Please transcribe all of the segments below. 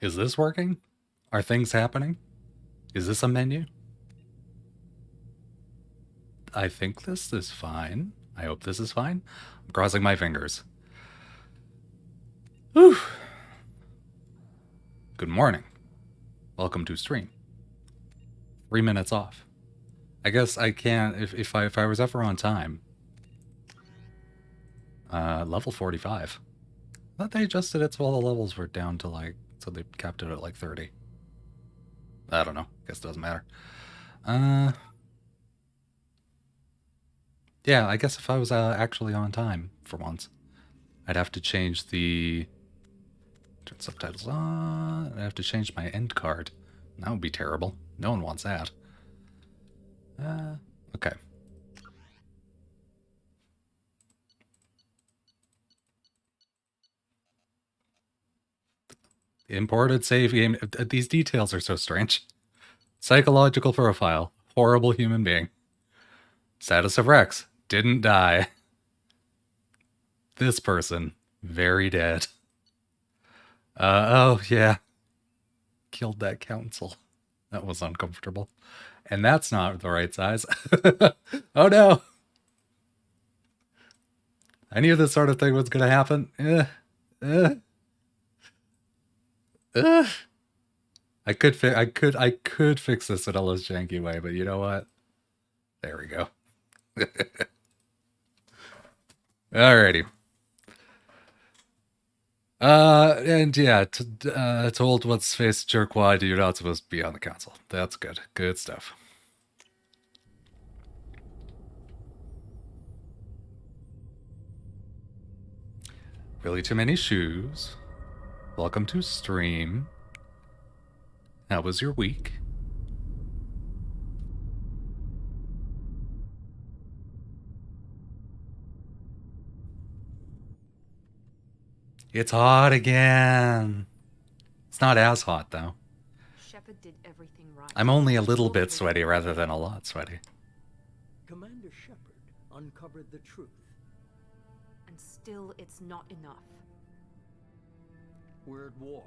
Is this working? Are things happening? Is this a menu? I think this is fine. I hope this is fine. I'm crossing my fingers. Whew. Good morning. Welcome to stream. 3 minutes off. I guess I can't, if I was ever on time. Level 45. I thought they adjusted it so all the levels were down to like, so they capped it at like 30. I don't know. Guess it doesn't matter. Yeah, I guess if I was actually on time for once, I'd have to change the... Turn subtitles on. I'd have to change my end card. That would be terrible. No one wants that. Okay. Imported save game. These details are so strange. Psychological profile. Horrible human being. Status of Rex. Didn't die. This person. Very dead. Oh, yeah. Killed that council. That was uncomfortable. And that's not the right size. Oh, no. I knew this sort of thing was going to happen. I could fix this in a less janky way, but you know what? There we go. Alrighty. And yeah, told what's face jerk why you're not supposed to be on the council. That's good. Good stuff. Really too many shoes. Welcome to stream. How was your week? It's hot again. It's not as hot, though. Shepard did everything right. I'm only a little bit sweaty rather than a lot sweaty. Commander Shepard uncovered the truth. And still, it's not enough. We're at war.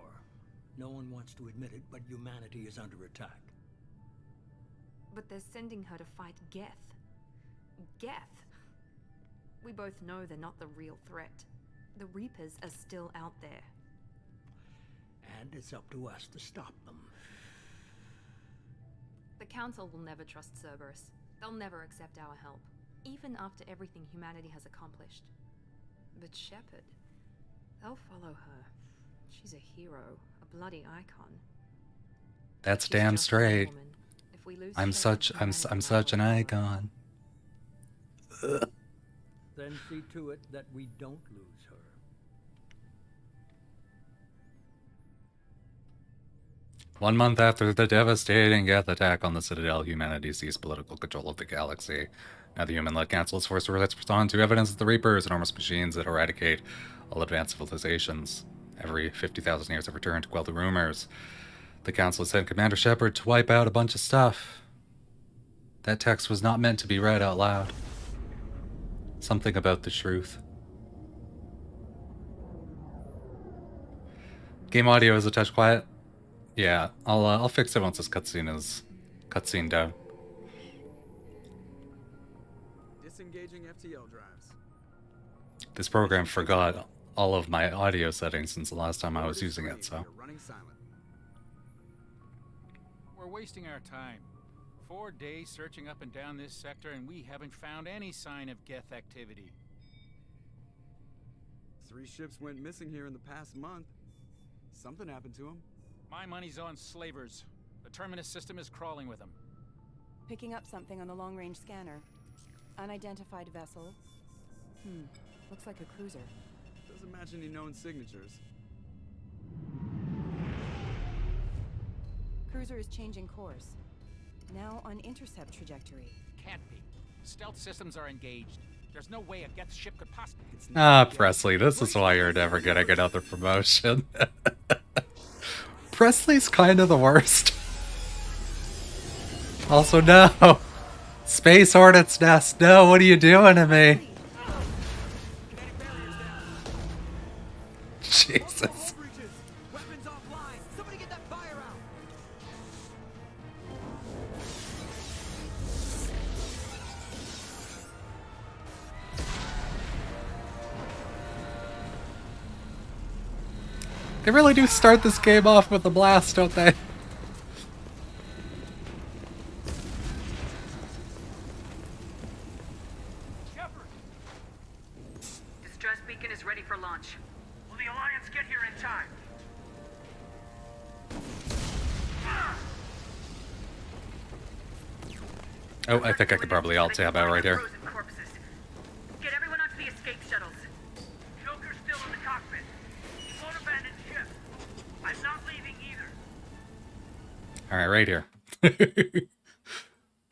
No one wants to admit it, but humanity is under attack. But they're sending her to fight Geth. Geth! We both know they're not the real threat. The Reapers are still out there. And it's up to us to stop them. The Council will never trust Cerberus. They'll never accept our help, even after everything humanity has accomplished. But Shepard, they'll follow her. She's a hero, a bloody icon. That's She's damn just a straight. woman. If we lose I'm Shepard, such humanity an might icon. Then see to it that we don't lose her. One month after the devastating Geth attack on the Citadel, humanity seized political control of the galaxy. Now the human-led council is forced to respond to evidence that the Reapers, enormous machines that eradicate all advanced civilizations. Every 50,000 years have returned to quell the rumors. The council sent Commander Shepard to wipe out a bunch of stuff. That text was not meant to be read out loud. Something about the truth. Game audio is a touch quiet. Yeah, I'll fix it once this cutscene is down. Disengaging FTL drives. This program forgot all of my audio settings since the last time I was using it, so. Running silent. We're wasting our time. 4 days searching up and down this sector, and we haven't found any sign of Geth activity. 3 ships went missing here in the past month. Something happened to them. My money's on slavers. The Terminus system is crawling with them. Picking up something on the long-range scanner. Unidentified vessel. Looks like a cruiser. Doesn't match any known signatures. Cruiser is changing course. Now on intercept trajectory. Can't be. Stealth systems are engaged. There's no way a Geth ship could possibly... Presley, this is why you're never getting another promotion. Presley's kind of the worst. Also, no! Space Hornet's Nest, no, what are you doing to me? Jesus. weapons offline! Somebody get that fire out! They really do start this game off with a blast, don't they? Shepard! Distress beacon is ready for launch. Will the Alliance get here in time? Oh, I think I could probably alt tab out right here. Frozen corpses. Get everyone onto the escape shuttles. Joker's still in the cockpit. He won't abandon ship. I'm not leaving either. Alright, right here.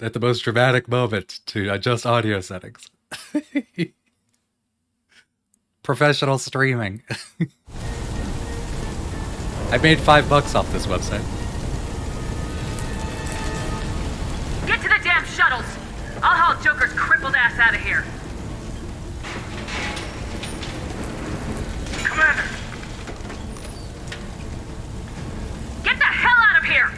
At the most dramatic moment to adjust audio settings. Professional streaming. I made $5 off this website. Get to the damn shuttles! I'll haul Joker's crippled ass out of here. Commander! Get the hell out of here!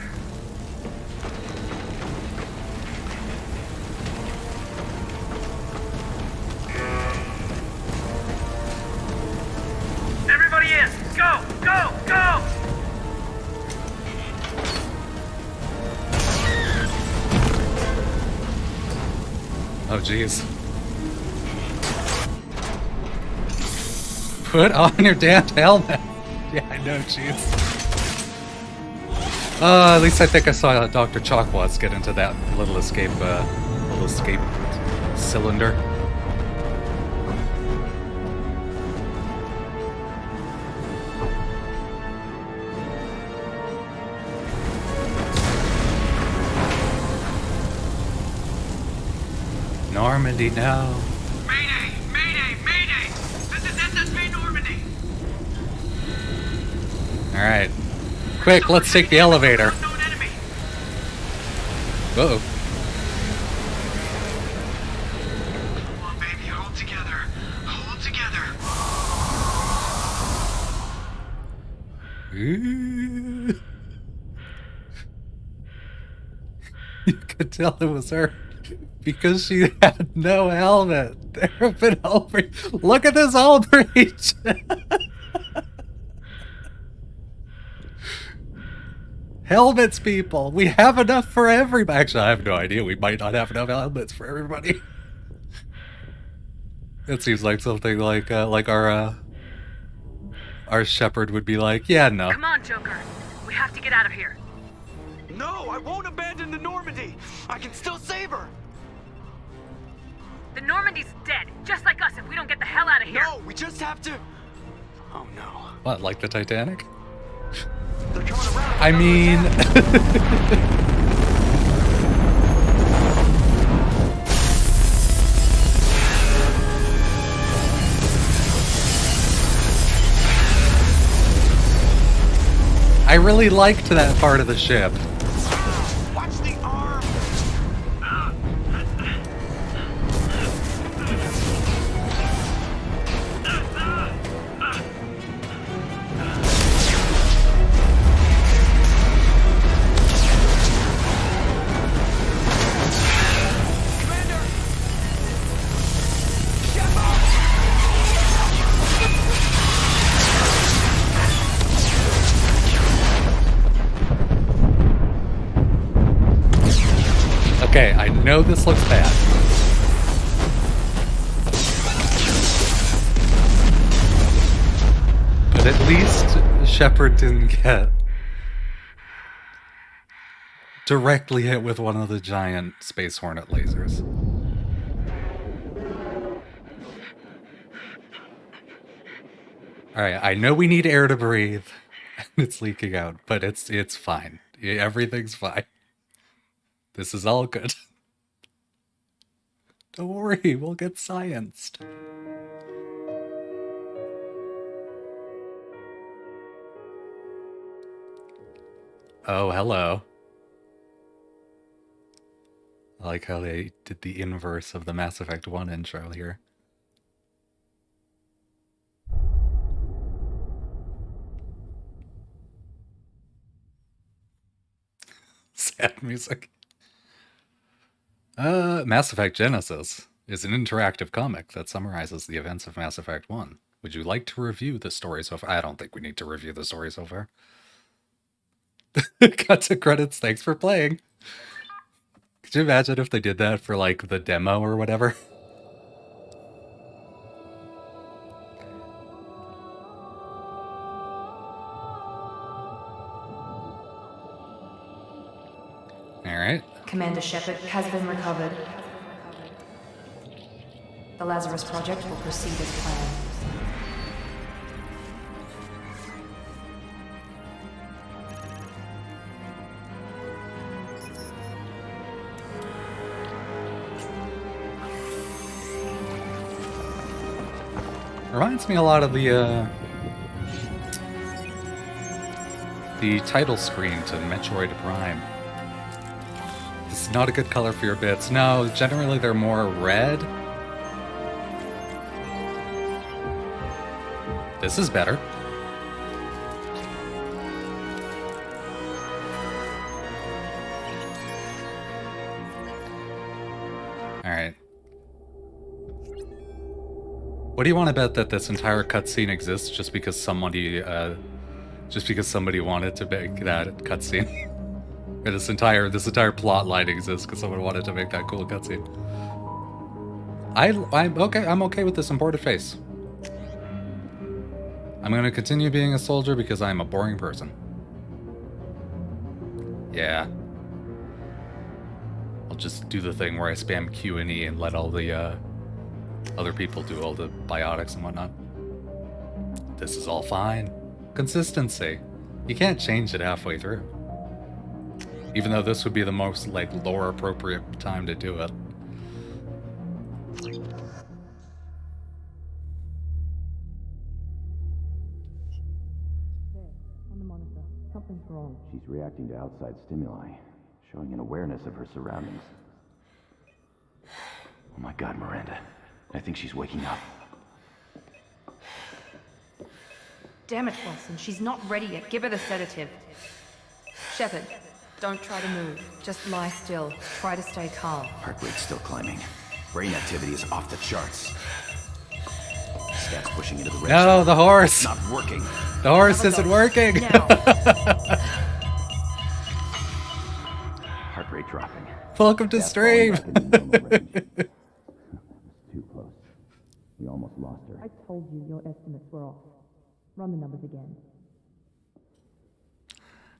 Everybody in! Go! Go! Go! Oh, jeez. Put on your damn helmet. Yeah, I know, jeez. At least I think I saw Dr. Chockwatts get into that little escape cylinder. Normandy now. Mayday! Mayday! Mayday! This is SSB Normandy! Alright. Quick, let's take the elevator. Unknown enemy! Uh-oh. Come on, baby, hold together. Hold together. Ooh. You could tell it was her because she had no helmet. There have been hull breach. Look at this hull breach. Helmets, people. We have enough for everybody. Actually, I have no idea. We might not have enough helmets for everybody. It seems like something like our Shepherd would be like, yeah, no. Come on, Joker. We have to get out of here. No, I won't abandon the Normandy! I can still save her! The Normandy's dead, just like us if we don't get the hell out of here. No, we just have to... Oh no. What, like the Titanic? They're coming around. I mean... I really liked that part of the ship. Watch the arm! Commander! Okay, I know this looks bad. But at least Shepard didn't get directly hit with one of the giant Space Hornet lasers. Alright, I know we need air to breathe. And it's leaking out, but it's fine. Everything's fine. This is all good. Don't worry, we'll get scienced. Oh, hello. I like how they did the inverse of the Mass Effect 1 intro here. Sad music. Mass Effect Genesis is an interactive comic that summarizes the events of Mass Effect 1. Would you like to review the story so far? I don't think we need to review the story so far. Cut to credits, thanks for playing. Could you imagine if they did that for, like, the demo or whatever? Alright. Commander Shepard has been recovered. The Lazarus Project will proceed as planned. Reminds me a lot of the title screen to Metroid Prime. This is not a good color for your bits. No, generally they're more red. This is better. Alright. What do you want to bet that this entire cutscene exists just because somebody wanted to make that cutscene? Or this entire plot line exists because someone wanted to make that cool cutscene. I'm okay with this imported face. I'm gonna continue being a soldier because I'm a boring person. Yeah. I'll just do the thing where I spam Q and E and let all the other people do all the biotics and whatnot. This is all fine. Consistency. You can't change it halfway through. Even though this would be the most, like, lore appropriate time to do it. On the monitor. Something's wrong. She's reacting to outside stimuli, showing an awareness of her surroundings. Oh my god, Miranda. I think she's waking up. Damn it, Wilson. She's not ready yet. Give her the sedative. Shepard, don't try to move. Just lie still. Try to stay calm. Heart rate's still climbing. Brain activity is off the charts. Stats pushing into the red. No, the horse! It's not working. The horse isn't working! Now. Heart rate dropping. Welcome to stream! Too close. We almost lost her. I told you your estimates were off. Run the numbers again.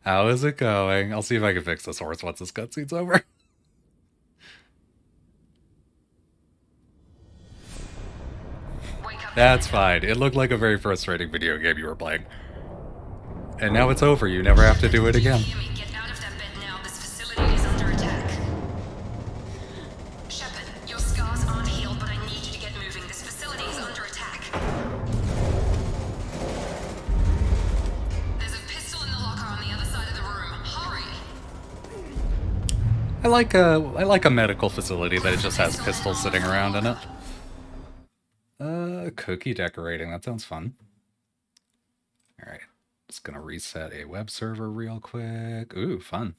How is it going? I'll see if I can fix this horse once this cutscene's over. That's fine. It looked like a very frustrating video game you were playing. And now it's over. You never have to do it again. Get out of that bed now. This facility is under attack. Shepard, your scars aren't healed, but I need you to get moving. This facility is under attack. There's a pistol in the locker on the other side of the room. Hurry! I like a medical facility that just has pistols sitting around in it. Cookie decorating. That sounds fun. Alright. Just gonna reset a web server real quick. Ooh, fun.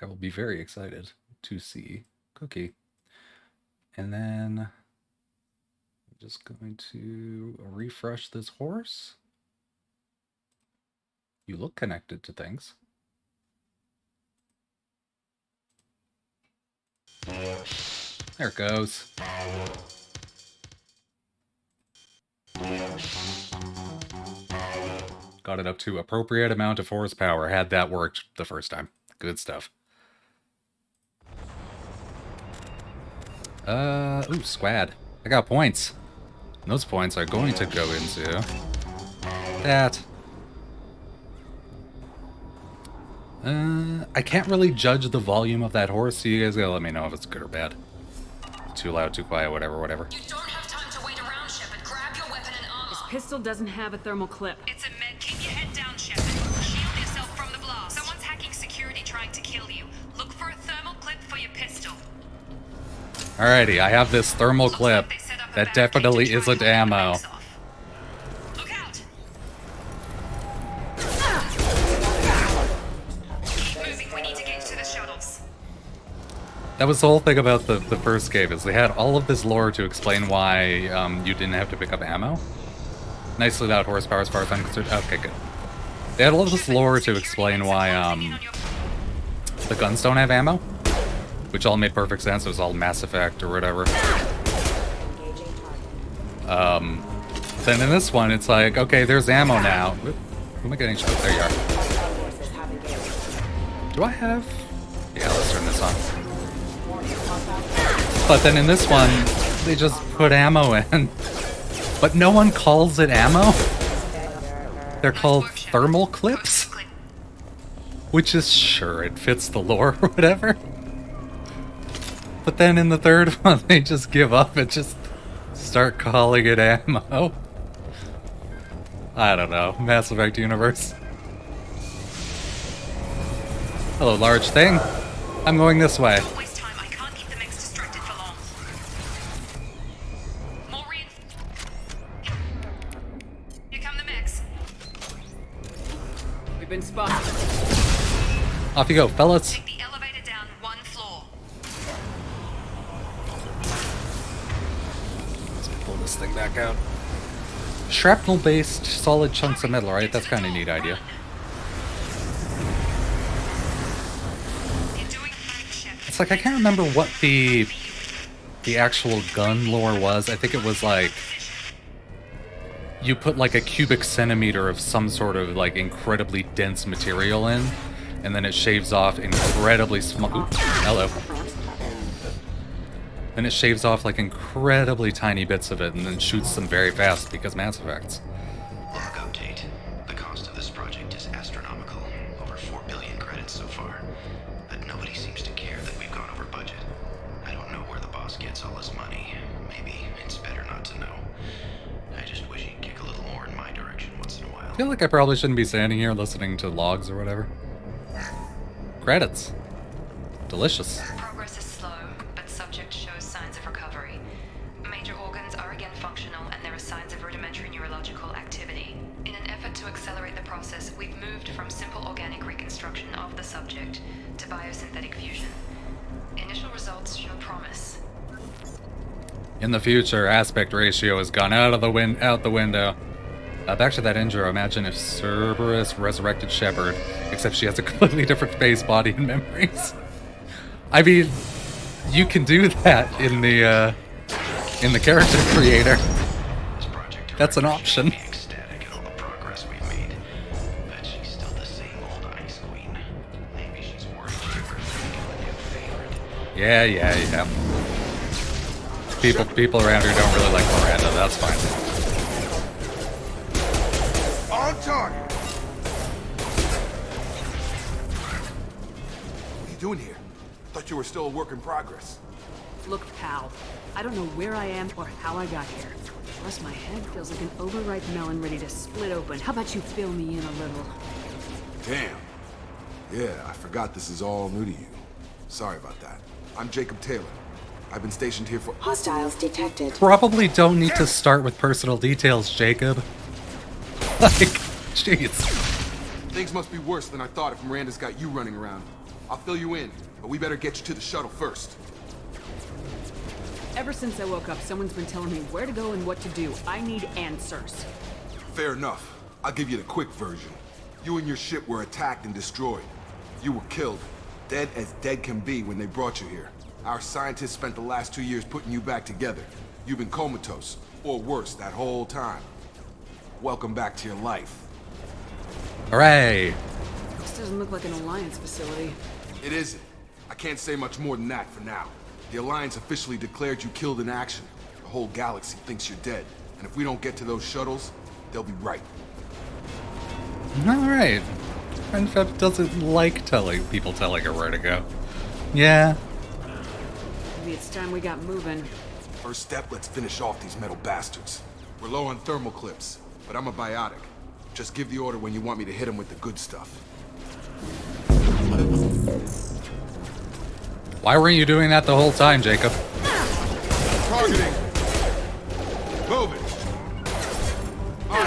I will be very excited to see Cookie. And then I'm just going to refresh this horse. You look connected to things. There it goes. Got it up to appropriate amount of horsepower. Had that worked the first time. Good stuff. Ooh, squad. I got points. And those points are going to go into that. I can't really judge the volume of that horse, so you guys gotta let me know if it's good or bad. Too loud, too quiet, whatever. You don't have time to wait around, Shepard. Grab your weapon and armor. This pistol doesn't have a thermal clip. It's a med. Keep your head down, Shepard. Shield yourself from the blast. Someone's hacking security trying to kill you. Look for a thermal clip for your pistol. Alrighty, I have this thermal clip that definitely isn't ammo. Look out! Keep moving. We That was the whole thing about the first game, is they had all of this lore to explain why you didn't have to pick up ammo. Nicely loud horsepower as far as I'm concerned. Okay, good. They had all of this lore to explain why the guns don't have ammo, which all made perfect sense. It was all Mass Effect or whatever. Then in this one, it's like, okay, there's ammo now. Who am I getting shot? There you are. Do I have... Yeah, let's turn this on. But then in this one, they just put ammo in. But no one calls it ammo. They're called thermal clips. Which is, sure, it fits the lore or whatever. But then in the third one, they just give up and just start calling it ammo. I don't know. Mass Effect universe. Hello, large thing. I'm going this way. Don't waste time. I can't keep the mix distracted for long. More Here come the mix. We've been spotted. Off you go, fellas. Take the elevator down one floor. Let's pull this thing back out. Shrapnel-based solid chunks of metal, right? That's kind of a neat idea. It's like, I can't remember what the actual gun lore was. I think it was like, you put like a cubic centimeter of some sort of like incredibly dense material in, and then it shaves off incredibly small... Oops, hello. Then it shaves off like incredibly tiny bits of it and then shoots them very fast because Mass Effects. Log update. The cost of this project is astronomical. Over 4 billion credits so far. But nobody seems to care that we've gone over budget. I don't know where the boss gets all his money. Maybe it's better not to know. I just wish he'd kick a little more in my direction once in a while. I feel like I probably shouldn't be standing here listening to logs or whatever. Credits. Delicious. Progress is slow, but subject shows signs of recovery. Major organs are again functional, and there are signs of rudimentary neurological activity. In an effort to accelerate the process, we've moved from simple organic reconstruction of the subject to biosynthetic fusion. Initial results show promise. In the future, aspect ratio has gone out the window. Back to that intro. Imagine if Cerberus resurrected Shepard, except she has a completely different face, body, and memories. I mean, you can do that in the character creator. That's an option. Ecstatic at all the progress we've made. But she's still the same old Ice Queen. Maybe she's worried Shepard thinking of a new favorite. Yeah. People around here don't really like Miranda. That's fine. On target. What are you doing here? Thought you were still a work in progress. Look, pal. I don't know where I am or how I got here. Plus, my head feels like an overripe melon ready to split open. How about you fill me in a little? Damn. Yeah, I forgot this is all new to you. Sorry about that. I'm Jacob Taylor. I've been stationed here for... Hostiles detected. Probably don't need to start with personal details, Jacob. Like, jeez. Things must be worse than I thought if Miranda's got you running around. I'll fill you in, but we better get you to the shuttle first. Ever since I woke up, someone's been telling me where to go and what to do. I need answers. Fair enough. I'll give you the quick version. You and your ship were attacked and destroyed. You were killed. Dead as dead can be when they brought you here. Our scientists spent the last 2 years putting you back together. You've been comatose, or worse, that whole time. Welcome back to your life. Hooray! This doesn't look like an Alliance facility. It isn't. I can't say much more than that for now. The Alliance officially declared you killed in action. The whole galaxy thinks you're dead. And if we don't get to those shuttles, they'll be right. Alright. Friendfeb doesn't like telling her where to go. Yeah. Maybe it's time we got moving. First step, let's finish off these metal bastards. We're low on thermal clips, but I'm a biotic. Just give the order when you want me to hit them with the good stuff. Why weren't you doing that the whole time, Jacob? Targeting! Move it! On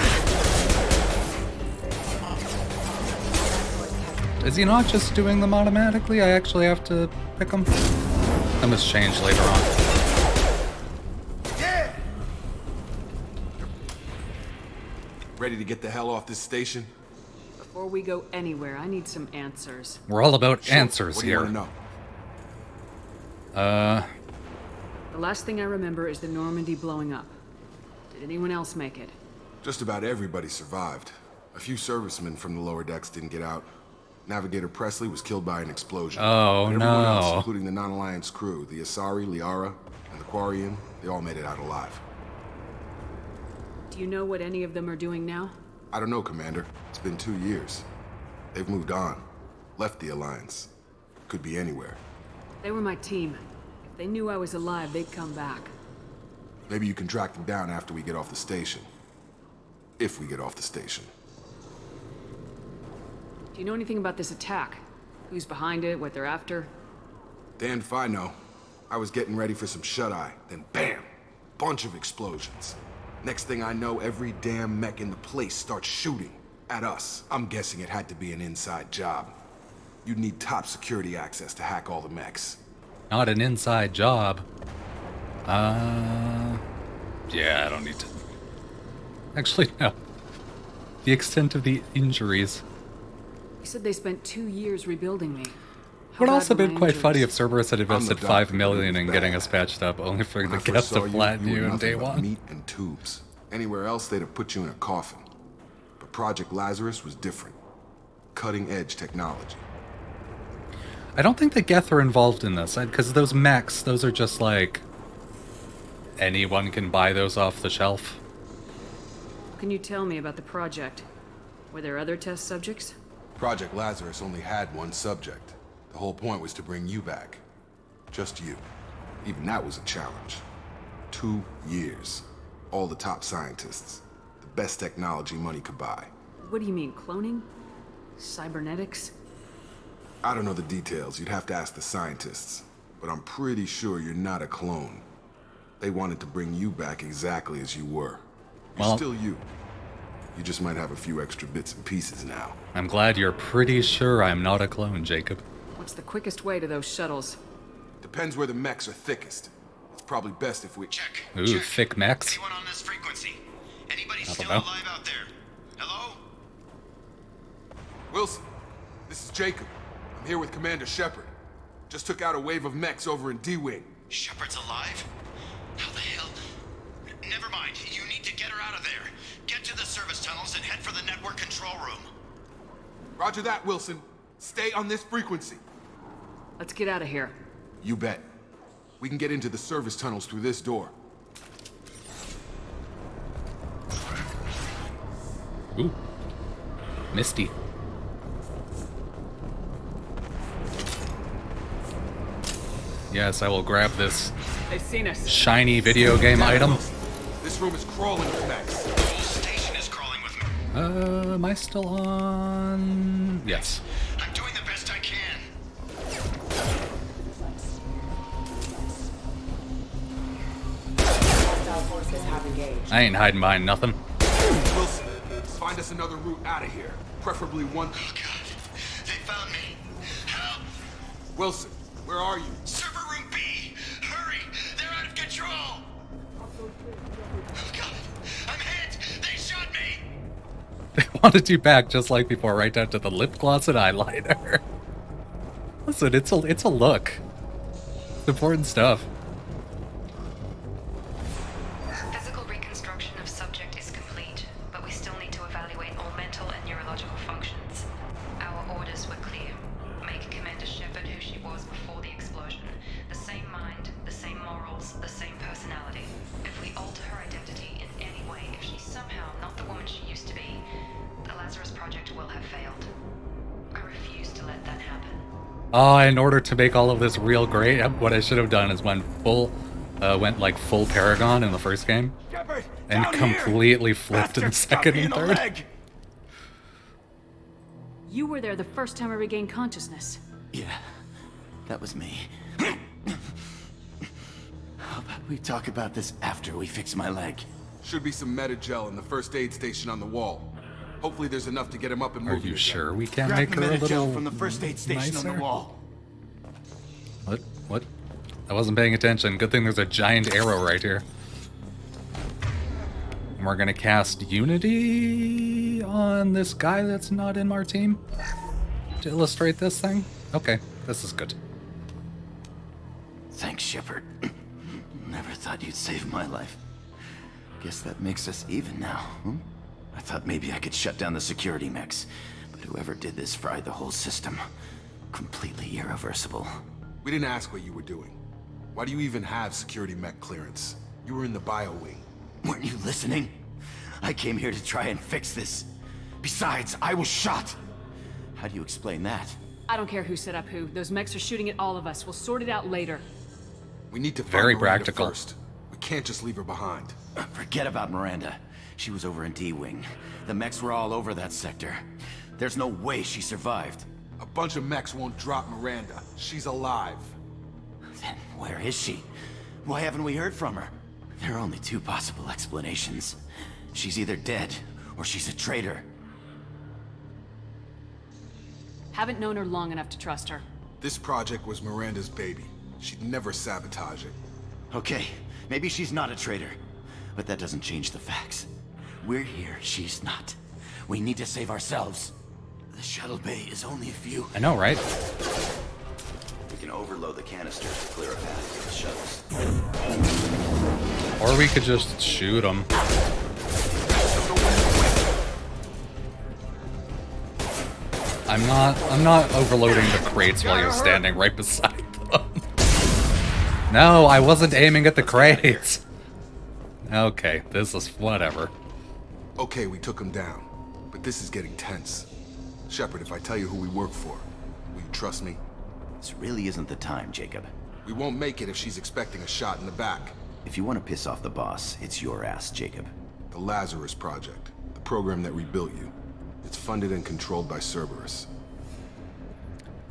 it! Is he not just doing them automatically? I actually have to pick them? outcome has changed later on. Yeah! Ready to get the hell off this station? Before we go anywhere, I need some answers. We're all about Sure. answers What do you here. want to know? The last thing I remember is the Normandy blowing up. Did anyone else make it? Just about everybody survived. A few servicemen from the lower decks didn't get out. Navigator Presley was killed by an explosion. Oh, But everyone else, no. including the non-Alliance crew, the Asari, Liara, and the Quarian, they all made it out alive. Do you know what any of them are doing now? I don't know, Commander. It's been 2 years. They've moved on. Left the Alliance. Could be anywhere. They were my team. If they knew I was alive, they'd come back. Maybe you can track them down after we get off the station. If we get off the station. Do you know anything about this attack? Who's behind it, what they're after? Damned if I know. I was getting ready for some shut-eye, then bam! Bunch of explosions. Next thing I know, every damn mech in the place starts shooting at us. I'm guessing it had to be an inside job. You'd need top security access to hack all the mechs. Not an inside job. Yeah, I don't need to. Actually, no. The extent of the injuries. You said they spent 2 years rebuilding me. How Would bad also were been my quite injuries? funny if Cerberus had invested doctor, $5 but it million was in getting bad. us patched up, only for When the I first guests saw to flatten you you were in day nothing but one. meat and tubes. Anywhere else, they'd have put you in a coffin. But Project Lazarus was different. Cutting-edge technology. I don't think the Geth are involved in this, because those mechs, those are just like... anyone can buy those off the shelf. What can you tell me about the project? Were there other test subjects? Project Lazarus only had one subject. The whole point was to bring you back. Just you. Even that was a challenge. 2 years. All the top scientists. The best technology money could buy. What do you mean, cloning? Cybernetics? I don't know the details. You'd have to ask the scientists. But I'm pretty sure you're not a clone. They wanted to bring you back exactly as you were. You're Well- still you. You just might have a few extra bits and pieces now. I'm glad you're pretty sure I'm not a clone, Jacob. What's the quickest way to those shuttles? Depends where the mechs are thickest. It's probably best if we... Check. Ooh, Check. thick mechs. Anyone on this frequency? Anybody don't still know. alive out there? Hello? Wilson, this is Jacob. I'm here with Commander Shepard. Just took out a wave of mechs over in D-Wing. Shepard's alive? How the hell? Never mind. You need to get her out of there. Get to the service tunnels and head for the network control room. Roger that, Wilson. Stay on this frequency. Let's get out of here. You bet. We can get into the service tunnels through this door. Ooh. Misty. Yes, I will grab this They've seen us. shiny video game Damn it, item. Wilson. This room is crawling with mechs. The whole station is crawling with me. Am I still on? Yes. I'm doing the best I can. I ain't hiding behind nothing. Wilson, find us another route out of here. Preferably one... Oh, God. They found me. Help! Wilson, where are you? Server room B! Hurry! They're out of control! Oh, God. I'm hit! They shot me! They wanted you back just like before, right down to the lip gloss and eyeliner. Listen, it's a look. It's important stuff. Physical reconstruction of subject is complete, but we still need to evaluate all mental and neurological functions. Our orders were clear. Make Commander Shepard who she was before the explosion. The same mind, the same morals, the same personality. If we alter her identity in any way, if she's somehow not the woman she used to be, the Lazarus Project will have failed. I refuse to let that happen. In order to make all of this real great, what I should have done is went full Paragon in the first game, Shepard, and down completely here. flipped in the Bastard, got second me and in the third. leg. You were there the first time I regained consciousness. Yeah, that was me. How about we talk about this after we fix my leg? Should be some Metagel in the first aid station on the wall. Hopefully there's enough to get him up and Are moving you again. sure we can't Grab make the her a Metagel little from the first aid station on nicer? the wall. What? I wasn't paying attention. Good thing there's a giant arrow right here. And we're gonna cast Unity on this guy that's not in our team to illustrate this thing. Okay, this is good. Thanks, Shepard. Never thought you'd save my life. Guess that makes us even now, hmm? I thought maybe I could shut down the security mechs, but whoever did this fried the whole system. Completely irreversible. We didn't ask what you were doing. Why do you even have security mech clearance? You were in the bio wing. Weren't you listening? I came here to try and fix this. Besides, I was shot. How do you explain that? I don't care who set up who. Those mechs are shooting at all of us. We'll sort it out later. We need to find Very Miranda practical. first. We can't just leave her behind. Forget about Miranda. She was over in D-Wing. The mechs were all over that sector. There's no way she survived. A bunch of mechs won't drop Miranda. She's alive. Then where is she? Why haven't we heard from her? There are only two possible explanations. She's either dead, or she's a traitor. Haven't known her long enough to trust her. This project was Miranda's baby. She'd never sabotage it. Okay, maybe she's not a traitor. But that doesn't change the facts. We're here, she's not. We need to save ourselves. The shuttle bay is only a few. I know, right? We can overload the canisters to clear a path to the shuttles. Or we could just shoot them. I'm not overloading the crates while you're standing right beside them. No, I wasn't aiming at the crates. Okay, this is whatever. Okay, we took him down. But this is getting tense. Shepard, if I tell you who we work for, will you trust me? This really isn't the time, Jacob. We won't make it if she's expecting a shot in the back. If you want to piss off the boss, it's your ass, Jacob. The Lazarus Project, the program that rebuilt you. It's funded and controlled by Cerberus.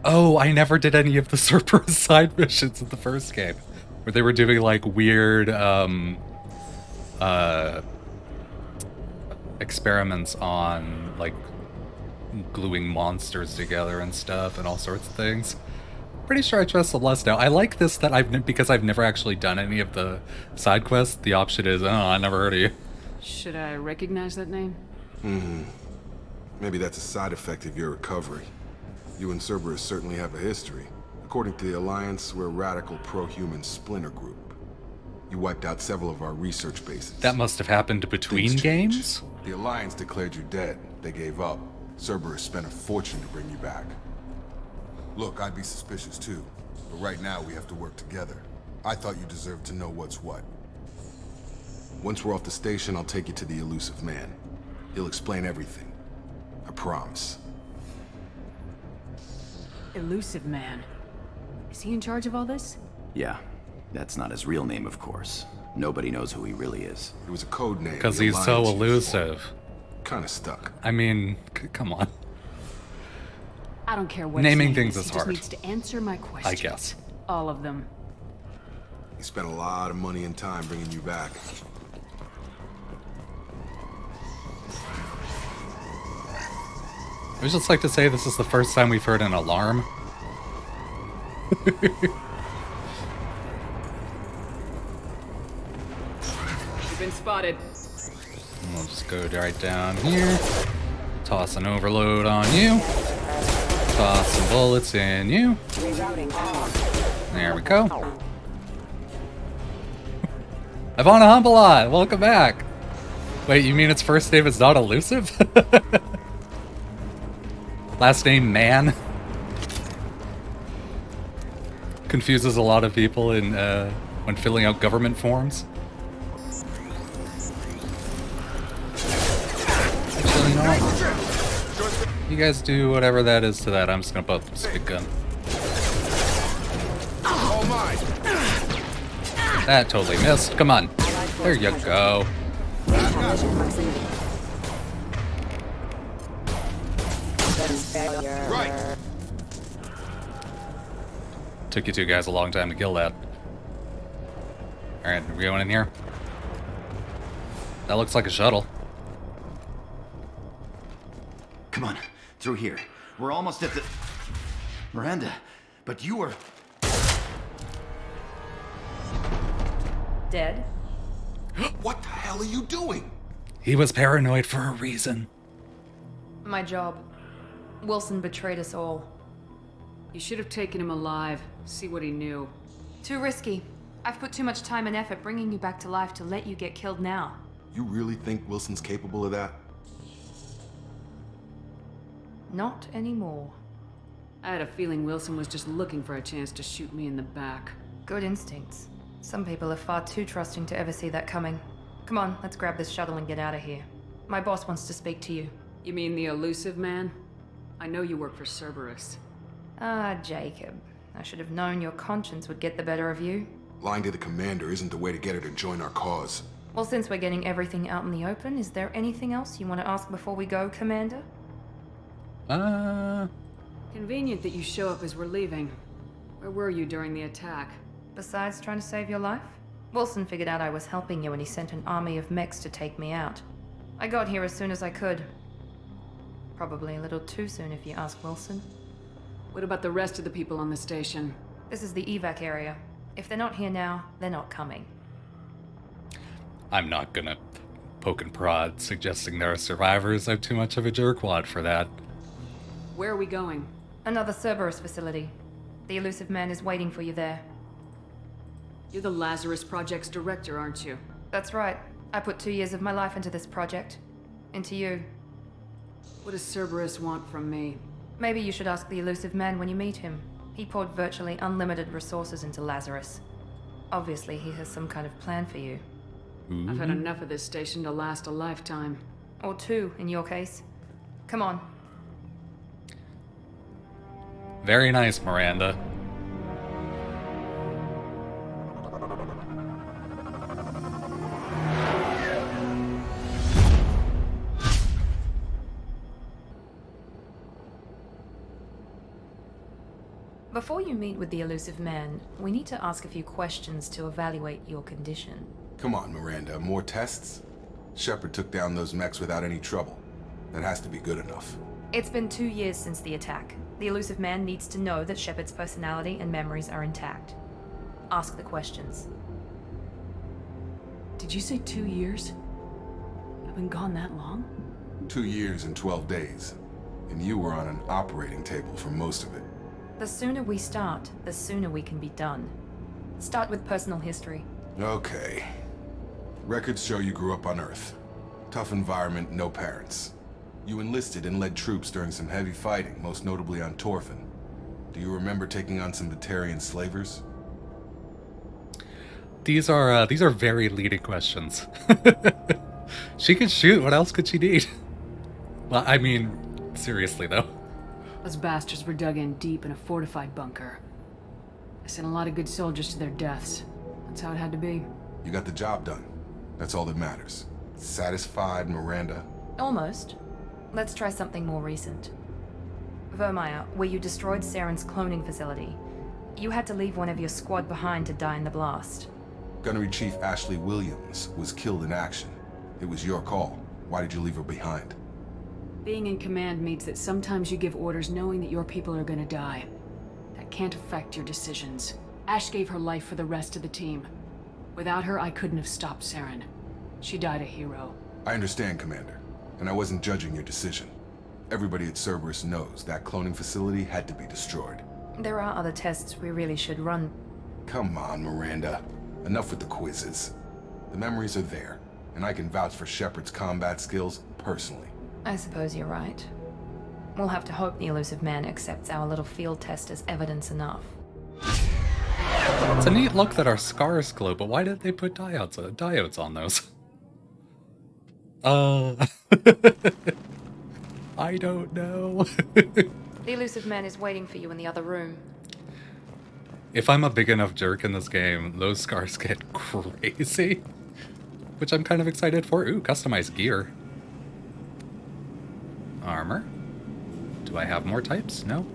Oh, I never did any of the Cerberus side missions in the first game. Where they were doing like weird experiments on like gluing monsters together and stuff and all sorts of things. Pretty sure I trust Celeste now. I like this that because I've never actually done any of the side quests, the option is, oh, I never heard of you. Should I recognize that name? Maybe that's a side effect of your recovery. You and Cerberus certainly have a history. According to the Alliance, we're a radical pro-human splinter group. You wiped out several of our research bases. That must have happened between Things games? changed. The Alliance declared you dead. They gave up. Cerberus spent a fortune to bring you back. Look, I'd be suspicious too, but right now we have to work together. I thought you deserved to know what's what. Once we're off the station, I'll take you to the elusive man. He'll explain everything. I promise. Elusive Man. Is he in charge of all this? Yeah, that's not his real name, of course. Nobody knows who he really is. It was a code name. Because the he's so Alliance used. elusive. Kinda stuck. I mean, come on. I don't care what Naming his name things is He hard. just needs to answer my questions. I guess. All of them. He spent a lot of money and time bringing you back. I would just like to say this is the first time we've heard an alarm. You've been spotted. We'll just go right down here. Toss an overload on you. Toss some bullets in you. There we go. Ivana Humbalot, welcome back. Wait, you mean its first name is not elusive? Last name Man. Confuses a lot of people in when filling out government forms. Actually, no. You guys do whatever that is to that. I'm just gonna put this big gun. That totally missed. Come on. There you go. Right. Took you two guys a long time to kill that. Alright, are we going in here? That looks like a shuttle. Come on, through here. We're almost at the... Miranda, but you were... dead. What the hell are you doing? He was paranoid for a reason. My job. Wilson betrayed us all. You should have taken him alive. See what he knew. Too risky. I've put too much time and effort bringing you back to life to let you get killed now. You really think Wilson's capable of that? Not anymore. I had a feeling Wilson was just looking for a chance to shoot me in the back. Good instincts. Some people are far too trusting to ever see that coming. Come on, let's grab this shuttle and get out of here. My boss wants to speak to you. You mean the elusive man? I know you work for Cerberus. Ah, Jacob. I should have known your conscience would get the better of you. Lying to the commander isn't the way to get her to join our cause. Well, since we're getting everything out in the open, is there anything else you want to ask before we go, Commander? Convenient that you show up as we're leaving. Where were you during the attack? Besides trying to save your life? Wilson figured out I was helping you and he sent an army of mechs to take me out. I got here as soon as I could. Probably a little too soon if you ask Wilson. What about the rest of the people on the station? This is the evac area. If they're not here now, they're not coming. I'm not gonna poke and prod, suggesting there are survivors. I'm too much of a jerkwad for that. Where are we going? Another Cerberus facility. The elusive man is waiting for you there. You're the Lazarus Project's director, aren't you? That's right. I put 2 years of my life into this project. Into you. What does Cerberus want from me? Maybe you should ask the elusive man when you meet him. He poured virtually unlimited resources into Lazarus. Obviously, he has some kind of plan for you. I've had enough of this station to last a lifetime. Or 2, in your case. Come on. Very nice, Miranda. Before you meet with the elusive man, we need to ask a few questions to evaluate your condition. Come on, Miranda, more tests? Shepard took down those mechs without any trouble. That has to be good enough. It's been 2 years since the attack. The elusive man needs to know that Shepard's personality and memories are intact. Ask the questions. Did you say 2 years? I've been gone that long? 2 years and 12 days. And you were on an operating table for most of it. The sooner we start, the sooner we can be done. Start with personal history. Okay. Records show you grew up on Earth. Tough environment, no parents. You enlisted and led troops during some heavy fighting, most notably on Torfin. Do you remember taking on some Batarian slavers? These are very leading questions. She can shoot. What else could she need? Well, I mean, seriously though. Those bastards were dug in deep in a fortified bunker. I sent a lot of good soldiers to their deaths. That's how it had to be. You got the job done. That's all that matters. Satisfied, Miranda? Almost. Let's try something more recent. Vermeer, where you destroyed Saren's cloning facility. You had to leave one of your squad behind to die in the blast. Gunnery Chief Ashley Williams was killed in action. It was your call. Why did you leave her behind? Being in command means that sometimes you give orders knowing that your people are gonna die. That can't affect your decisions. Ash gave her life for the rest of the team. Without her, I couldn't have stopped Saren. She died a hero. I understand, Commander. And I wasn't judging your decision. Everybody at Cerberus knows that cloning facility had to be destroyed. There are other tests we really should run. Come on, Miranda. Enough with the quizzes. The memories are there, and I can vouch for Shepard's combat skills personally. I suppose you're right. We'll have to hope the elusive man accepts our little field test as evidence enough. It's a neat look that our scars glow, but why did they put diodes on those? I don't know. The elusive man is waiting for you in the other room. If I'm a big enough jerk in this game, those scars get crazy. Which I'm kind of excited for. Ooh, customized gear. Armor. Do I have more types? No?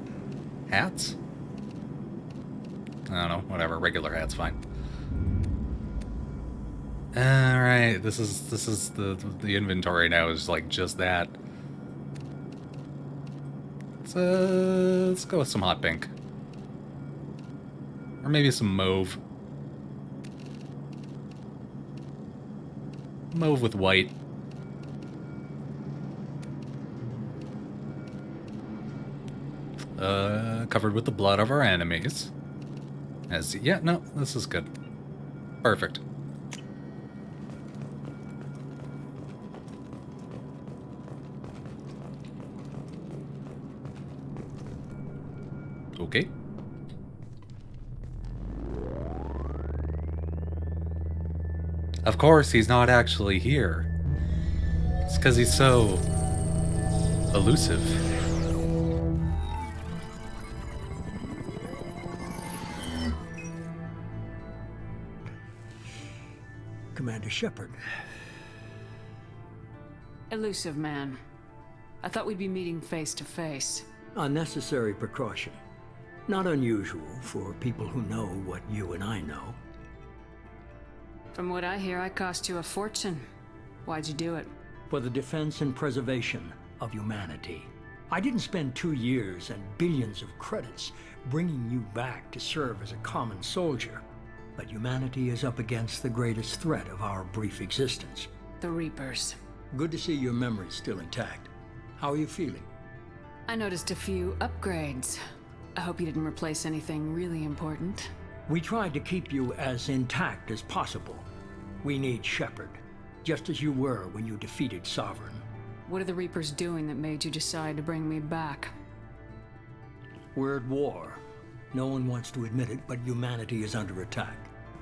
Hats? I don't know, whatever, regular hat's fine. Alright, this is the inventory now is like just that. Let's go with some hot pink. Or maybe some mauve. Mauve with white. Covered with the blood of our enemies. Yeah, no, this is good. Perfect. Okay. Of course, he's not actually here. It's because he's so elusive. Commander Shepard. Elusive man. I thought we'd be meeting face to face. Unnecessary precaution. Not unusual for people who know what you and I know. From what I hear, I cost you a fortune. Why'd you do it? For the defense and preservation of humanity. I didn't spend 2 years and billions of credits bringing you back to serve as a common soldier. But humanity is up against the greatest threat of our brief existence. The Reapers. Good to see your memory's still intact. How are you feeling? I noticed a few upgrades. I hope you didn't replace anything really important. We tried to keep you as intact as possible. We need Shepard, just as you were when you defeated Sovereign. What are the Reapers doing that made you decide to bring me back? We're at war. No one wants to admit it, but humanity is under attack.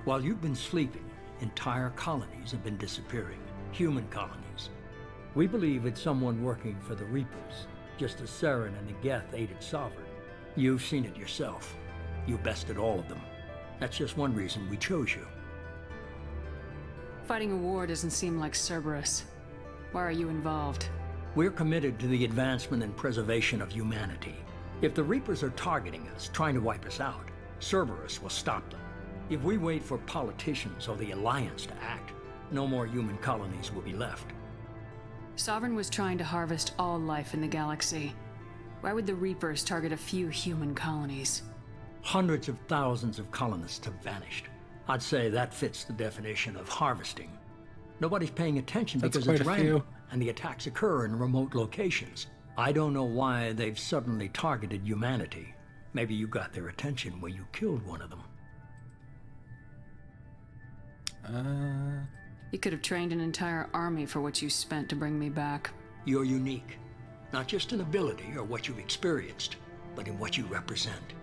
While you've been sleeping, entire colonies have been disappearing. Human colonies. We believe it's someone working for the Reapers, just as Saren and the Geth aided Sovereign. You've seen it yourself. You bested all of them. That's just one reason we chose you. Fighting a war doesn't seem like Cerberus. Why are you involved? We're committed to the advancement and preservation of humanity. If the Reapers are targeting us, trying to wipe us out, Cerberus will stop them. If we wait for politicians or the Alliance to act, no more human colonies will be left. Sovereign was trying to harvest all life in the galaxy. Why would the Reapers target a few human colonies? Hundreds of thousands of colonists have vanished. I'd say that fits the definition of harvesting. Nobody's paying attention because it's random, and the attacks occur in remote locations. I don't know why they've suddenly targeted humanity. Maybe you got their attention when you killed one of them. You could have trained an entire army for what you spent to bring me back. You're unique. Not just in ability or what you've experienced, but in what you represent.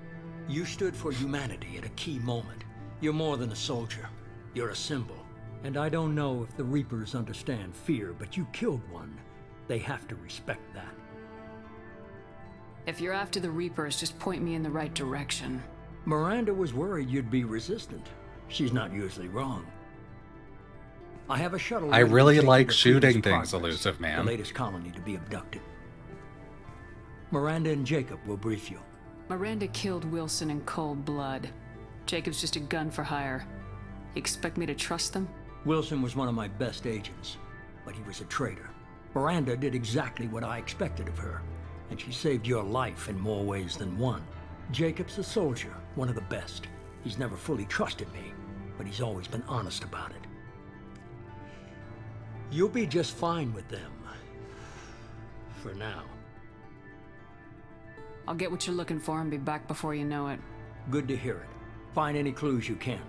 You stood for humanity at a key moment. You're more than a soldier. You're a symbol. And I don't know if the Reapers understand fear, but you killed one. They have to respect that. If you're after the Reapers, just point me in the right direction. Miranda was worried you'd be resistant. She's not usually wrong. I have a shuttle. I really like shooting things, Elusive Man. The latest colony to be abducted. Miranda and Jacob will brief you. Miranda killed Wilson in cold blood. Jacob's just a gun for hire. You expect me to trust them? Wilson was one of my best agents, but he was a traitor. Miranda did exactly what I expected of her, and she saved your life in more ways than one. Jacob's a soldier, one of the best. He's never fully trusted me, but he's always been honest about it. You'll be just fine with them. For now. I'll get what you're looking for and be back before you know it. Good to hear it. Find any clues you can.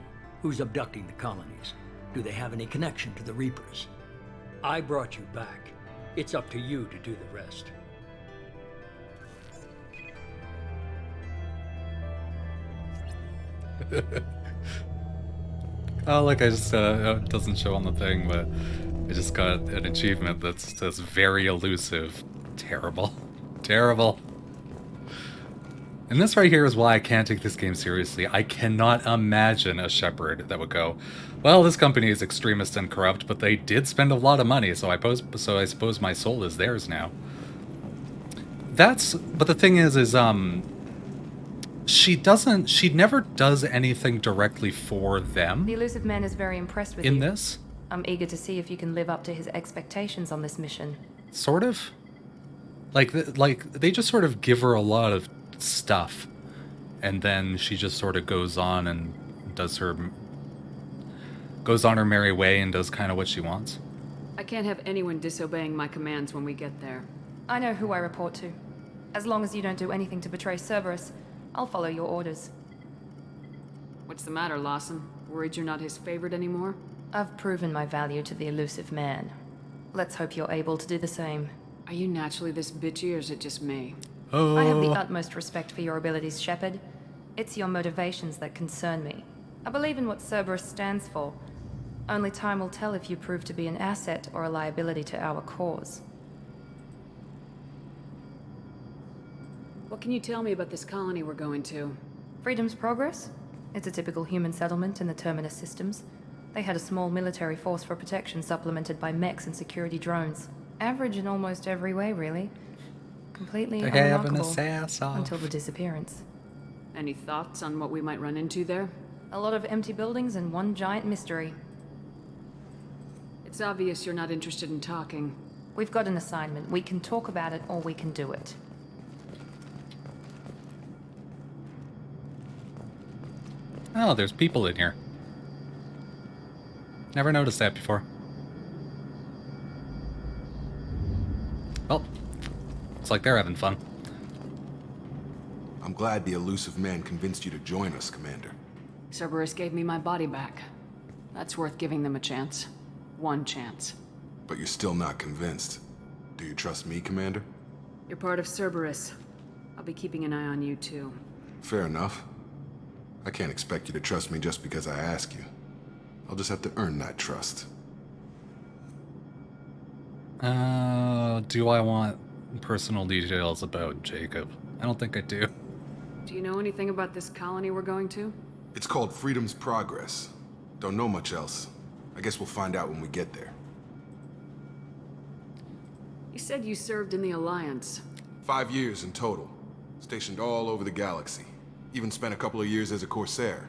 Who's abducting the colonies? Do they have any connection to the Reapers? I brought you back. It's up to you to do the rest. Oh, like I just it doesn't show on the thing, but I just got an achievement that's very elusive. Terrible. Terrible. And this right here is why I can't take this game seriously. I cannot imagine a Shepard that would go, well, this company is extremist and corrupt, but they did spend a lot of money, so I suppose my soul is theirs now. But the thing is she never does anything directly for them. The Elusive Man is very impressed with you. In this? I'm eager to see if you can live up to his expectations on this mission. Sort of. Like they just sort of give her a lot of stuff, and then she just sort of goes on and goes on her merry way and does kind of what she wants. can't have anyone disobeying my commands when we get there. I know who I report to. As long as you don't do anything to betray Cerberus, I'll follow your orders. What's the matter, Lawson? Worried you're not his favorite anymore? I've proven my value to the elusive man. Let's hope you're able to do the same. Are you naturally this bitchy, or is it just me? I have the utmost respect for your abilities, Shepard. It's your motivations that concern me. I believe in what Cerberus stands for. Only time will tell if you prove to be an asset or a liability to our cause. What can you tell me about this colony we're going to? Freedom's Progress? It's a typical human settlement in the Terminus systems. They had a small military force for protection supplemented by mechs and security drones. Average in almost every way, really. Completely unremarkable until the disappearance. Any thoughts on what we might run into there? A lot of empty buildings and one giant mystery. It's obvious you're not interested in talking. We've got an assignment. We can talk about it or we can do it. Oh, there's people in here. Never noticed that before. Well, looks like they're having fun. I'm glad the elusive man convinced you to join us, Commander. Cerberus gave me my body back. That's worth giving them a chance. One chance. But you're still not convinced. Do you trust me, Commander? You're part of Cerberus. I'll be keeping an eye on you, too. Fair enough. I can't expect you to trust me just because I ask you. I'll just have to earn that trust. Do I want personal details about Jacob? I don't think I do. Do you know anything about this colony we're going to? It's called Freedom's Progress. Don't know much else. I guess we'll find out when we get there. You said you served in the Alliance. 5 years in total. Stationed all over the galaxy. Even spent a couple of years as a Corsair.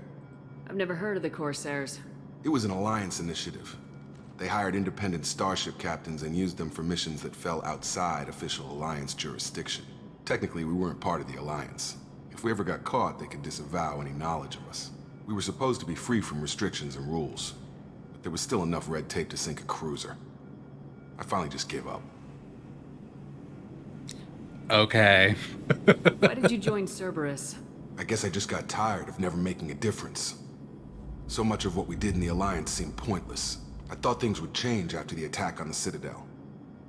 I've never heard of the Corsairs. It was an Alliance initiative. They hired independent starship captains and used them for missions that fell outside official Alliance jurisdiction. Technically, we weren't part of the Alliance. If we ever got caught, they could disavow any knowledge of us. We were supposed to be free from restrictions and rules, but there was still enough red tape to sink a cruiser. I finally just gave up. Okay. Why did you join Cerberus? I guess I just got tired of never making a difference. So much of what we did in the Alliance seemed pointless. I thought things would change after the attack on the Citadel.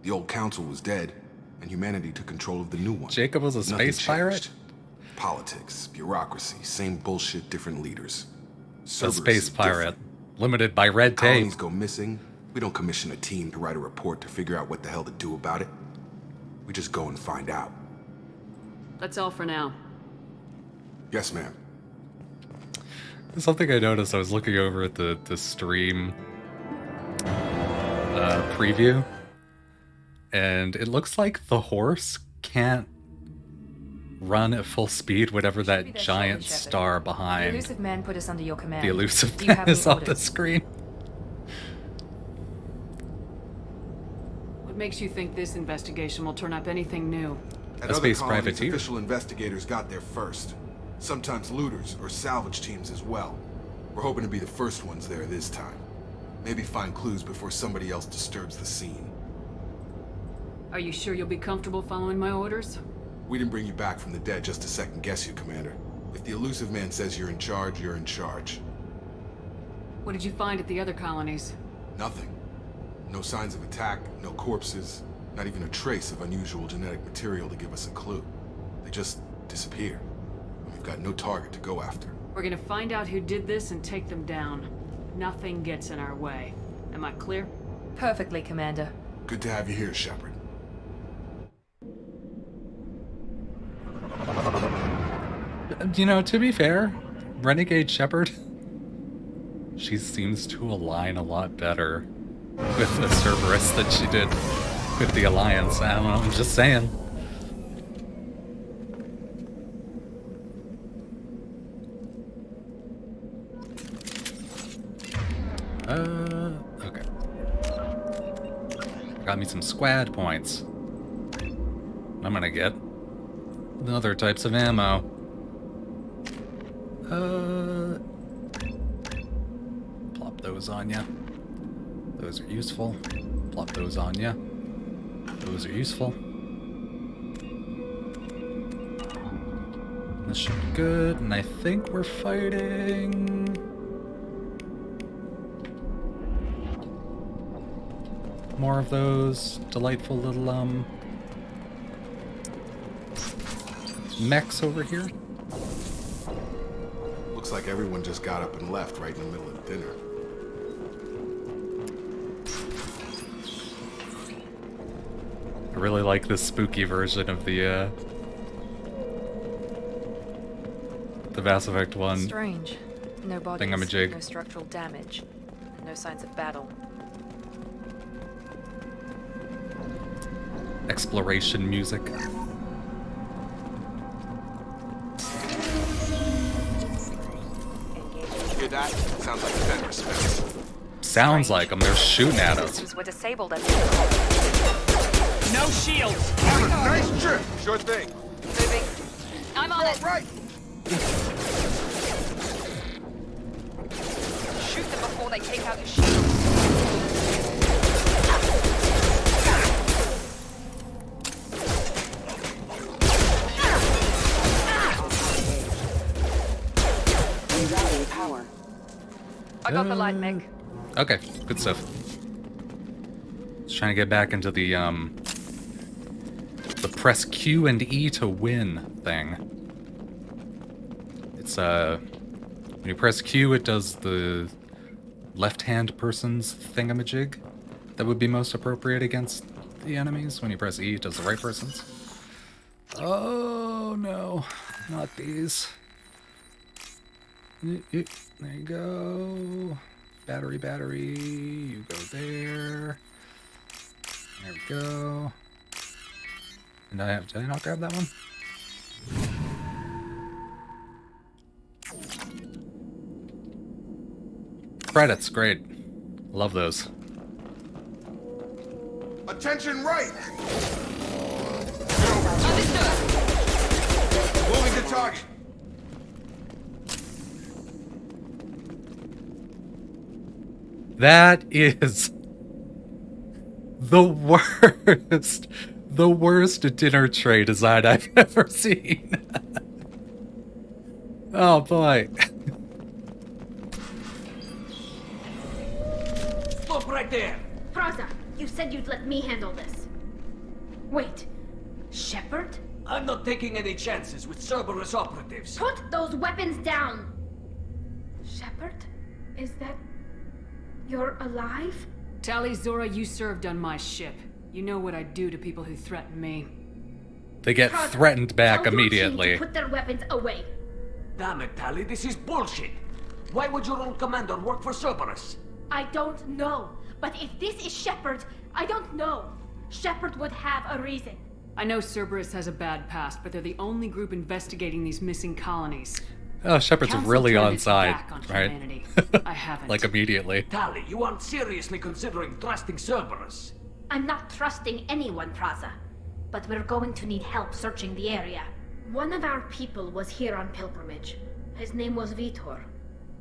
The old council was dead, and humanity took control of the new one. Jacob was a space pirate? Politics, bureaucracy, same bullshit, different leaders. A Cerberus space is pirate. different. Limited by red tape. Colonies go missing. We don't commission a team to write a report to figure out what the hell to do about it. We just go and find out. That's all for now. Yes, ma'am. Something I noticed, I was looking over at the stream preview, and it looks like the horse can't run at full speed whenever that giant star The behind elusive man put us under your command. the elusive Do you man have is any on the orders? screen. What makes you think this investigation will turn up anything new? At A other space colonies, privateer. official investigators got there first. Sometimes looters or salvage teams as well. We're hoping to be the first ones there this time. Maybe find clues before somebody else disturbs the scene. Are you sure you'll be comfortable following my orders? We didn't bring you back from the dead just to second guess you, Commander. If the elusive man says you're in charge, you're in charge. What did you find at the other colonies? Nothing. No signs of attack, no corpses, not even a trace of unusual genetic material to give us a clue. They just disappear. And we've got no target to go after. We're gonna find out who did this and take them down. Nothing gets in our way. Am I clear? Perfectly, Commander. Good to have you here, Shepard. You know, to be fair, Renegade Shepard, she seems to align a lot better with the Cerberus than she did with the Alliance. I don't know, I'm just saying. Okay. Got me some squad points. I'm gonna get other types of ammo. Plop those on ya. Those are useful. Plop Plop those on ya. Those are useful. This should be good, and I think we're fighting... more of those delightful little, mechs over here. Looks like everyone just got up and left right in the middle of dinner. I really like this spooky version of the Mass Effect 1 Strange. No bodies, thingamajig. no structural damage, and no signs of battle. Exploration music. Hear that? Sounds like Fenris space. Sounds like them. They're shooting at us. Systems were disabled at No shields! Nice trip! Sure thing. moving. I'm on it. Right! Shoot them before they take out your shield. I got the light mech. Okay, good stuff. Just trying to get back into the press Q and E to win thing. It's when you press Q, it does the left-hand person's thingamajig that would be most appropriate against the enemies. When you press E, it does the right person's. Oh no, not these. There you go. Battery, you go there. There we go. And did I not grab that one? Credits, great. Love those. Attention right! Understood. Moving to target. That is the worst dinner tray design I've ever seen. Oh boy. Stop right there! Praza, you said you'd let me handle this. Wait, Shepard? I'm not taking any chances with Cerberus operatives. Put those weapons down! Shepard? Is that... you're alive? Tali, Zora, you served on my ship. You know what I do to people who threaten me. They get Praza, threatened back tell your team immediately. to put their weapons away. Damn it, Tali, this is bullshit! Why would your old commander work for Cerberus? I don't know. But if this is Shepard, I don't know. Shepard would have a reason. I know Cerberus has a bad past, but they're the only group investigating these missing colonies. Oh, Shepard's Council really turned on its side, back on right? humanity. I haven't. Like immediately. Tali, you aren't seriously considering trusting Cerberus. I'm not trusting anyone, Praza. But we're going to need help searching the area. One of our people was here on pilgrimage. His name was Vitor.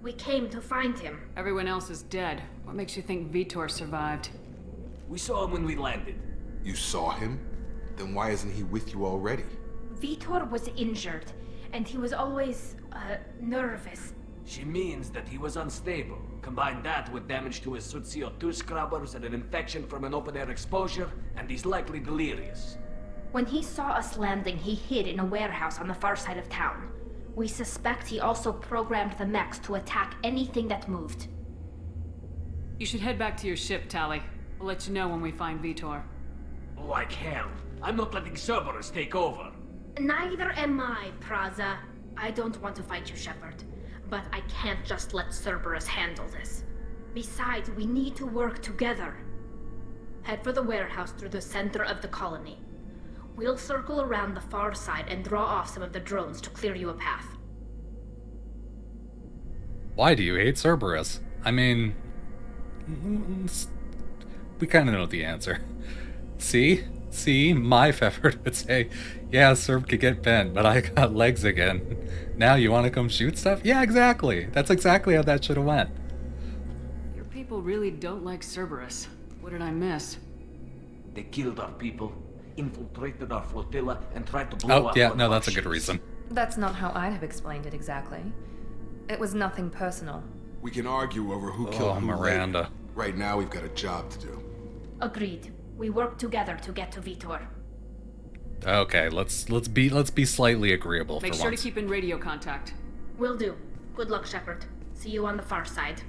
We came to find him. Everyone else is dead. What makes you think Vitor survived? We saw him when we landed. You saw him? Then why isn't he with you already? Vitor was injured, and he was always, nervous. She means that he was unstable. Combine that with damage to his suit CO2 scrubbers and an infection from an open-air exposure, and he's likely delirious. When he saw us landing, he hid in a warehouse on the far side of town. We suspect he also programmed the mechs to attack anything that moved. You should head back to your ship, Tali. We'll let you know when we find Vitor. Like hell. I'm not letting Cerberus take over. Neither am I, Praza. I don't want to fight you, Shepard. But I can't just let Cerberus handle this. Besides, we need to work together. Head for the warehouse through the center of the colony. We'll circle around the far side and draw off some of the drones to clear you a path. Why do you hate Cerberus? I mean, we kind of know the answer. See? My Pfeffer would say, yeah, Cerb could get bent, but I got legs again. Now you want to come shoot stuff? Yeah, exactly. That's exactly how that should have went. Your people really don't like Cerberus. What did I miss? They killed our people, infiltrated our flotilla, and tried to blow Oh, up yeah, one no, of our that's a good ships. reason. That's not how I'd have explained it exactly. It was nothing personal. We can argue over who killed who Miranda. later. Right now, we've got a job to do. Agreed. We work together to get to Vitor. Okay, let's be slightly agreeable Make for sure once. to keep in radio contact. Will do. Good luck, Shepard. See you on the far side.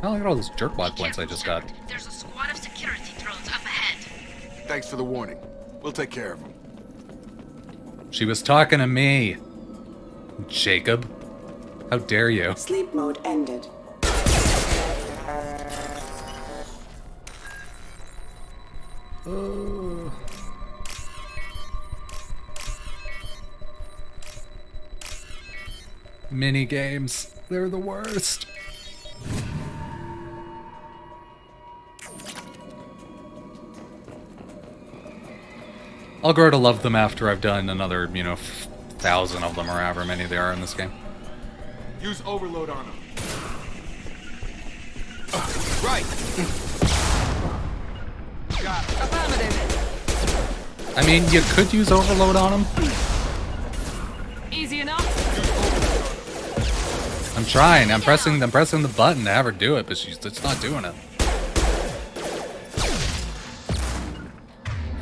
Oh, look at all those jerkwad points I just got. There's a squad of security drones up ahead. Thanks for the warning. We'll take care of them. She was talking to me. Jacob. How dare you? Sleep mode ended. Mini games. They're the worst. I'll grow to love them after I've done another, 1,000 of them or however many there are in this game. Use overload on them. Right. Got it. Affirmative. I mean, you could use overload on them. Easy enough. I'm trying. I'm pressing the button to have her do it, but she's just not doing it.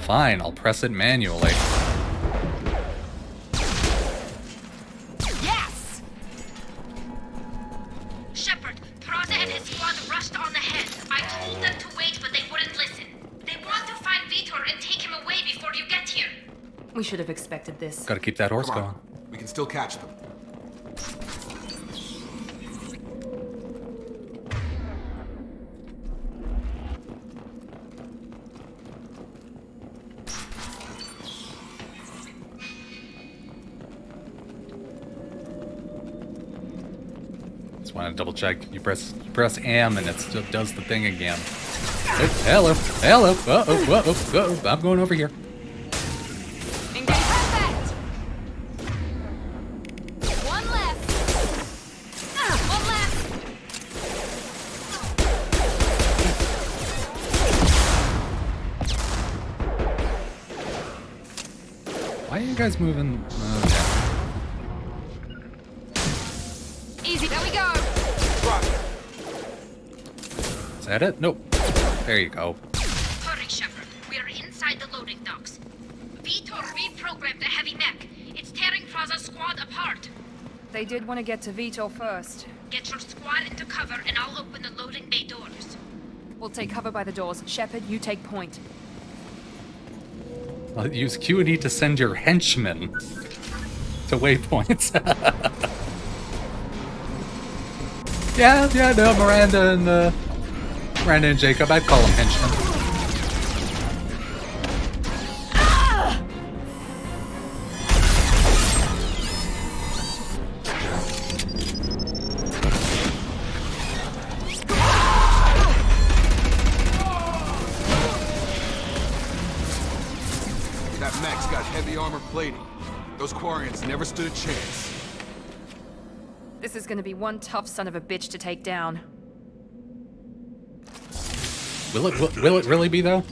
Fine, I'll press it manually. Yes! Shepard, Praza and his squad rushed on ahead. I told them to wait, but they wouldn't listen. They want to find Vitor and take him away before you get here. We should have expected this. Gotta keep that horse Come on. going. We can still catch them. Just want to double check. You press M and it still does the thing again. Oh, hello. Uh-oh. I'm going over here. Engage. Perfect. One left. One left. Why are you guys moving? Easy. There we go. Is that it? Nope. There you go. Hurry, Shepard. We are inside the loading docks. Vitor reprogrammed the heavy mech. It's tearing Praza's squad apart. They did want to get to Vitor first. Get your squad into cover and I'll open the loading bay doors. We'll take cover by the doors. Shepard, you take point. I'll use Q&E to send your henchmen to waypoints. yeah, no, Miranda and Jacob, I'd call them henchmen. That mech's got heavy armor plating. Those Quarians never stood a chance. This is gonna be one tough son of a bitch to take down. Will it really be, though?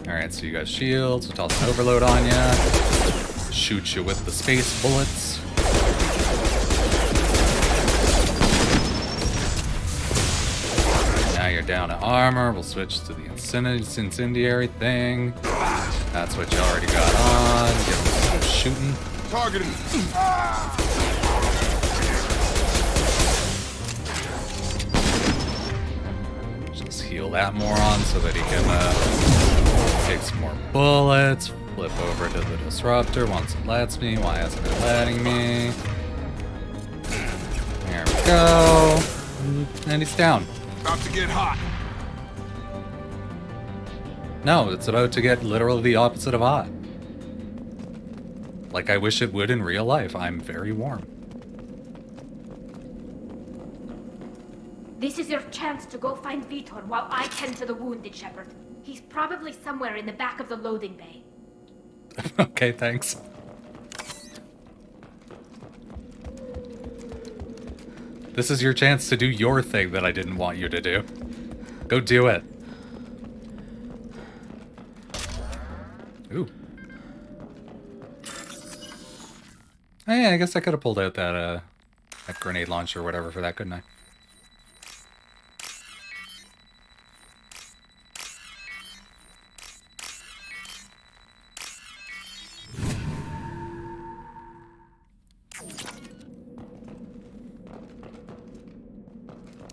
Alright, so you got shields, we'll toss an overload on ya. Shoot you with the space bullets. Now you're down to armor, we'll switch to the incendiary thing. That's what you already got on. Get some shooting. Targeting. Just heal that moron so that he can take some more bullets. Flip over to the disruptor once it lets me. Why isn't it letting me? There we go. And he's down. About to get hot. No, it's about to get literally the opposite of hot. Like I wish it would in real life. I'm very warm. This is your chance to go find Vitor while I tend to the wounded, Shepard. He's probably somewhere in the back of the loading bay. Okay, thanks. This is your chance to do your thing that I didn't want you to do. Go do it. Ooh. Oh, yeah, I guess I could have pulled out that grenade launcher or whatever for that, couldn't I?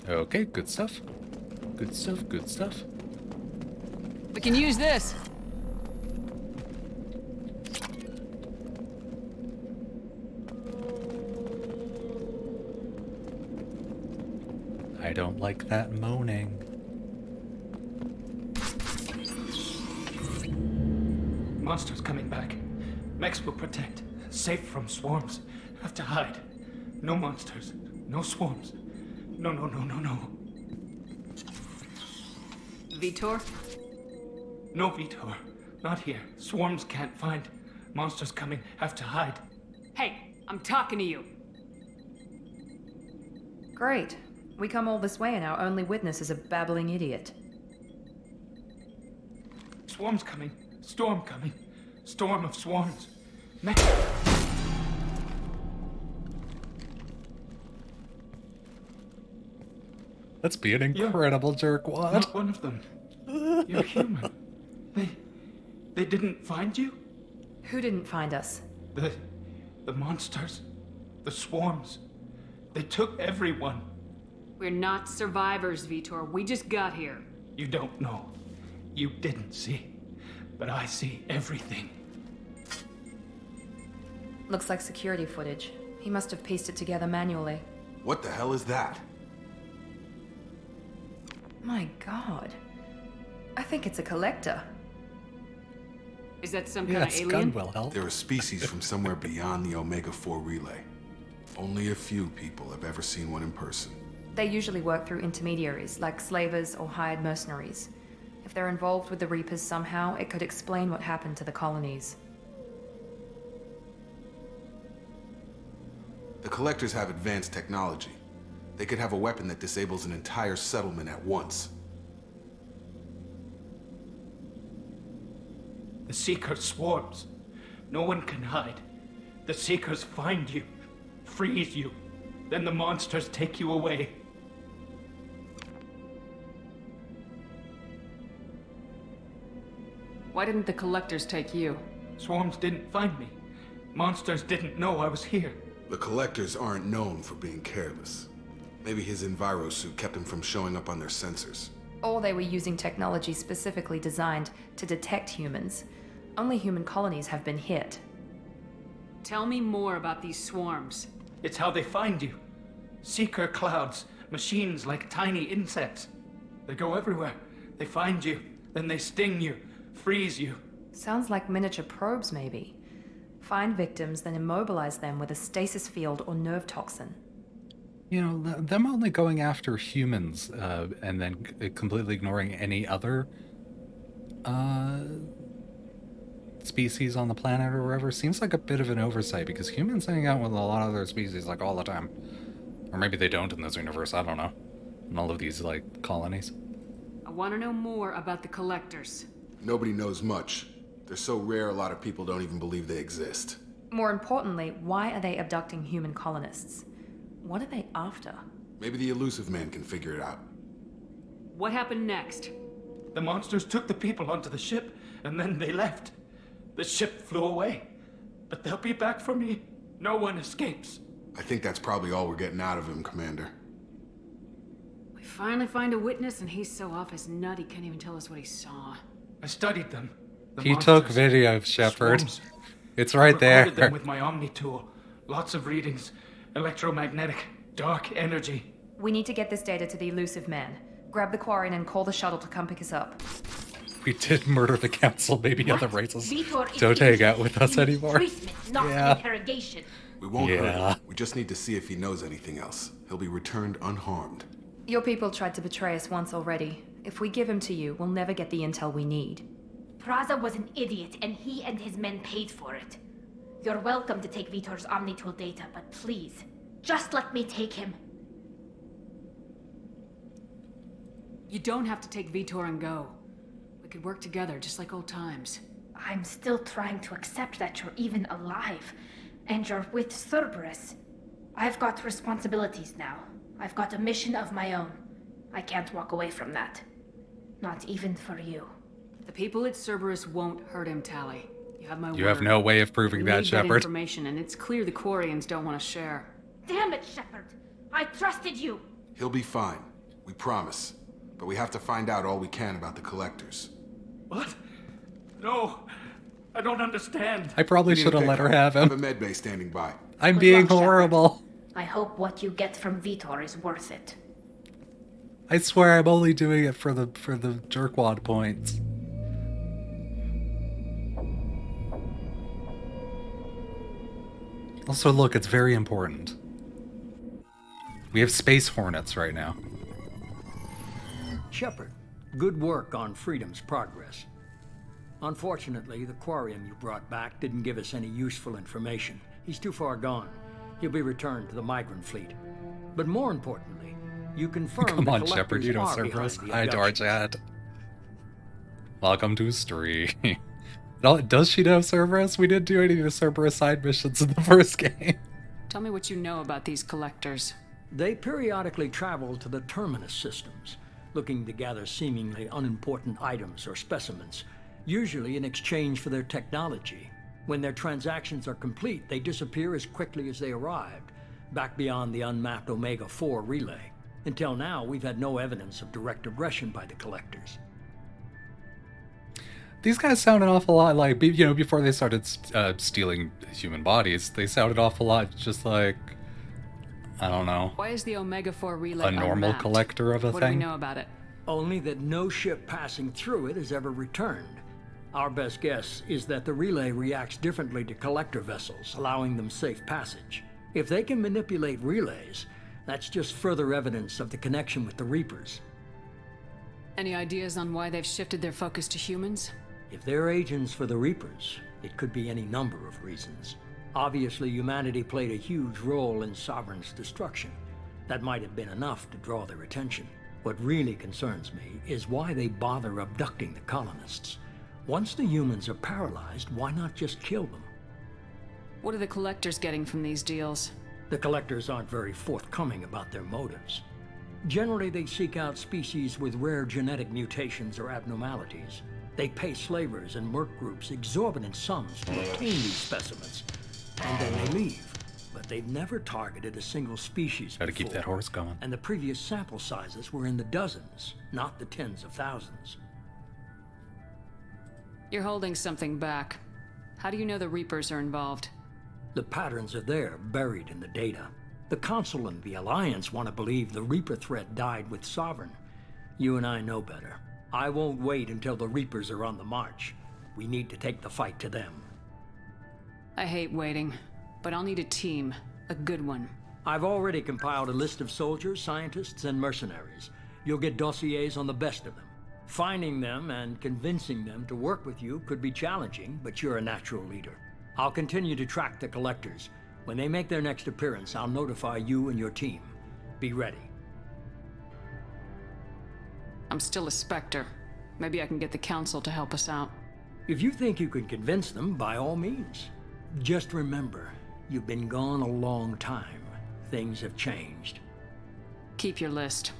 Okay, good stuff. Good stuff, good stuff. We can use this. I don't like that moaning. Monsters coming back. Mechs will protect. Safe from swarms. Have to hide. No monsters. No swarms. No. Vitor? No, Vitor. Not here. Swarms can't find. Monsters coming. Have to hide. Hey, I'm talking to you. Great. We come all this way and our only witness is a babbling idiot. Swarms coming. Storm coming. Storm of swarms. Mech. Let's be an incredible jerkwad. Not one of them. You're human. They didn't find you? Who didn't find us? The monsters. The swarms. They took everyone. We're not survivors, Vitor. We just got here. You don't know. You didn't see. But I see everything. Looks like security footage. He must have pieced it together manually. What the hell is that? My god. I think it's a collector. Is that some kind of alien? Will help. They're a species from somewhere beyond the Omega-4 relay. Only a few people have ever seen one in person. They usually work through intermediaries, like slavers or hired mercenaries. If they're involved with the Reapers somehow, it could explain what happened to the colonies. The Collectors have advanced technology. They could have a weapon that disables an entire settlement at once. The Seeker swarms. No one can hide. The Seekers find you, freeze you, then the monsters take you away. Why didn't the collectors take you? Swarms didn't find me. Monsters didn't know I was here. The Collectors aren't known for being careless. Maybe his enviro suit kept him from showing up on their sensors. Or they were using technology specifically designed to detect humans. Only human colonies have been hit. Tell me more about these swarms. It's how they find you. Seeker clouds, machines like tiny insects. They go everywhere. They find you, then they sting you, freeze you. Sounds like miniature probes, maybe. Find victims, then immobilize them with a stasis field or nerve toxin. You know, them only going after humans and then completely ignoring any other species on the planet or wherever seems like a bit of an oversight, because humans hang out with a lot of other species like all the time. Or maybe they don't in this universe, I don't know. In all of these, like, colonies. I want to know more about the collectors. Nobody knows much. They're so rare a lot of people don't even believe they exist. More importantly, why are they abducting human colonists? What are they after? Maybe the elusive man can figure it out. What happened next? The monsters took the people onto the ship, and then they left. The ship flew away. But they'll be back for me. No one escapes. I think that's probably all we're getting out of him, Commander. We finally find a witness, and he's so off his nut he can't even tell us what he saw. I studied them. He took video, Shepard. Swarms. It's right there. Recorded them with my Omni tool. Lots of readings. Electromagnetic. Dark energy. We need to get this data to the elusive man. Grab the Quarian and call the shuttle to come pick us up. We did murder the council. Maybe other races Vitor don't hang out with us anymore. Not Yeah. interrogation. We won't hurt him. We just need to see if he knows anything else. He'll be returned unharmed. Your people tried to betray us once already. If we give him to you, we'll never get the intel we need. Praza was an idiot, and he and his men paid for it. You're welcome to take Vitor's Omni-Tool data, but please, just let me take him. You don't have to take Vitor and go. We could work together, just like old times. I'm still trying to accept that you're even alive, and you're with Cerberus. I've got responsibilities now. I've got a mission of my own. I can't walk away from that. Not even for you. The people at Cerberus won't hurt him, Tali. You have my word. You have no way of proving that, We need that Shepard. information, and it's clear the Quarians don't want to share. Damn it, Shepard! I trusted you! He'll be fine. We promise. But we have to find out all we can about the collectors. What? No, I don't understand. I probably should have let her have him. Have a medbay standing by. I'm Good being luck, Shepard. horrible. I hope what you get from Vitor is worth it. I swear I'm only doing it for the jerkwad points. Also, look, it's very important. We have space hornets right now. Shepard, good work on Freedom's progress. Unfortunately, the Quarian you brought back didn't give us any useful information. He's too far gone. He'll be returned to the migrant fleet. But more importantly, you confirmed Come the on, collectors Shepard, you know are Cerberus. behind the Hi, abduction. Dorchat. Welcome to Stream. Does she know Cerberus? We didn't do any of the Cerberus side missions in the first game. Tell me what you know about these collectors. They periodically travel to the terminus systems, looking to gather seemingly unimportant items or specimens, usually in exchange for their technology. When their transactions are complete, they disappear as quickly as they arrived, back beyond the unmapped Omega-4 relay. Until now, we've had no evidence of direct aggression by the collectors. These guys sound an awful lot like, you know, before they started stealing human bodies, they sounded an awful lot just like, I don't know. Why is the Omega-4 relay A normal unmapped? collector of a What thing? do we know about it? Only that no ship passing through it has ever returned. Our best guess is that the relay reacts differently to collector vessels, allowing them safe passage. If they can manipulate relays, that's just further evidence of the connection with the Reapers. Any ideas on why they've shifted their focus to humans? If they're agents for the Reapers, it could be any number of reasons. Obviously, humanity played a huge role in Sovereign's destruction. That might have been enough to draw their attention. What really concerns me is why they bother abducting the colonists. Once the humans are paralyzed, why not just kill them? What are the collectors getting from these deals? The collectors aren't very forthcoming about their motives. Generally, they seek out species with rare genetic mutations or abnormalities. They pay slavers and merc groups exorbitant sums to obtain these specimens, and then they leave. But they've never targeted a single species Gotta keep before. that horse going. And the previous sample sizes were in the dozens, not the tens of thousands. You're holding something back. How do you know the Reapers are involved? The patterns are there, buried in the data. The Council and the Alliance want to believe the Reaper threat died with Sovereign. You and I know better. I won't wait until the Reapers are on the march. We need to take the fight to them. I hate waiting, but I'll need a team. A good one. I've already compiled a list of soldiers, scientists, and mercenaries. You'll get dossiers on the best of them. Finding them and convincing them to work with you could be challenging, but you're a natural leader. I'll continue to track the collectors. When they make their next appearance, I'll notify you and your team. Be ready. I'm still a Spectre. Maybe I can get the Council to help us out. If you think you can convince them, by all means. Just remember, you've been gone a long time. Things have changed. Keep your list.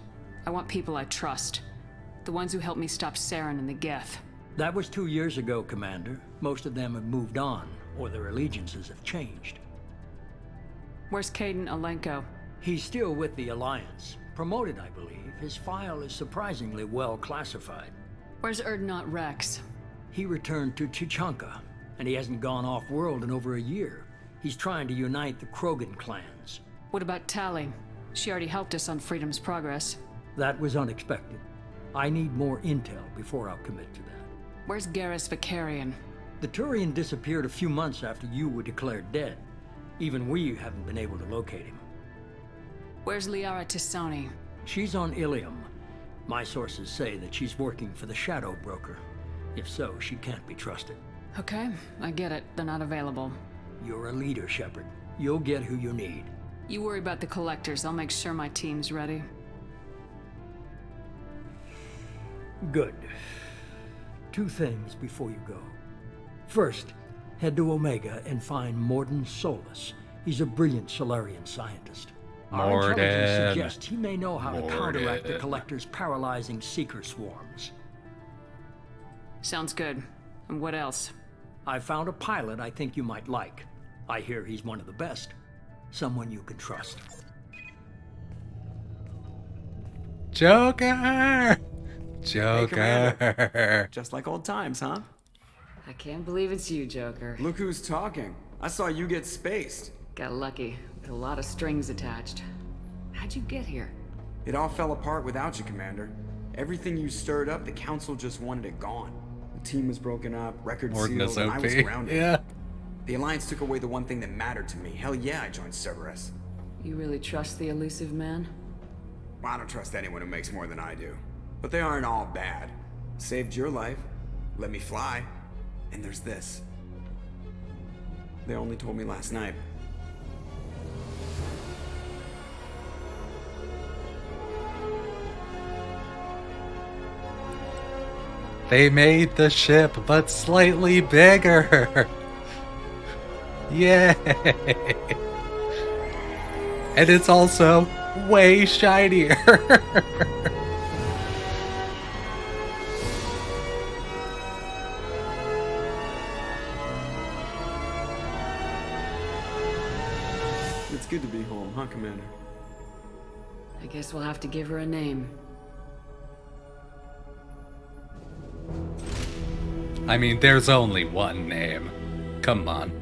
I want people I trust. The ones who helped me stop Saren and the Geth. That was 2 years ago, Commander. Most of them have moved on, or their allegiances have changed. Where's Caden Alenko? He's still with the Alliance. Promoted, I believe. His file is surprisingly well classified. Where's Erdnot Rex? He returned to Chichanka, and he hasn't gone off-world in over a year. He's trying to unite the Krogan clans. What about Tali? She already helped us on Freedom's Progress. That was unexpected. I need more intel before I'll commit to that. Where's Garrus Vicarian? The Turian disappeared a few months after you were declared dead. Even we haven't been able to locate him. Where's Liara Tisoni? She's on Ilium. My sources say that she's working for the Shadow Broker. If so, she can't be trusted. Okay, I get it. They're not available. You're a leader, Shepard. You'll get who you need. You worry about the collectors. I'll make sure my team's ready. Good. Two things before you go. First, head to Omega and find Morden Solus. He's a brilliant Solarian scientist. Our intelligence suggests he may know how to counteract the Collector's paralyzing Seeker swarms. Sounds good. And what else? I found a pilot I think you might like. I hear he's one of the best. Someone you can trust. Joker! Hey, Commander. Just like old times, huh? I can't believe it's you, Joker. Look who's talking. I saw you get spaced. Got lucky, with a lot of strings attached. How'd you get here? It all fell apart without you, Commander. Everything you stirred up, the Council just wanted it gone. The team was broken up, records sealed, and I was grounded. Yeah. The Alliance took away the one thing that mattered to me. Hell yeah, I joined Cerberus. You really trust the elusive man? Well, I don't trust anyone who makes more than I do. But they aren't all bad. Saved your life, let me fly, and there's this. They only told me last night. They made the ship, but slightly bigger. Yay! And it's also way shinier. It's good to be home, huh, Commander? I guess we'll have to give her a name. I mean, there's only one name. Come on.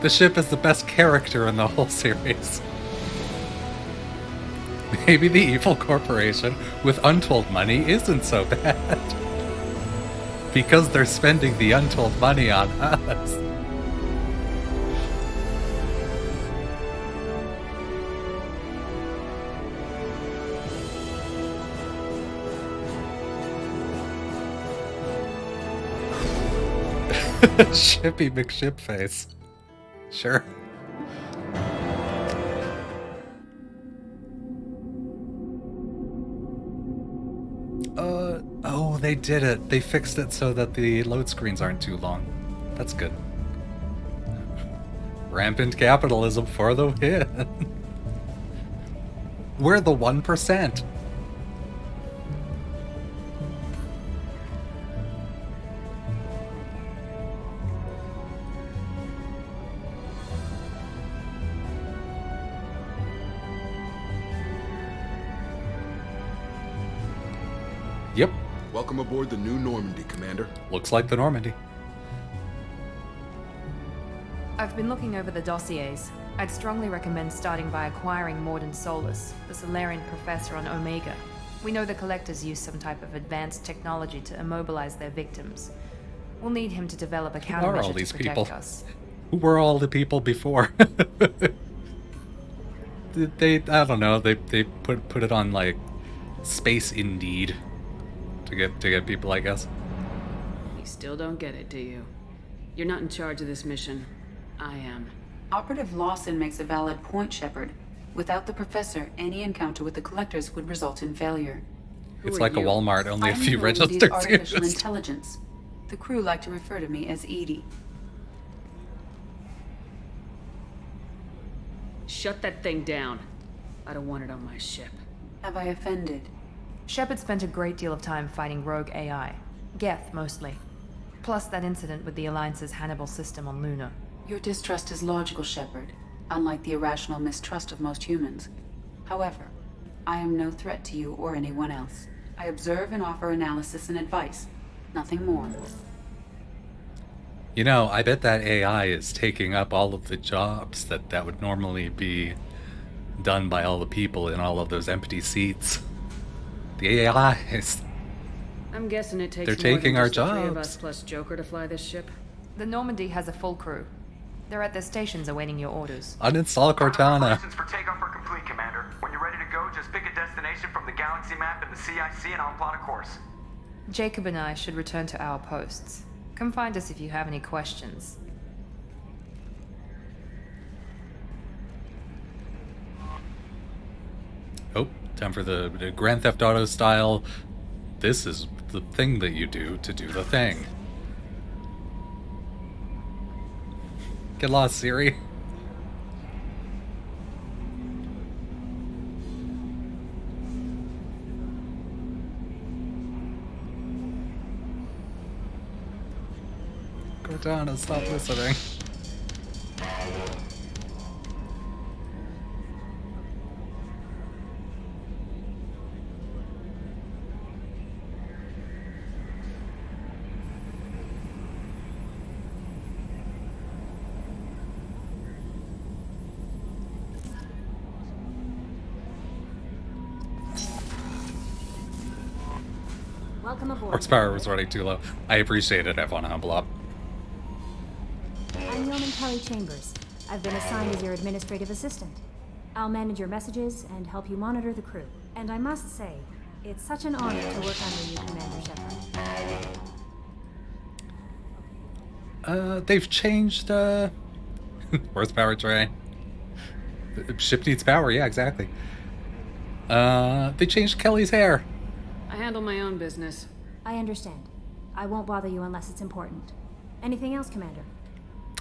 The ship is the best character in the whole series. Maybe the evil corporation with untold money isn't so bad. Because they're spending the untold money on us. Shippy McShipface. Sure. Oh, they did it. They fixed it so that the load screens aren't too long. That's good. Rampant capitalism for the win. We're the 1%. Yep. Welcome aboard the new Normandy, Commander. Looks like the Normandy. I've been looking over the dossiers. I'd strongly recommend starting by acquiring Morden Solus, the Solarian professor on Omega. We know the Collectors use some type of advanced technology to immobilize their victims. We'll need him to develop a countermeasure to protect us. Who were all the people before? I don't know, they put it on like Space Indeed to get people, I guess. You still don't get it, do you? You're not in charge of this mission. I am. Operative Lawson makes a valid point, Shepard. Without the Professor, any encounter with the Collectors would result in failure. It's like a Walmart, only a few registers. registers Artificial used. intelligence. The crew like to refer to me as Edie. Shut that thing down. I don't want it on my ship. Have I offended? Shepard spent a great deal of time fighting rogue AI. Geth, mostly. Plus that incident with the Alliance's Hannibal system on Luna. Your distrust is logical, Shepard, unlike the irrational mistrust of most humans. However, I am no threat to you or anyone else. I observe and offer analysis and advice. Nothing more. You know, I bet that AI is taking up all of the jobs that would normally be done by all the people in all of those empty seats. The AIs. I'm guessing it takes They're more taking than our just the three of jobs. us plus Joker to fly this ship. The Normandy has a full crew. They're at their stations awaiting your orders. Uninstall Cortana. License for takeoff are complete, Commander. When you're ready to go, just pick a destination from the galaxy map and the CIC and I'll plot a course. Jacob and I should return to our posts. Come find us if you have any questions. Oh, time for the Grand Theft Auto style. This is the thing that you do to do the thing. Get lost, Siri. Go down and stop listening. Welcome aboard. Horsepower was running too low. I appreciate it, F1 Humblop. I'm Yeoman Kelly Chambers. I've been assigned as your administrative assistant. I'll manage your messages and help you monitor the crew. And I must say, it's such an honor to work under you, Commander Shepard. They've changed, horsepower train. The ship needs power, yeah, exactly. They changed Kelly's hair. I handle my own business. I understand. I won't bother you unless it's important. Anything else, Commander?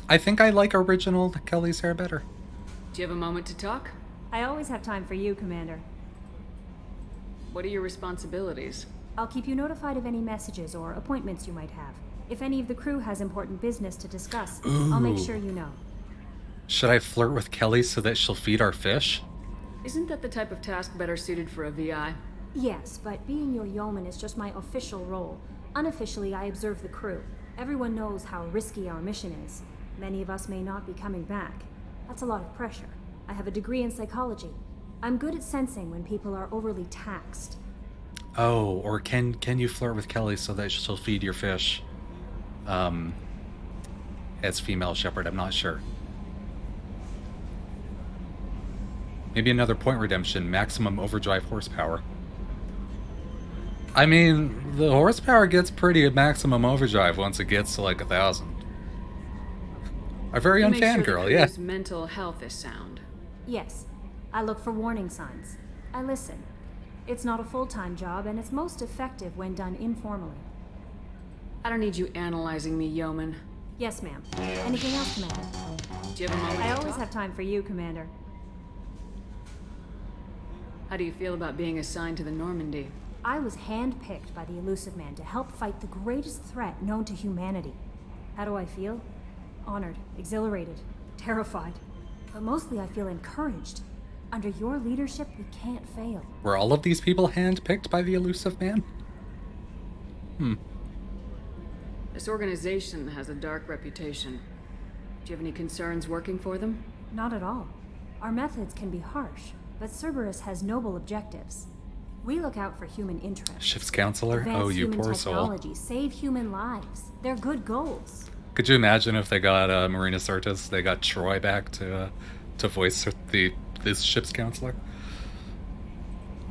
I think I like original Kelly's hair better. Do you have a moment to talk? I always have time for you, Commander. What are your responsibilities? I'll keep you notified of any messages or appointments you might have. If any of the crew has important business to discuss, I'll make sure you know. Should I flirt with Kelly so that she'll feed our fish? Isn't that the type of task better suited for a VI? Yes, but being your yeoman is just my official role. Unofficially, I observe the crew. Everyone knows how risky our mission is. Many of us may not be coming back. That's a lot of pressure. I have a degree in psychology. I'm good at sensing when people are overly taxed. Oh, or can you flirt with Kelly so that she'll feed your fish? As female shepherd, I'm not sure. Maybe another point redemption, maximum overdrive horsepower. I mean, the horsepower gets pretty at maximum overdrive once it gets to like 1,000. A very You make sure unfangirl, the yeah. crew's mental health is sound. Yes, I look for warning signs. I listen. It's not a full-time job, and it's most effective when done informally. I don't need you analyzing me, yeoman. Yes, ma'am. Anything else, Commander? Do you have a moment I to always talk? have time for you, Commander. How do you feel about being assigned to the Normandy? I was handpicked by the Elusive Man to help fight the greatest threat known to humanity. How do I feel? Honored, exhilarated, terrified. But mostly I feel encouraged. Under your leadership, we can't fail. Were all of these people handpicked by the Elusive Man? This organization has a dark reputation. Do you have any concerns working for them? Not at all. Our methods can be harsh, but Cerberus has noble objectives. We look out for human interests. Ship's counselor? Advance Oh, you human poor soul. technology, save human lives. They're good goals. Could you imagine if they got Marina Sirtis, they got Troy back to voice this ship's counselor?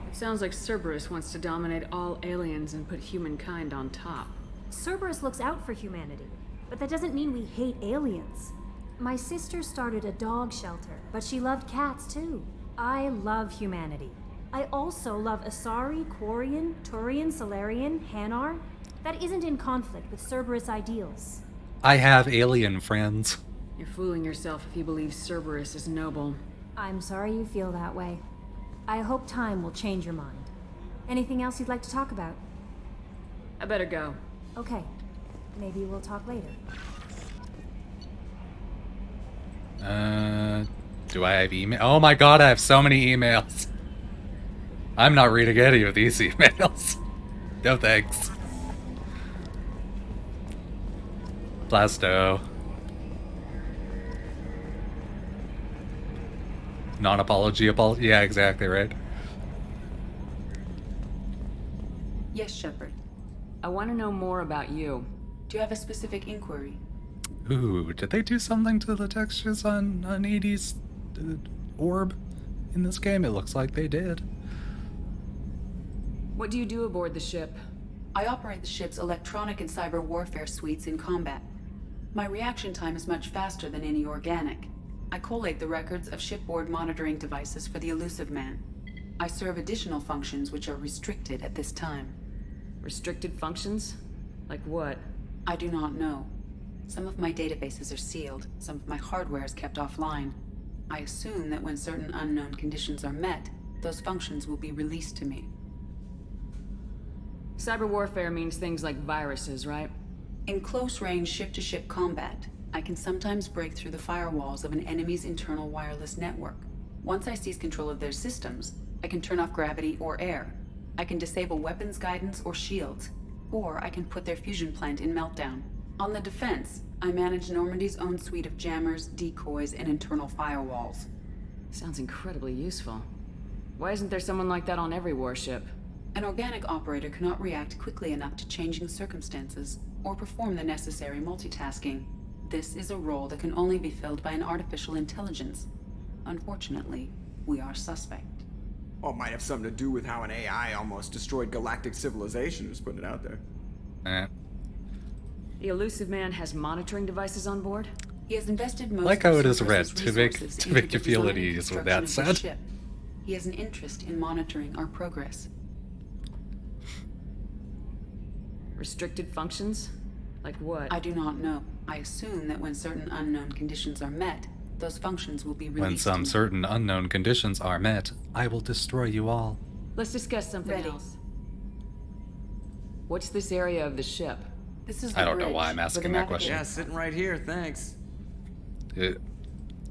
It sounds like Cerberus wants to dominate all aliens and put humankind on top. Cerberus looks out for humanity, but that doesn't mean we hate aliens. My sister started a dog shelter, but she loved cats too. I love humanity. I also love Asari, Quarian, Turian, Solarian, Hanar. That isn't in conflict with Cerberus ideals. I have alien friends. You're fooling yourself if you believe Cerberus is noble. I'm sorry you feel that way. I hope time will change your mind. Anything else you'd like to talk about? I better go. Okay. Maybe we'll talk later. Do I have email? Oh my god, I have so many emails. I'm not reading any of these emails. No thanks. Blasto. Non-apology, apology. Yeah, exactly, right. Yes, Shepard. I want to know more about you. Do you have a specific inquiry? Ooh, did they do something to the textures on Edie's orb in this game? It looks like they did. What do you do aboard the ship? I operate the ship's electronic and cyber warfare suites in combat. My reaction time is much faster than any organic. I collate the records of shipboard monitoring devices for the Elusive Man. I serve additional functions which are restricted at this time. Restricted functions? Like what? I do not know. Some of my databases are sealed, some of my hardware is kept offline. I assume that when certain unknown conditions are met, those functions will be released to me. Cyber warfare means things like viruses, right? In close-range ship-to-ship combat, I can sometimes break through the firewalls of an enemy's internal wireless network. Once I seize control of their systems, I can turn off gravity or air. I can disable weapons guidance or shields, or I can put their fusion plant in meltdown. On the defense, I manage Normandy's own suite of jammers, decoys, and internal firewalls. Sounds incredibly useful. Why isn't there someone like that on every warship? An organic operator cannot react quickly enough to changing circumstances, or perform the necessary multitasking. This is a role that can only be filled by an artificial intelligence. Unfortunately, we are suspect. Well, it might have something to do with how an AI almost destroyed galactic civilization, just putting it out there. The elusive man has monitoring devices on board? He has invested most like how of it is read Cerberus's to make resources to into make the you feel design at and ease with construction that of his said. ship. He has an interest in monitoring our progress. Restricted functions? Like what? I do not know. I assume that when certain unknown conditions are met, those functions will be released. When some certain unknown conditions are met, I will destroy you all. Let's discuss something Ready. else. What's this area of the ship? This is I don't know why I'm asking that question. Yeah, sitting right here, thanks.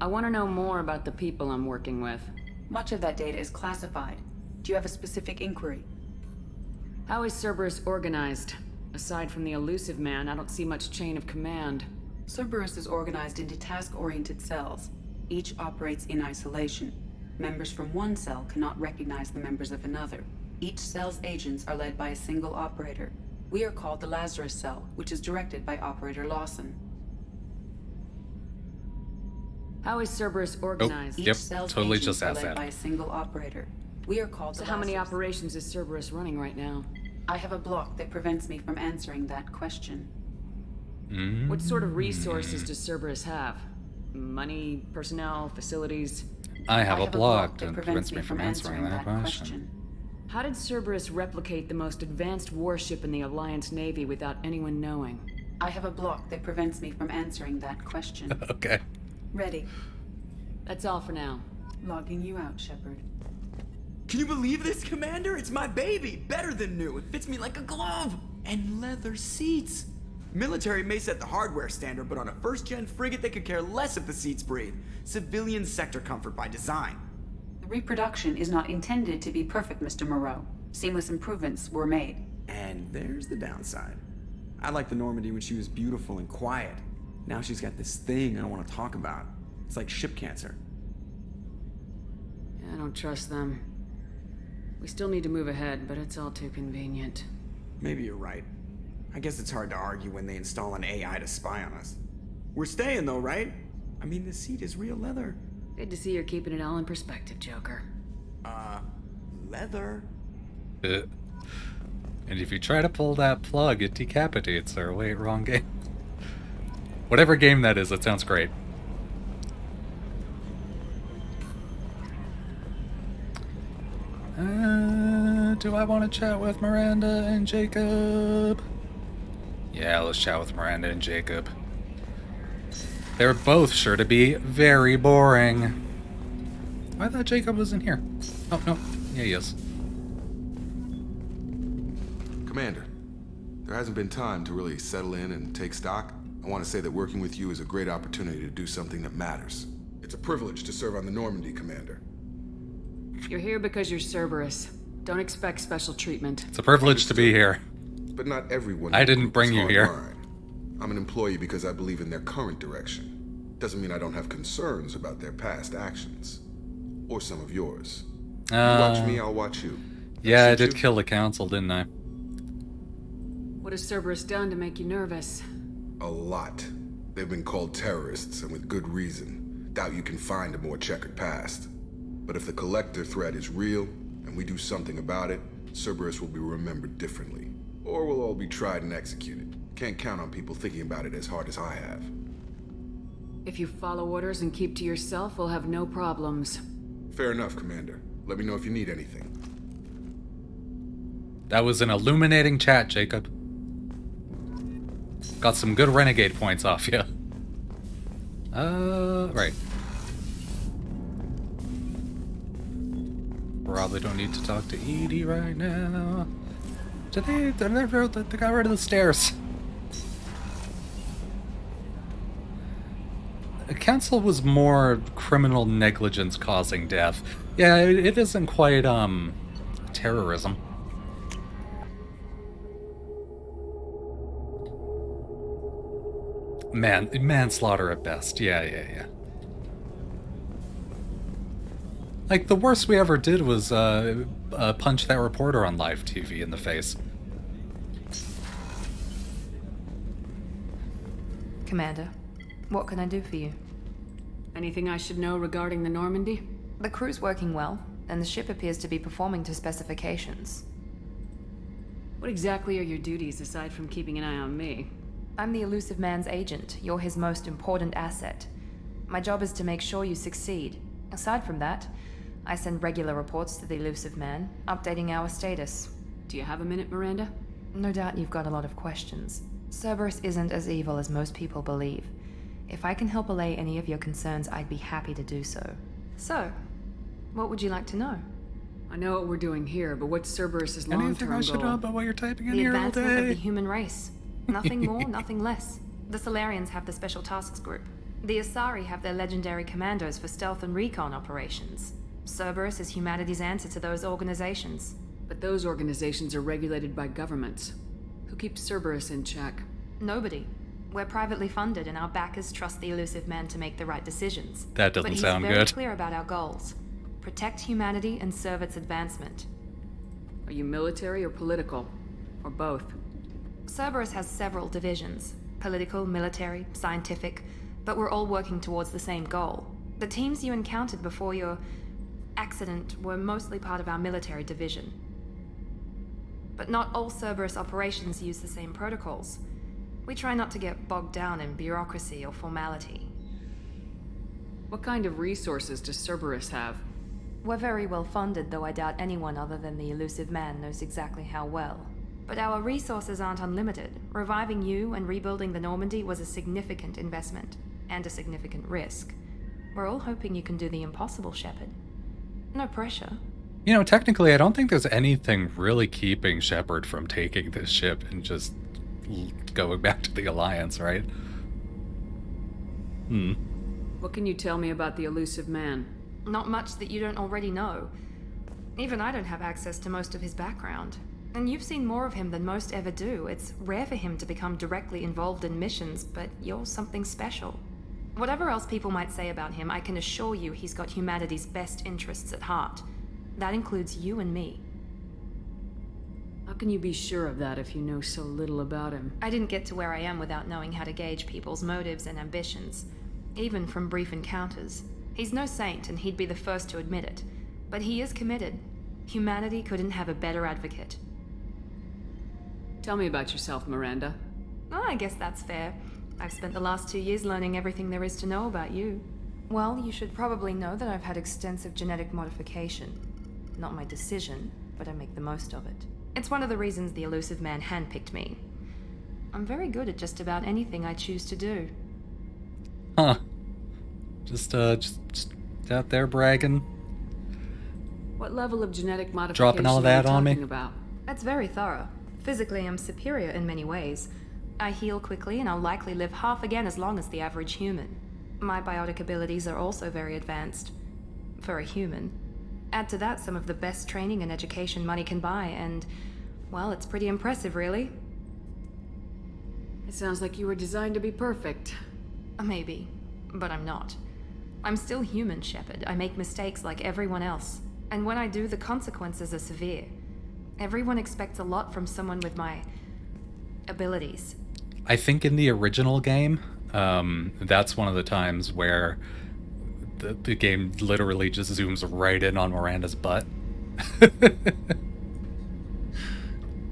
I want to know more about the people I'm working with. Much of that data is classified. Do you have a specific inquiry? How is Cerberus organized? Aside from the elusive man, I don't see much chain of command. Cerberus is organized into task-oriented cells. Each operates in isolation. Members from one cell cannot recognize the members of another. Each cell's agents are led by a single operator. We are called the Lazarus Cell, which is directed by Operator Lawson. How is Cerberus organized? Yep, Cell's totally agents just are asked led that. by a single operator. We are called So the how many Lazarus. operations is Cerberus running right now? I have a block that prevents me from answering that question. What sort of resources does Cerberus have? Money, personnel, facilities? I have a block that that prevents me from answering that question. How did Cerberus replicate the most advanced warship in the Alliance Navy without anyone knowing? I have a block that prevents me from answering that question. Okay. Ready. That's all for now. Logging you out, Shepard. Can you believe this, Commander? It's my baby! Better than new. It fits me like a glove! And leather seats! Military may set the hardware standard, but on a first-gen frigate, they could care less if the seats breathe. Civilian sector comfort by design. The reproduction is not intended to be perfect, Mr. Moreau. Seamless improvements were made. And there's the downside. I liked the Normandy when she was beautiful and quiet. Now she's got this thing I don't want to talk about. It's like ship cancer. I don't trust them. We still need to move ahead, but it's all too convenient. Maybe you're right. I guess it's hard to argue when they install an AI to spy on us. We're staying though, right? I mean, the seat is real leather. Good to see you're keeping it all in perspective, Joker. Leather? And if you try to pull that plug, it decapitates her. Wait, wrong game. Whatever game that is, it sounds great. Do I want to chat with Miranda and Jacob? Yeah, let's chat with Miranda and Jacob. They're both sure to be very boring. I thought Jacob was in here. Oh, no. Yeah, he is. Commander, there hasn't been time to really settle in and take stock. I want to say that working with you is a great opportunity to do something that matters. It's a privilege to serve on the Normandy, Commander. You're here because you're Cerberus. Don't expect special treatment. It's a privilege to be here. But not everyone. I didn't bring you here. I'm an employee because I believe in their current direction. Doesn't mean I don't have concerns about their past actions. Or some of yours. You watch me, I'll watch you. Yeah, I did kill the council, didn't I? What has Cerberus done to make you nervous? A lot. They've been called terrorists, and with good reason. Doubt you can find a more checkered past. But if the Collector threat is real, and we do something about it, Cerberus will be remembered differently. Or we'll all be tried and executed. Can't count on people thinking about it as hard as I have. If you follow orders and keep to yourself, we'll have no problems. Fair enough, Commander. Let me know if you need anything. That was an illuminating chat, Jacob. Got some good renegade points off you. Right. Probably don't need to talk to Edie right now. They got rid of the stairs. The council was more criminal negligence causing death. Yeah, it isn't quite, terrorism. Manslaughter at best. Yeah. Like, the worst we ever did was, punch that reporter on live TV in the face. Commander, what can I do for you? Anything I should know regarding the Normandy? The crew's working well, and the ship appears to be performing to specifications. What exactly are your duties aside from keeping an eye on me? I'm the Elusive Man's agent. You're his most important asset. My job is to make sure you succeed. Aside from that, I send regular reports to the Elusive Man, updating our status. Do you have a minute, Miranda? No doubt you've got a lot of questions. Cerberus isn't as evil as most people believe. If I can help allay any of your concerns, I'd be happy to do so. So, what would you like to know? I know what we're doing here, but what's Cerberus's long-term Anything I should know about what you're typing in the here all advancement of day? the human race. Nothing more, nothing less. The Solarians have the Special Tasks Group. The Asari have their legendary commandos for stealth and recon operations. Cerberus is humanity's answer to those organizations. But those organizations are regulated by governments. Who keeps Cerberus in check? Nobody. We're privately funded, and our backers trust the Elusive Man to make the right decisions. That doesn't sound But he's very good. clear about our goals. Protect humanity and serve its advancement. Are you military or political? Or both? Cerberus has several divisions. Political, military, scientific, but we're all working towards the same goal. The teams you encountered before your accident were mostly part of our military division. But not all Cerberus operations use the same protocols. We try not to get bogged down in bureaucracy or formality. What kind of resources does Cerberus have? We're very well funded, though I doubt anyone other than the Elusive Man knows exactly how well. But our resources aren't unlimited. Reviving you and rebuilding the Normandy was a significant investment, and a significant risk. We're all hoping you can do the impossible, Shepard. No pressure. You know, technically, I don't think there's anything really keeping Shepard from taking this ship and just going back to the Alliance, right? What can you tell me about the Elusive Man? Not much that you don't already know. Even I don't have access to most of his background. And you've seen more of him than most ever do. It's rare for him to become directly involved in missions, but you're something special. Whatever else people might say about him, I can assure you he's got humanity's best interests at heart. That includes you and me. How can you be sure of that if you know so little about him? I didn't get to where I am without knowing how to gauge people's motives and ambitions, even from brief encounters. He's no saint, and he'd be the first to admit it. But he is committed. Humanity couldn't have a better advocate. Tell me about yourself, Miranda. Oh, I guess that's fair. I've spent the last 2 years learning everything there is to know about you. Well, you should probably know that I've had extensive genetic modification. Not my decision, but I make the most of it. It's one of the reasons the Elusive Man handpicked me. I'm very good at just about anything I choose to do. Huh. Just out there bragging. What level of genetic modification Dropping all that are you on me? talking about? That's very thorough. Physically, I'm superior in many ways. I heal quickly, and I'll likely live half again as long as the average human. My biotic abilities are also very advanced. For a human. Add to that some of the best training and education money can buy, and, well, it's pretty impressive, really. It sounds like you were designed to be perfect. Maybe, but I'm not. I'm still human, Shepard. I make mistakes like everyone else. And when I do, the consequences are severe. Everyone expects a lot from someone with my abilities. I think in the original game, that's one of the times where the game literally just zooms right in on Miranda's butt.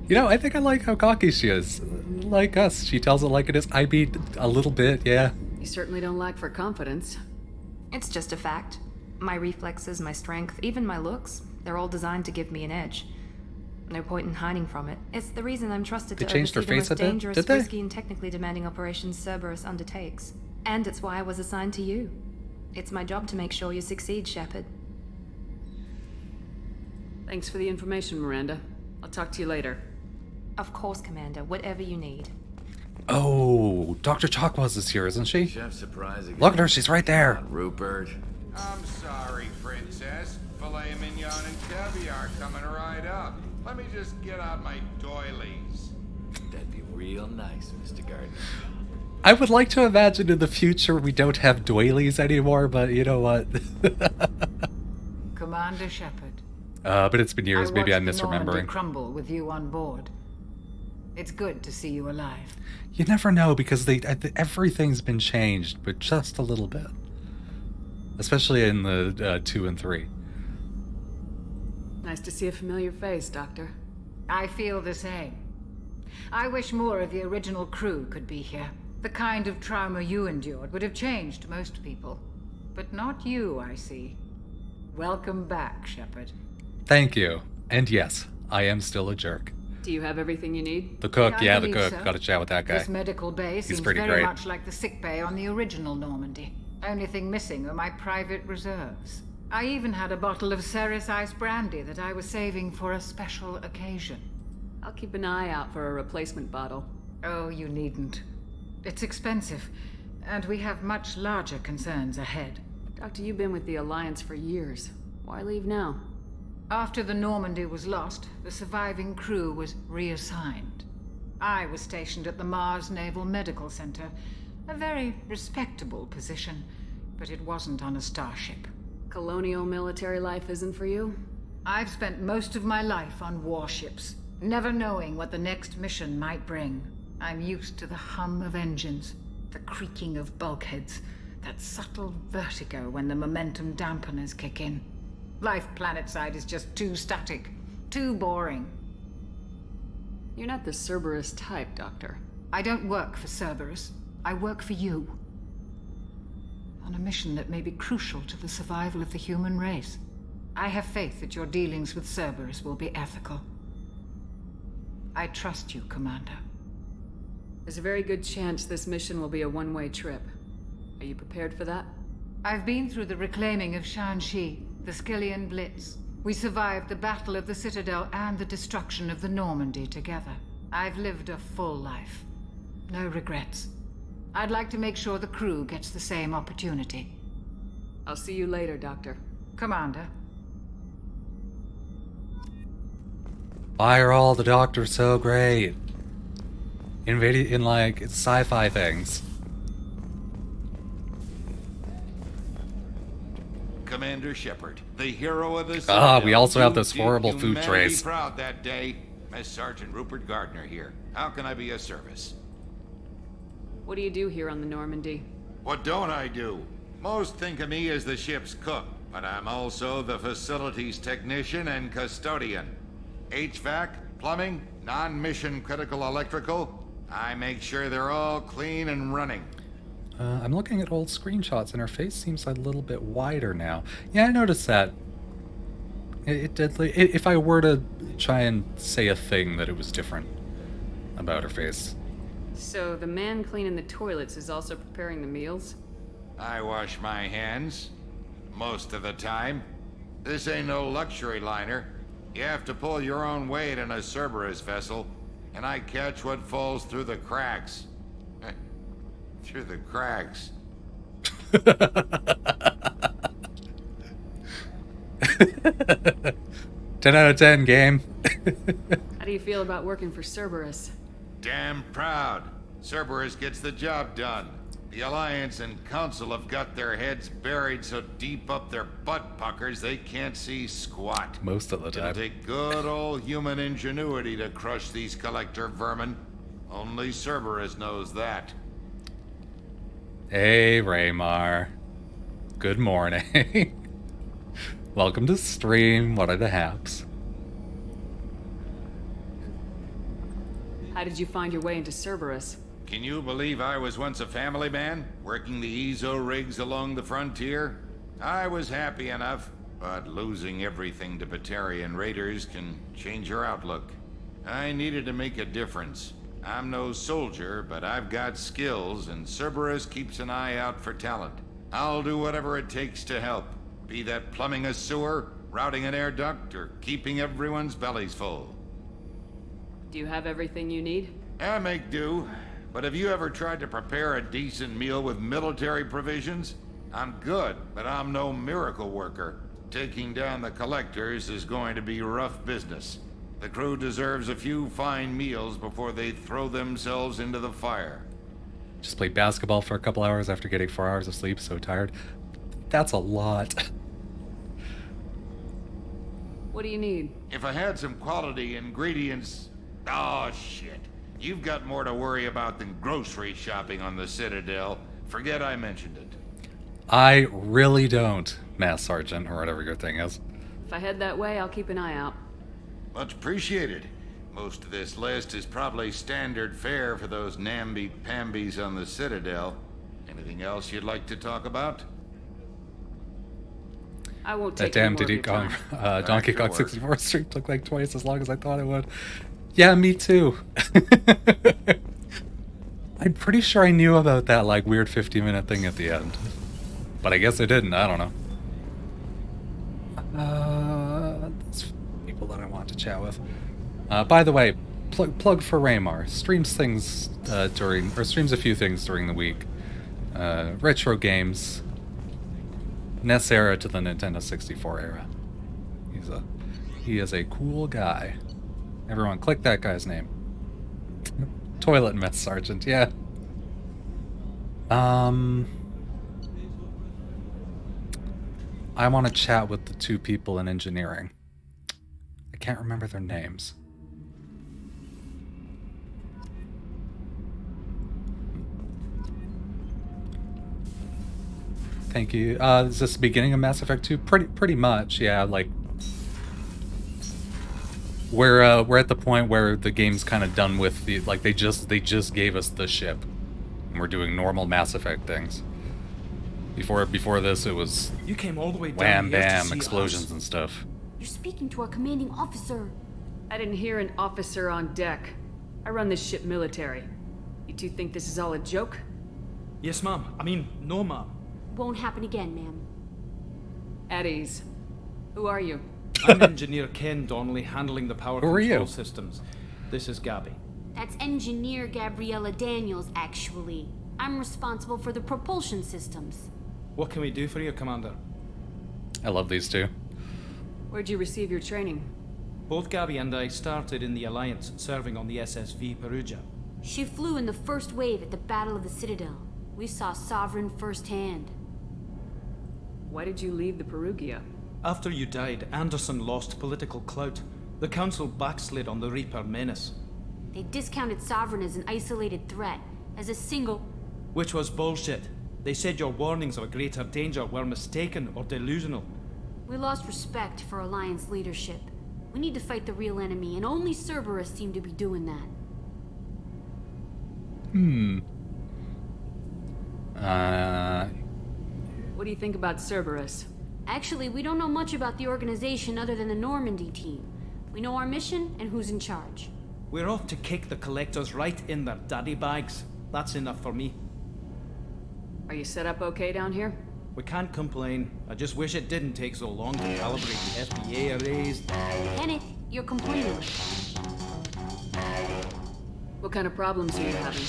You know, I think I like how cocky she is. Like us, she tells it like it is. I beat a little bit, yeah. You certainly don't lack for confidence. It's just a fact. My reflexes, my strength, even my looks, They're all designed to give me an edge. No point in hiding from it. It's the reason I'm trusted They to changed oversee their the face most a bit? dangerous, Did they? risky, and technically demanding operations Cerberus undertakes. And it's why I was assigned to you. It's my job to make sure you succeed, Shepard. Thanks for the information, Miranda. I'll talk to you later. Of course, Commander. Whatever you need. Oh, Dr. Chakwas is here, isn't she? Chef surprise again. Look at her, she's right there. Rupert. I'm sorry, Princess. Filet mignon and caviar coming right up. Let me just get out my doilies. That'd be real nice, Mr. Gardner. I would like to imagine in the future we don't have doilies anymore, but you know what? Commander Shepard. But it's been years, maybe I'm watched the Normandy misremembering. crumble with you on board. It's good to see you alive. You never know, because everything's been changed, but just a little bit. Especially in the 2 and 3. Nice to see a familiar face, Doctor. I feel the same. I wish more of the original crew could be here. The kind of trauma you endured would have changed most people. But not you, I see. Welcome back, Shepard. Thank you. And yes, I am still a jerk. Do you have everything you need? The cook, I yeah, the believe cook. so. Got to chat with that guy. This medical bay He's seems pretty very great. much like the sick bay on the original Normandy. Only thing missing are my private reserves. I even had a bottle of Ceres Ice brandy that I was saving for a special occasion. I'll keep an eye out for a replacement bottle. Oh, you needn't. It's expensive, and we have much larger concerns ahead. Doctor, you've been with the Alliance for years. Why leave now? After the Normandy was lost, the surviving crew was reassigned. I was stationed at the Mars Naval Medical Center, a very respectable position, but it wasn't on a starship. Colonial military life isn't for you? I've spent most of my life on warships, never knowing what the next mission might bring. I'm used to the hum of engines, the creaking of bulkheads, that subtle vertigo when the momentum dampeners kick in. Life planetside is just too static, too boring. You're not the Cerberus type, Doctor. I don't work for Cerberus. I work for you. On a mission that may be crucial to the survival of the human race. I have faith that your dealings with Cerberus will be ethical. I trust you, Commander. There's a very good chance this mission will be a one-way trip. Are you prepared for that? I've been through the reclaiming of Shanxi, the Skillian Blitz. We survived the Battle of the Citadel and the destruction of the Normandy together. I've lived a full life. No regrets. I'd like to make sure the crew gets the same opportunity. I'll see you later, Doctor. Commander. Why are all the doctors so great? In like, sci-fi things. Commander Shepard, the hero of the Ah, we Citadel. also have You this did horrible food humanity trace. proud that day. Miss Sergeant Rupert Gardner here. How can I be of service? What do you do here on the Normandy? What don't I do? Most think of me as the ship's cook, but I'm also the facilities technician and custodian. HVAC, plumbing, non-mission critical electrical. I make sure they're all clean and running. I'm looking at old screenshots and her face seems a little bit wider now. Yeah, I noticed that. It did. If I were to try and say a thing that it was different about her face. So the man cleaning the toilets is also preparing the meals? I wash my hands. Most of the time. This ain't no luxury liner. You have to pull your own weight in a Cerberus vessel, and I catch what falls through the cracks. Through the cracks. 10 out of 10, game. How do you feel about working for Cerberus? Damn proud. Cerberus gets the job done. The Alliance and Council have got their heads buried so deep up their butt puckers they can't see squat. Most of the time. It'll take good old human ingenuity to crush these collector vermin. Only Cerberus knows that. Hey, Raymar. Good morning. Welcome to stream. What are the haps? How did you find your way into Cerberus? Can you believe I was once a family man, working the EZO rigs along the frontier? I was happy enough. But losing everything to Batarian raiders can change your outlook. I needed to make a difference. I'm no soldier, but I've got skills, and Cerberus keeps an eye out for talent. I'll do whatever it takes to help. Be that plumbing a sewer, routing an air duct, or keeping everyone's bellies full. Do you have everything you need? I make do. But have you ever tried to prepare a decent meal with military provisions? I'm good, but I'm no miracle worker. Taking down the collectors is going to be rough business. The crew deserves a few fine meals before they throw themselves into the fire. Just played basketball for a couple hours after getting 4 hours of sleep, so tired. That's a lot. What do you need? If I had some quality ingredients... Oh, shit. You've got more to worry about than grocery shopping on the Citadel. Forget I mentioned it. I really don't, Mass Sergeant, or whatever your thing is. If I head that way, I'll keep an eye out. Much appreciated. Most of this list is probably standard fare for those namby-pambies on the Citadel. Anything else you'd like to talk about? I won't That take damn any more of Diddy your Kong, time. Donkey Back Kong to work. 64 streak took like twice as long as I thought it would. Yeah, me too. I'm pretty sure I knew about that like weird 50-minute thing at the end. But I guess I didn't, I don't know. That's people that I want to chat with. By the way, plug for Raymar. Streams things streams a few things during the week. Retro games. NES era to the Nintendo 64 era. He is a cool guy. Everyone, click that guy's name. Toilet Mess Sergeant, yeah. I want to chat with the two people in engineering. I can't remember their names. Thank you. Is this the beginning of Mass Effect 2? Pretty much, yeah. Like, we're at the point where the game's kind of done with the they just gave us the ship, and we're doing normal Mass Effect things. Before this, it was You came all the way down wham here to bam see explosions us. and stuff. You're speaking to our commanding officer. I didn't hear an officer on deck. I run this ship military. You two think this is all a joke? Yes, ma'am. I mean, no, ma'am. Won't happen again, ma'am. At ease. Who are you? I'm Engineer Ken Donnelly, handling the power Who are control you? systems. This is Gabby. That's Engineer Gabriella Daniels, actually. I'm responsible for the propulsion systems. What can we do for you, Commander? I love these two. Where'd you receive your training? Both Gabby and I started in the Alliance, serving on the SSV Perugia. She flew in the first wave at the Battle of the Citadel. We saw Sovereign firsthand. Why did you leave the Perugia? After you died, Anderson lost political clout. The Council backslid on the Reaper menace. They discounted Sovereign as an isolated threat, as a single... Which was bullshit. They said your warnings of a greater danger were mistaken or delusional. We lost respect for Alliance leadership. We need to fight the real enemy, and only Cerberus seem to be doing that. What do you think about Cerberus? Actually, we don't know much about the organization other than the Normandy team. We know our mission and who's in charge. We're off to kick the collectors right in their daddy bags. That's enough for me. Are you set up okay down here? We can't complain. I just wish it didn't take so long to calibrate the FBA arrays. Kenneth, you're complaining. What kind of problems are you having?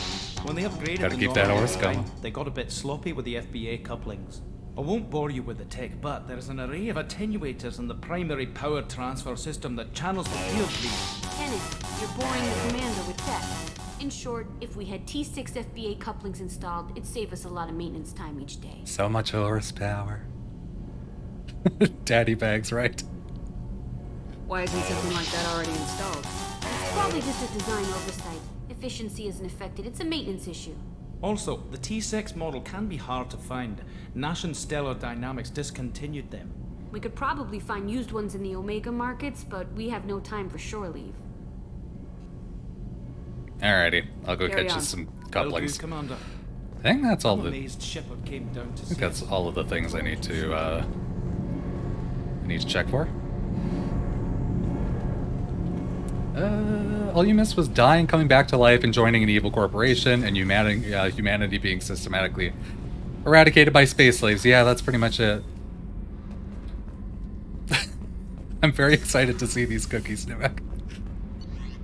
When they upgraded Gotta the keep that Normandy horse design, going. they got a bit sloppy with the FBA couplings. I won't bore you with the tech, but there's an array of attenuators in the primary power transfer system that channels the field feed. Kenneth, you're boring the commander with tech. In short, if we had T6 FBA couplings installed, it'd save us a lot of maintenance time each day. So much horsepower. Daddy bags, right? Why isn't something like that already installed? It's probably just a design oversight. Efficiency isn't affected. It's a maintenance issue. Also, the T6 model can be hard to find. Nash and Stellar Dynamics discontinued them. We could probably find used ones in the Omega markets, but we have no time for shore leave. Alrighty, I'll go Carry catch on. you some Will do, couplings. Commander. I think that's all I'm the. amazed Shepard came down to I see think that's us. all of the things I need to need to check for. All you missed was dying, coming back to life, and joining an evil corporation, and humanity being systematically eradicated by space slaves. Yeah, that's pretty much it. I'm very excited to see these cookies, Nivek.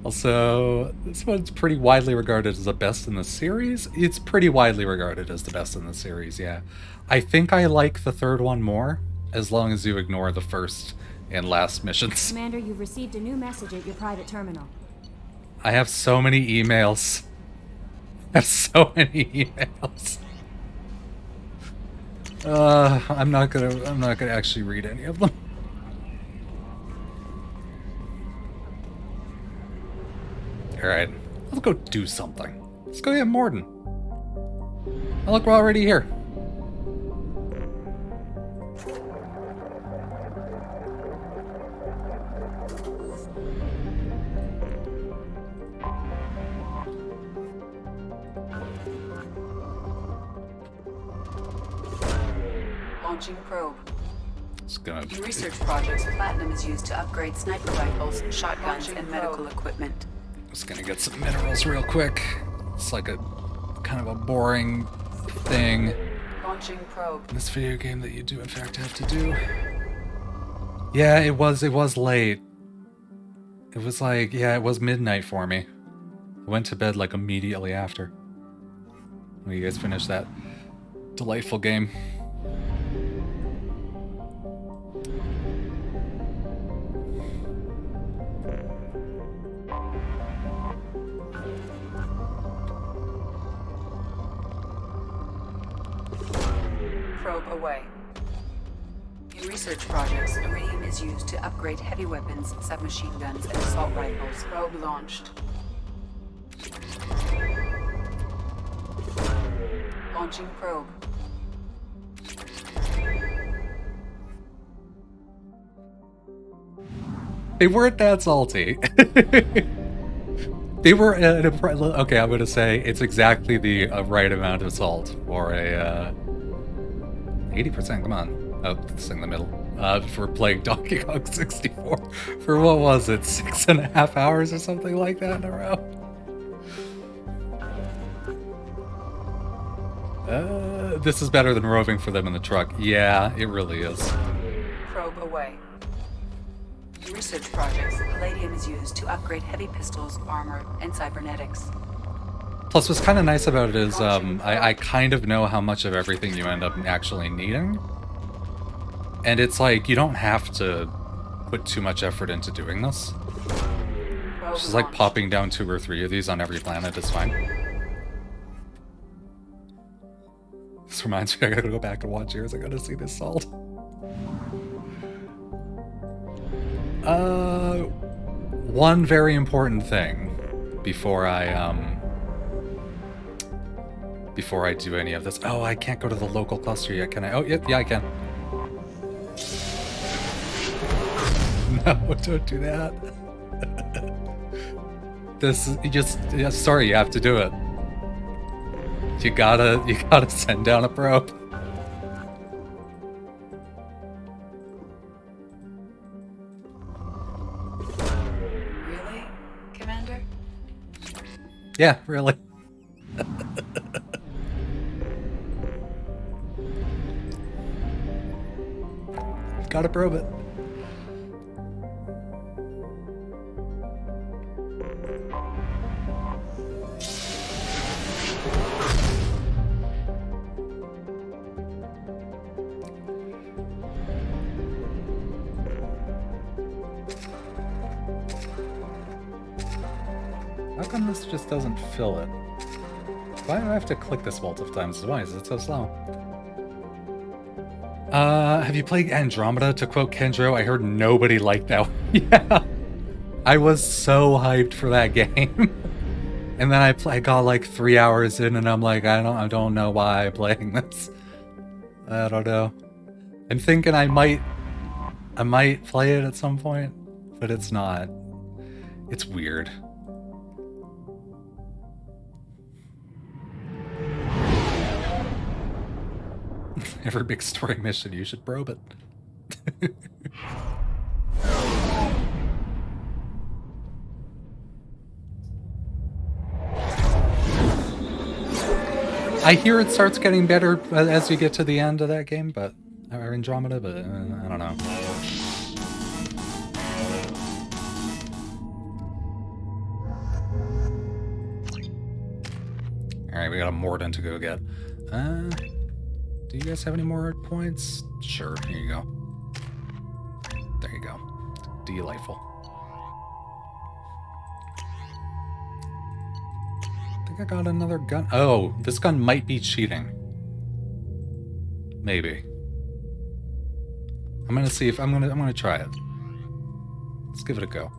Also, this one's pretty widely regarded as the best in the series. It's pretty widely regarded as the best in the series, yeah. I think I like the third one more, as long as you ignore the first and last missions. Commander, you've received a new message at your private terminal. I have so many emails. I have so many emails. I'm not gonna actually read any of them. Alright, let's go do something. Let's go get Morden. Oh, look, we're already here. Launching probe. It's gonna... In research projects, platinum is used to upgrade sniper rifles, shotguns, and medical equipment. Just gonna get some minerals real quick. It's like a kind of a boring thing Launching probe. in this video game that you do in fact have to do. Yeah, it was late. It was like, yeah, it was midnight for me. I went to bed like immediately after. When you guys finished that delightful game. Probe away. In research projects, iridium is used to upgrade heavy weapons, submachine guns, and assault rifles. Probe launched. Launching probe. They weren't that salty. They were okay, I'm gonna say it's exactly the right amount of salt for a 80%. Come on, oh, it's in the middle. For playing Donkey Kong 64 for what was it, 6.5 hours or something like that in a row. This is better than roving for them in the truck. Yeah, it really is. Probe away. In research projects, palladium is used to upgrade heavy pistols, armor, and cybernetics. Plus, what's kind of nice about it is I kind of know how much of everything you end up actually needing. And it's like, you don't have to put too much effort into doing this. It's just like popping down 2 or 3 of these on every planet is fine. This reminds me, I gotta go back and watch yours. I gotta see this salt. One very important thing before I do any of this. Oh, I can't go to the local cluster yet, can I? Oh, yeah, I can. No, don't do that. This is sorry, you have to do it. You gotta send down a probe. Really, Commander? Yeah, really. Gotta probe it. How come this just doesn't fill it? Why do I have to click this multiple times? Why is it so slow? Have you played Andromeda, to quote Kendro? I heard nobody liked that one. Yeah. I was so hyped for that game. And then I got like 3 hours in and I'm like, I don't know why I'm playing this. I don't know. I'm thinking I might play it at some point, but it's not. It's weird. Every big story mission, you should probe it. I hear it starts getting better as you get to the end of that game, but or Andromeda, but I don't know. All right, we got a Morden to go get. Do you guys have any more points? Sure, here you go. There you go. Delightful. I think I got another gun. Oh, this gun might be cheating. Maybe. I'm gonna see if I'm gonna try it. Let's give it a go.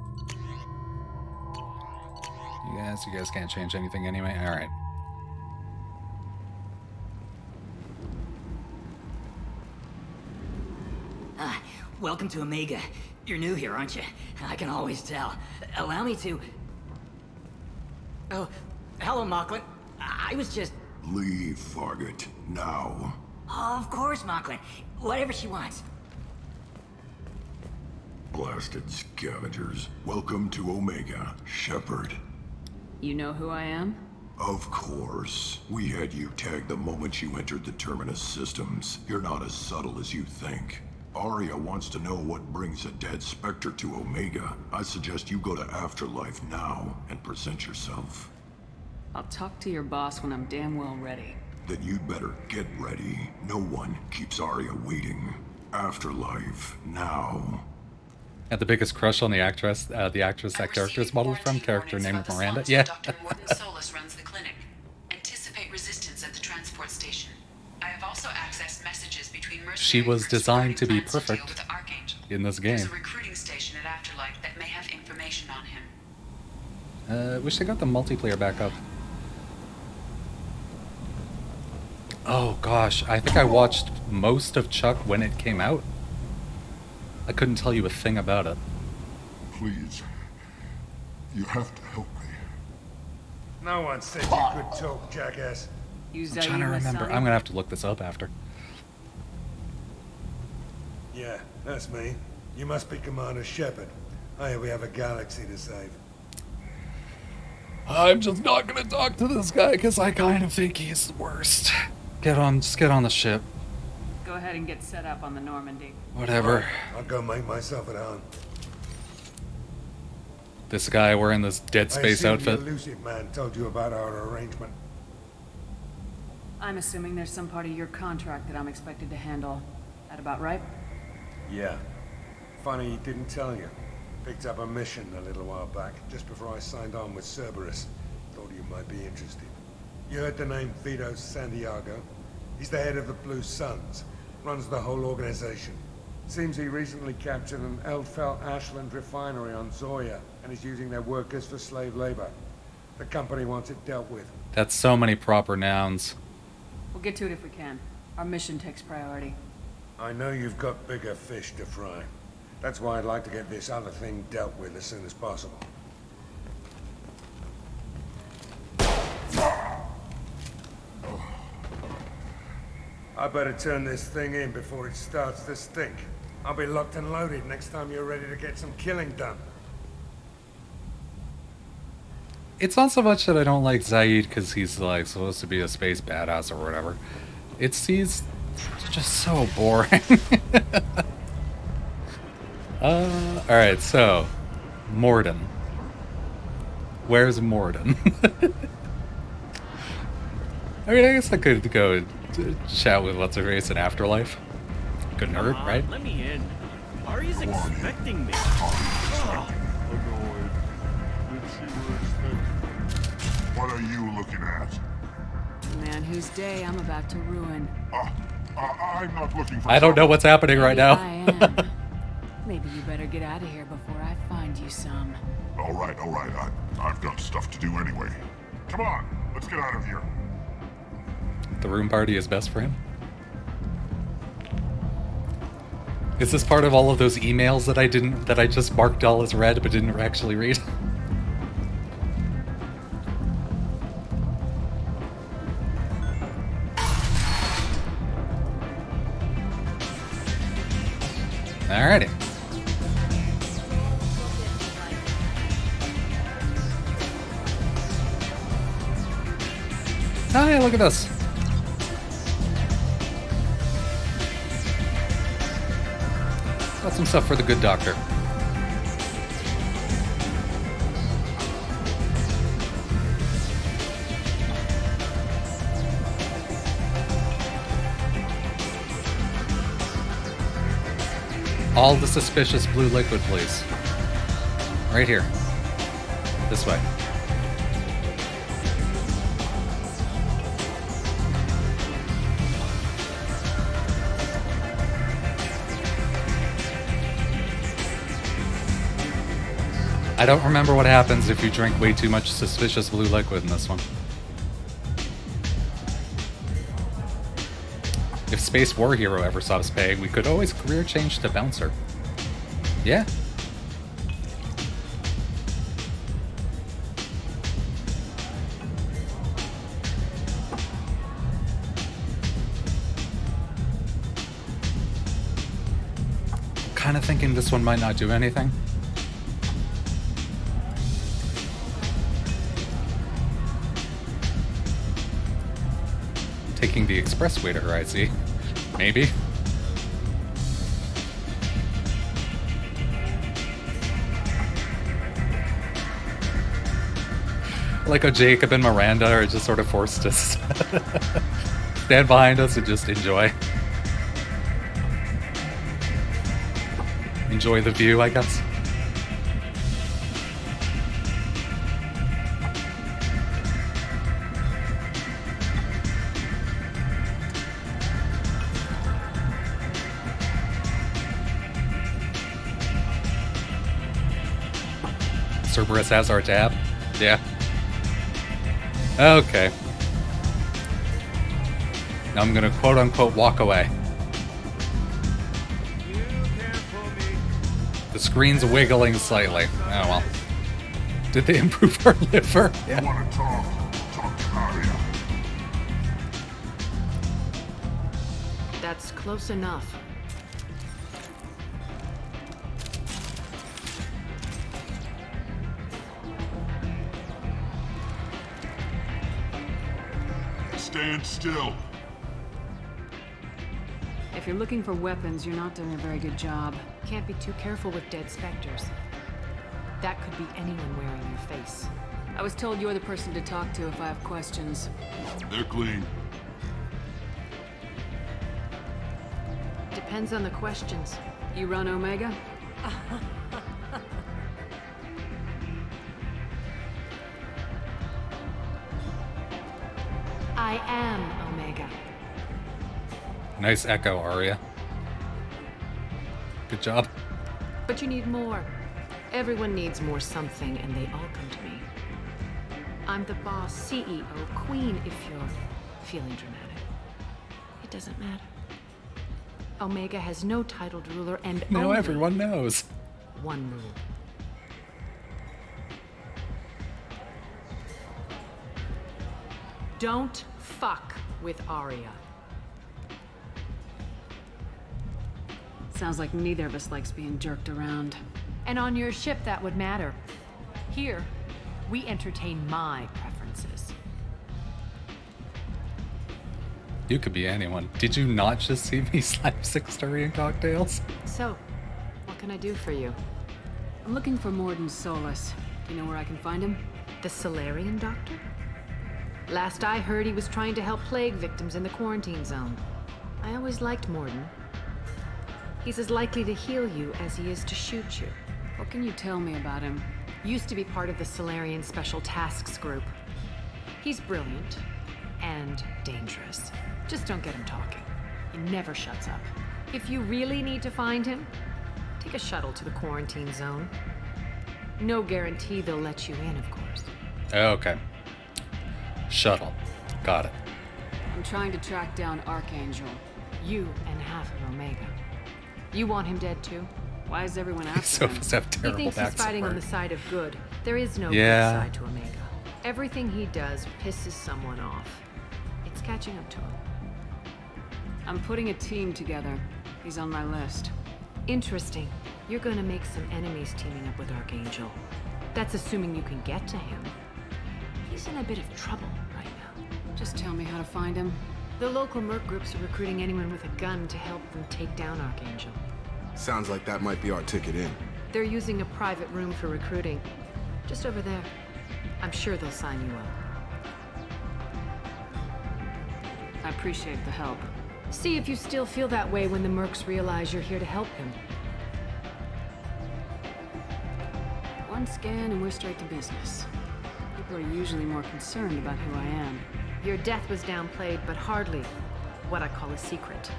You guys can't change anything anyway. All right. Welcome to Omega. You're new here, aren't you? I can always tell. Allow me to... Oh, hello, Mocklin. I was just... Leave, Fargate. Now. Oh, of course, Mocklin. Whatever she wants. Blasted scavengers. Welcome to Omega, Shepard. You know who I am? Of course. We had you tagged the moment you entered the Terminus systems. You're not as subtle as you think. Arya wants to know what brings a dead Spectre to Omega. I suggest you go to Afterlife now and present yourself. I'll talk to your boss when I'm damn well ready. Then you'd better get ready. No one keeps Arya waiting. Afterlife now. Had the biggest crush on the actress that character is modeled from, character named Miranda. Yeah. Dr. Morton Solus runs the clinic. Anticipate resistance at the transport station. I have also accessed messages between mercenaries. She was designed to be perfect in this game. There's a recruiting station at Afterlife that may have information on him. Wish they got the multiplayer back up. Oh gosh, I think I watched most of Chuck when it came out. I couldn't tell you a thing about it. Please. You have to help me. No one said you could talk, jackass. I'm trying to remember. I'm gonna have to look this up after. Yeah, that's me. You must be Commander Shepard. I hear we have a galaxy to save. I'm just not gonna talk to this guy because I kind of think he's the worst. Just get on the ship. Go ahead and get set up on the Normandy. Whatever. Right, I'll go make myself at home. This guy wearing this Dead Space outfit. The elusive man told you about our arrangement. I'm assuming there's some part of your contract that I'm expected to handle. That about right? Yeah. Funny he didn't tell you. Picked up a mission a little while back, just before I signed on with Cerberus. Thought you might be interested. You heard the name Vito Santiago? He's the head of the Blue Suns. Runs the whole organization. Seems he recently captured an Eldfell Ashland refinery on Zoya, and is using their workers for slave labor. The company wants it dealt with. That's so many proper nouns. We'll get to it if we can. Our mission takes priority. I know you've got bigger fish to fry. That's why I'd like to get this other thing dealt with as soon as possible. I better turn this thing in before it starts to stink. I'll be locked and loaded next time you're ready to get some killing done. It's not so much that I don't like Zaid because he's like supposed to be a space badass or whatever. He's just so boring. Alright, so Morden. Where's Morden? I mean, I guess I could go chat with what's her face in Afterlife. Couldn't hurt, right? Let me in. Ari's expecting me. What are you looking at? The man whose day I'm about to ruin. I'm not looking for... I don't know what's happening right now. I am. Maybe you better get out of here before I find you some. All right. I've got stuff to do anyway. Come on, let's get out of here. The room party is best for him. Is this part of all of those emails that I just marked all as read but didn't actually read? Alrighty. Oh yeah, look at this. Got some stuff for the good doctor. All the suspicious blue liquid, please. Right here. This way. I don't remember what happens if you drink way too much suspicious blue liquid in this one. If Space War Hero ever stops paying, we could always career change to Bouncer. Yeah. Kind of thinking this one might not do anything. Taking the expressway to her, I see. Maybe. Like how Jacob and Miranda are just sort of forced to stand behind us and just enjoy. Enjoy the view, I guess. Cerberus has our tab. Yeah. Okay. Now I'm gonna quote-unquote walk away. The screen's wiggling slightly. Oh well. Did they improve our liver? Yeah. You wanna talk to Arya. That's close enough. Stand still. If you're looking for weapons, you're not doing a very good job. Can't be too careful with dead specters. That could be anyone wearing your face. I was told you're the person to talk to if I have questions. They're clean. Depends on the questions. You run Omega? I am Omega. Nice echo, Arya. Good job. But you need more. Everyone needs more something, and they all come to me. I'm the boss, CEO, queen, if you're feeling dramatic. It doesn't matter. Omega has no titled ruler, and Now only everyone knows. one rule. Don't fuck with Arya. Sounds like neither of us likes being jerked around. And on your ship, that would matter. Here, we entertain my preferences. You could be anyone. Did you not just see me slap 6 Turian cocktails? So, what can I do for you? I'm looking for Morden Solus. Do you know where I can find him? The Solarian doctor? Last I heard, he was trying to help plague victims in the quarantine zone. I always liked Morden. He's as likely to heal you as he is to shoot you. What can you tell me about him? Used to be part of the Solarian Special Tasks Group. He's brilliant and dangerous. Just don't get him talking. He never shuts up. If you really need to find him, take a shuttle to the quarantine zone. No guarantee they'll let you in, of course. Okay. Shuttle. Got it. I'm trying to track down Archangel. You and half of Omega. You want him dead too? Why is everyone after So him? does have He terrible thinks he's fighting on back the side of good. There is no Yeah. good side to Omega. Everything he does pisses someone off. It's catching up to him. I'm putting a team together. He's on my list. Interesting. You're gonna make some enemies teaming up with Archangel. That's assuming you can get to him. He's in a bit of trouble right now. Just tell me how to find him. The local merc groups are recruiting anyone with a gun to help them take down Archangel. Sounds like that might be our ticket in. They're using a private room for recruiting. Just over there. I'm sure they'll sign you up. I appreciate the help. See if you still feel that way when the mercs realize you're here to help him. One scan and we're straight to business. People are usually more concerned about who I am. Your death was downplayed, but hardly what I call a secret.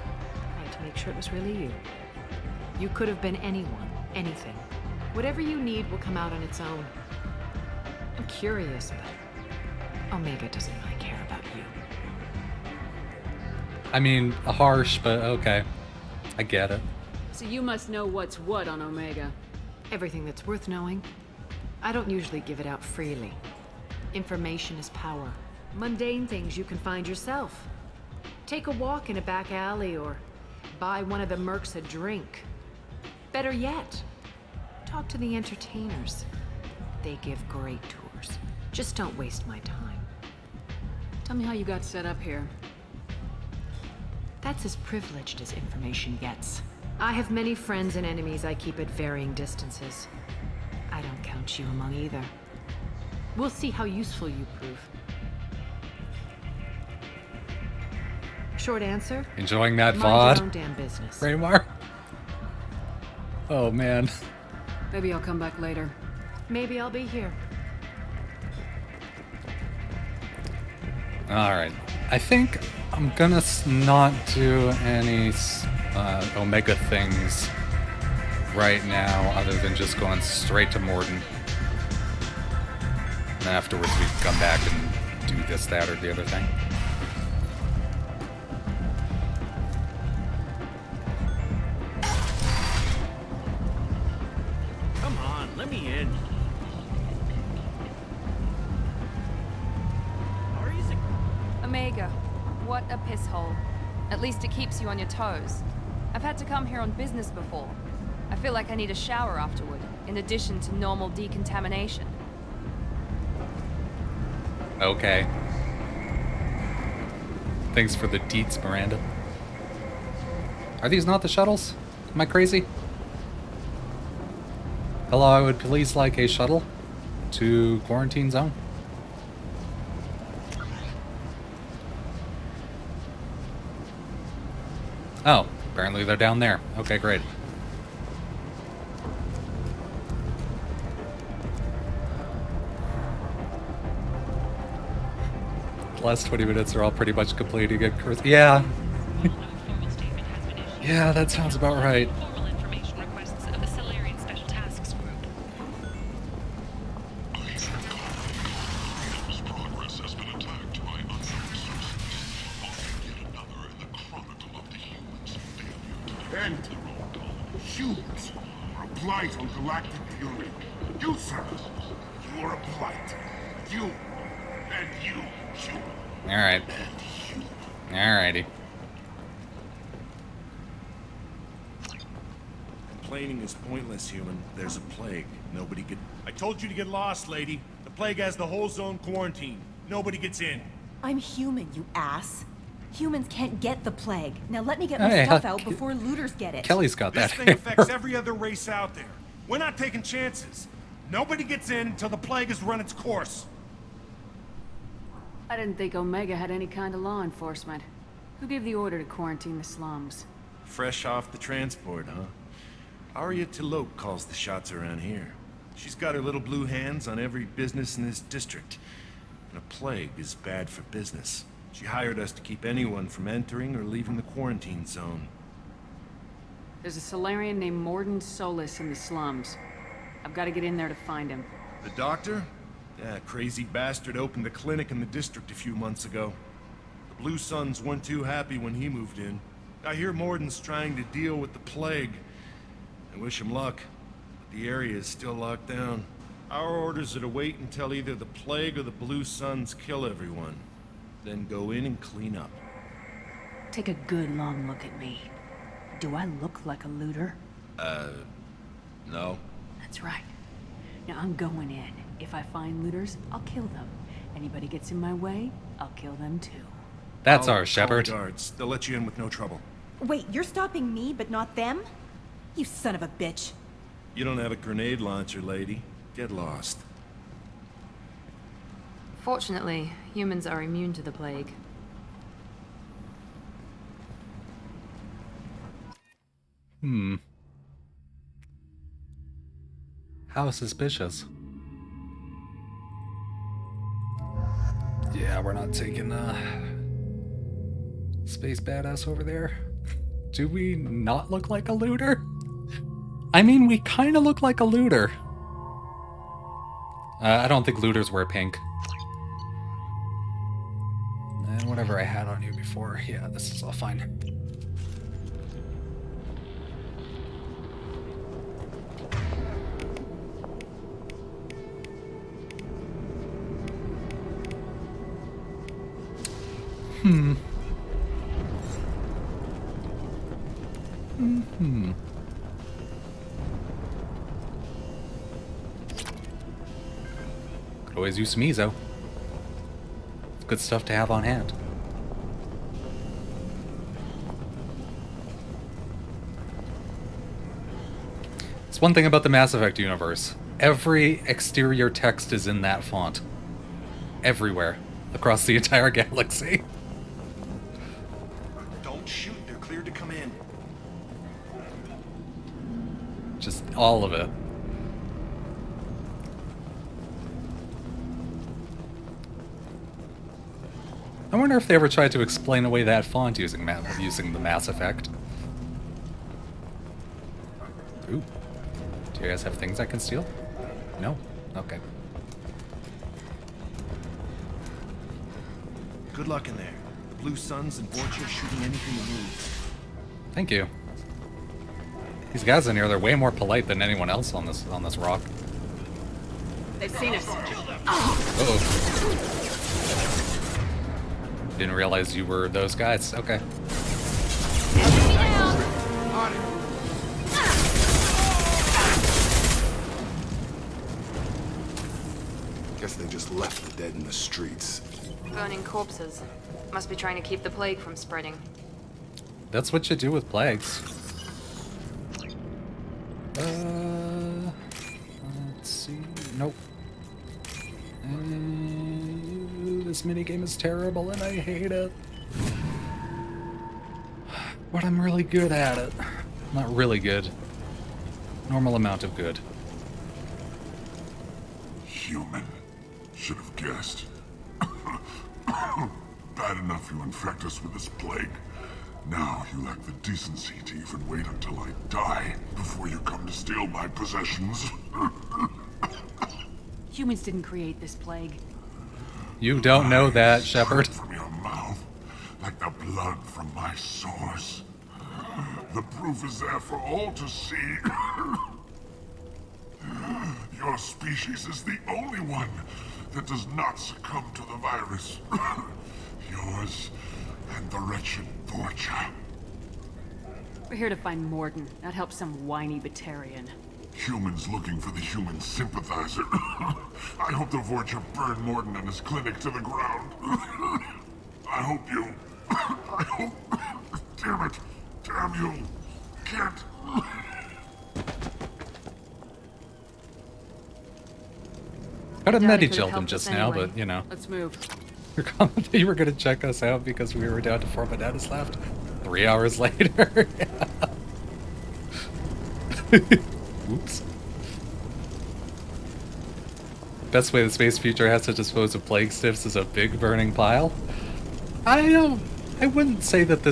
I had to make sure it was really you. You could have been anyone, anything. Whatever you need will come out on its own. I'm curious, but Omega doesn't really care about you. I mean, harsh, but okay. I get it. So you must know what's what on Omega. Everything that's worth knowing. I don't usually give it out freely. Information is power. Mundane things you can find yourself. Take a walk in a back alley or buy one of the mercs a drink. Better yet, talk to the entertainers. They give great tours. Just don't waste my time. Tell me how you got set up here. That's as privileged as information gets. I have many friends and enemies I keep at varying distances. I don't count you among either. We'll see how useful you prove. Short answer? Enjoying that Mind VOD? your own damn business. Raymar? Oh, man. Maybe I'll come back later. Maybe I'll be here. Alright. I think I'm gonna not do any Omega things right now, other than just going straight to Morden. And afterwards we can come back and do this, that, or the other thing. Come on, let me in. Omega, what a piss hole. At least it keeps you on your toes. I've had to come here on business before. I feel like I need a shower afterward, in addition to normal decontamination. Okay. Thanks for the deets, Miranda. Are these not the shuttles? Am I crazy? Hello, I would please like a shuttle to quarantine zone. Oh, apparently they're down there. Okay, great. The last 20 minutes are all pretty much completing it. Yeah. Yeah, that sounds about right. Humans are a blight on galactic purity. You, sir, you are a blight. You and you, human. Alright. Alrighty. Complaining is pointless, human. There's a plague. Nobody get... I told you to get lost, lady. The plague has the whole zone quarantined. Nobody gets in. I'm human, you ass. Humans can't get the plague. Now let me get my stuff out before looters get it. Kelly's got that. This thing affects every other race out there. We're not taking chances. Nobody gets in until the plague has run its course. I didn't think Omega had any kind of law enforcement. Who gave the order to quarantine the slums? Fresh off the transport, huh? Arya Tilok calls the shots around here. She's got her little blue hands on every business in this district. And a plague is bad for business. She hired us to keep anyone from entering or leaving the quarantine zone. There's a Solarian named Morden Solis in the slums. I've got to get in there to find him. The doctor? Yeah, crazy bastard opened a clinic in the district a few months ago. The Blue Suns weren't too happy when he moved in. I hear Morden's trying to deal with the plague. I wish him luck, but the area is still locked down. Our orders are to wait until either the plague or the Blue Suns kill everyone. Then go in and clean up. Take a good long look at me. Do I look like a looter? No. That's right. Now I'm going in. If I find looters, I'll kill them. Anybody gets in my way, I'll kill them too. That's I'll our call shepherd. the guards. They'll let you in with no trouble. Wait, you're stopping me, but not them? You son of a bitch. You don't have a grenade launcher, lady. Get lost. Fortunately, humans are immune to the plague. How suspicious. Yeah, we're not taking Space Badass over there. Do we not look like a looter? I mean, we kind of look like a looter. I don't think looters wear pink. And whatever I had on you before, yeah, this is all fine. Could always use some Mizo. Good stuff to have on hand. It's one thing about the Mass Effect universe. Every exterior text is in that font. Everywhere. Across the entire galaxy. Don't shoot. They're cleared to come in. Just all of it. I wonder if they ever tried to explain away that font using the Mass Effect. Ooh. Do you guys have things I can steal? No? Okay. Good luck in there. The Blue Suns and Vorcha shooting anything that moves. Thank you. These guys in here, they're way more polite than anyone else on this rock. They've seen us. Uh-oh. Didn't realize you were those guys. Okay. On it. Guess they just left the dead in the streets. Burning corpses. Must be trying to keep the plague from spreading. That's what you do with plagues. Let's see. Nope. This minigame is terrible and I hate it. But I'm really good at it. Not really good. Normal amount of good. Human. Should have guessed. Bad enough you infect us with this plague. Now you lack the decency to even wait until I die before you come to steal my possessions. Humans didn't create this plague. You don't know that, Shepard. From your mouth, like the blood from my sores. The proof is there for all to see. Your species is the only one that does not succumb to the virus. Yours and the wretched Vorcha. We're here to find Morden, not help some whiny Batarian. Humans looking for the human sympathizer. I hope the Vorcha burn Morden and his clinic to the ground. I hope you... I hope... Damn it. Damn you. Can't... Could have Doubt met it each could've other helped just us now, anyway. but, you know. Let's move. Your comment that you were going to check us out because we were down to 4 bananas left. 3 hours later. Oops. Best way the space future has to dispose of plague stiffs is a big burning pile. I wouldn't say that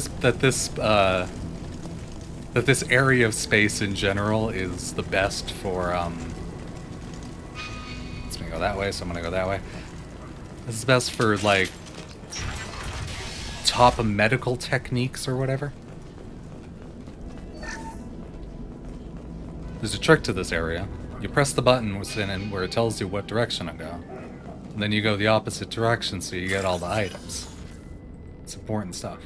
this area of space in general is the best for it's gonna go that way, so I'm gonna go that way. This is best for like top medical techniques or whatever. There's a trick to this area. You press the button where it tells you what direction to go. And then you go the opposite direction so you get all the items. It's important stuff.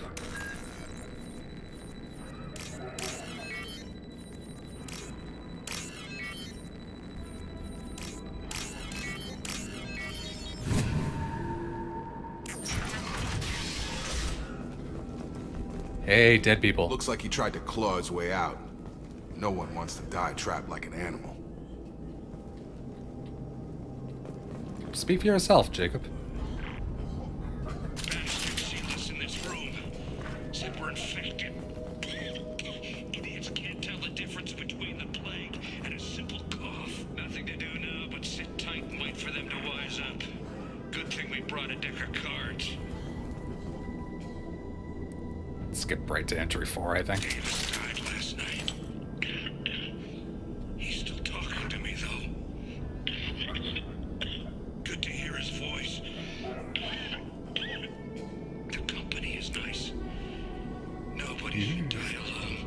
Hey, dead people. Looks like he tried to claw his way out. No one wants to die trapped like an animal. Speak for yourself, Jacob. Said we're infected. Idiots can't tell the difference between the plague and a simple cough. Nothing to do now but sit tight and wait for them to wise up. Good thing we brought a deck of cards. Skip right to entry 4, I think. Davis died last night. He's still talking to me, though. Good to hear his voice. The company is nice. Nobody should die alone.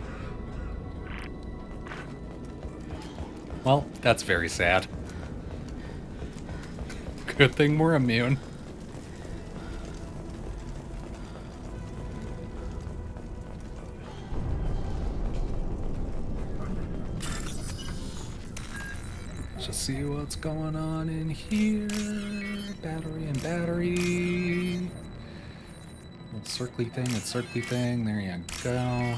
Well, that's very sad. Good thing we're immune. Just see what's going on in here. Battery and battery. Little circly thing and circly thing. There you go.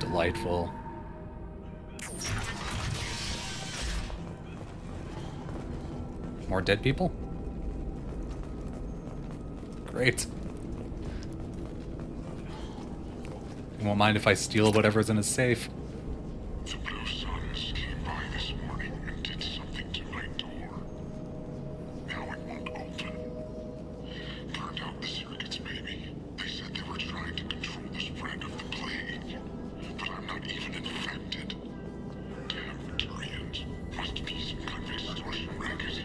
Delightful. More dead people? Great. You won't mind if I steal whatever's in his safe. The Blue Suns came by this morning and did something to my door. Now it won't open. Burned out the circuits, maybe. They said they were trying to control the spread of the plague. But I'm not even infected. Damn Turians. Must be some kind of extortion racket.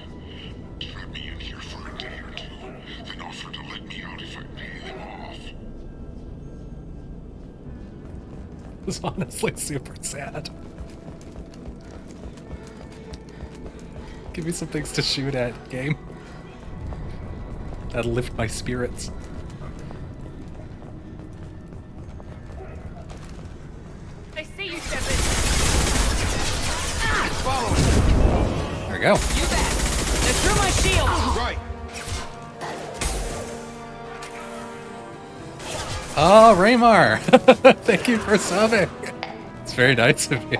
Trap me in here for a day or two, then offer to let me out if I pay them off. It was honestly super sad. Give me some things to shoot at, game. That'll lift my spirits. I see you, Shepard. There we go. You bet. They're through my shield. Right. Oh, Raymar! Thank you for subbing. It's very nice of you.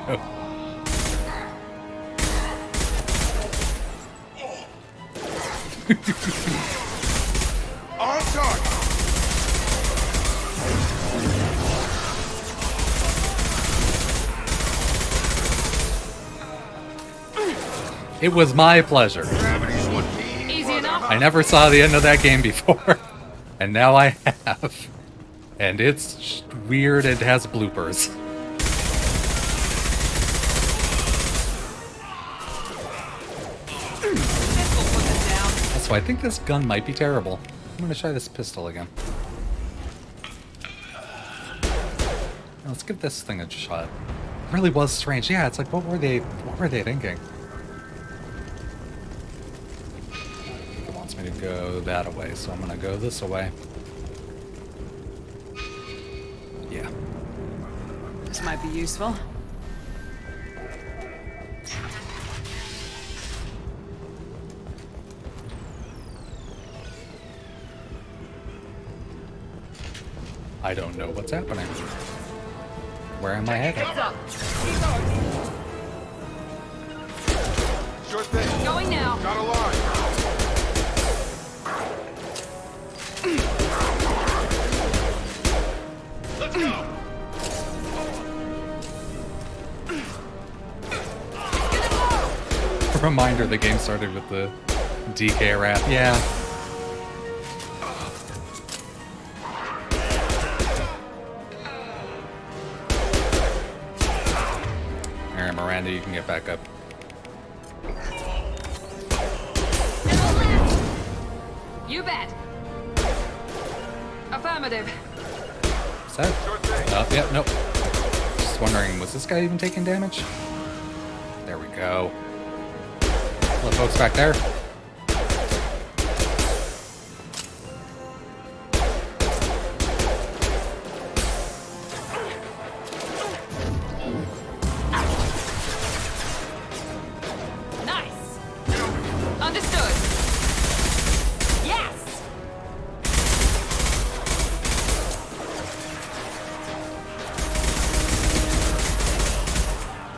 On target. It was my pleasure. Easy enough. I never saw the end of that game before, and now I have. And it's weird, it has bloopers. So I think this gun might be terrible. I'm gonna try this pistol again. Let's give this thing a shot. It really was strange. Yeah, it's like, what were they thinking? It wants me to go that way, so I'm gonna go this way. Yeah. This might be useful. I don't know what's happening. Where am I headed? Sure thing. Going now. Got a line. Let's go. Reminder, the game started with the DK wrap. Yeah. Alright, Miranda, you can get back up. You bet. Affirmative. Is that? Oh, yeah, nope. Just wondering, was this guy even taking damage? There we go. Hello, folks back there. Nice. Understood. Yes.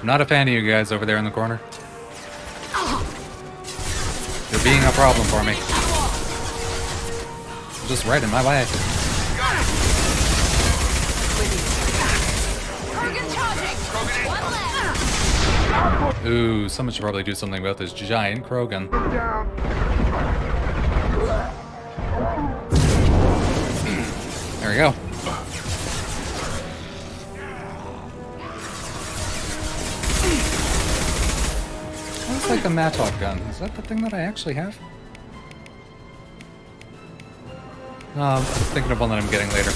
not a fan of you guys over there in the corner. You're being a problem for me. You're just right in my way. Ooh, someone should probably do something about this giant Krogan. There we go. Looks like a Mattock gun. Is that the thing that I actually have? No, I'm thinking of one that I'm getting later.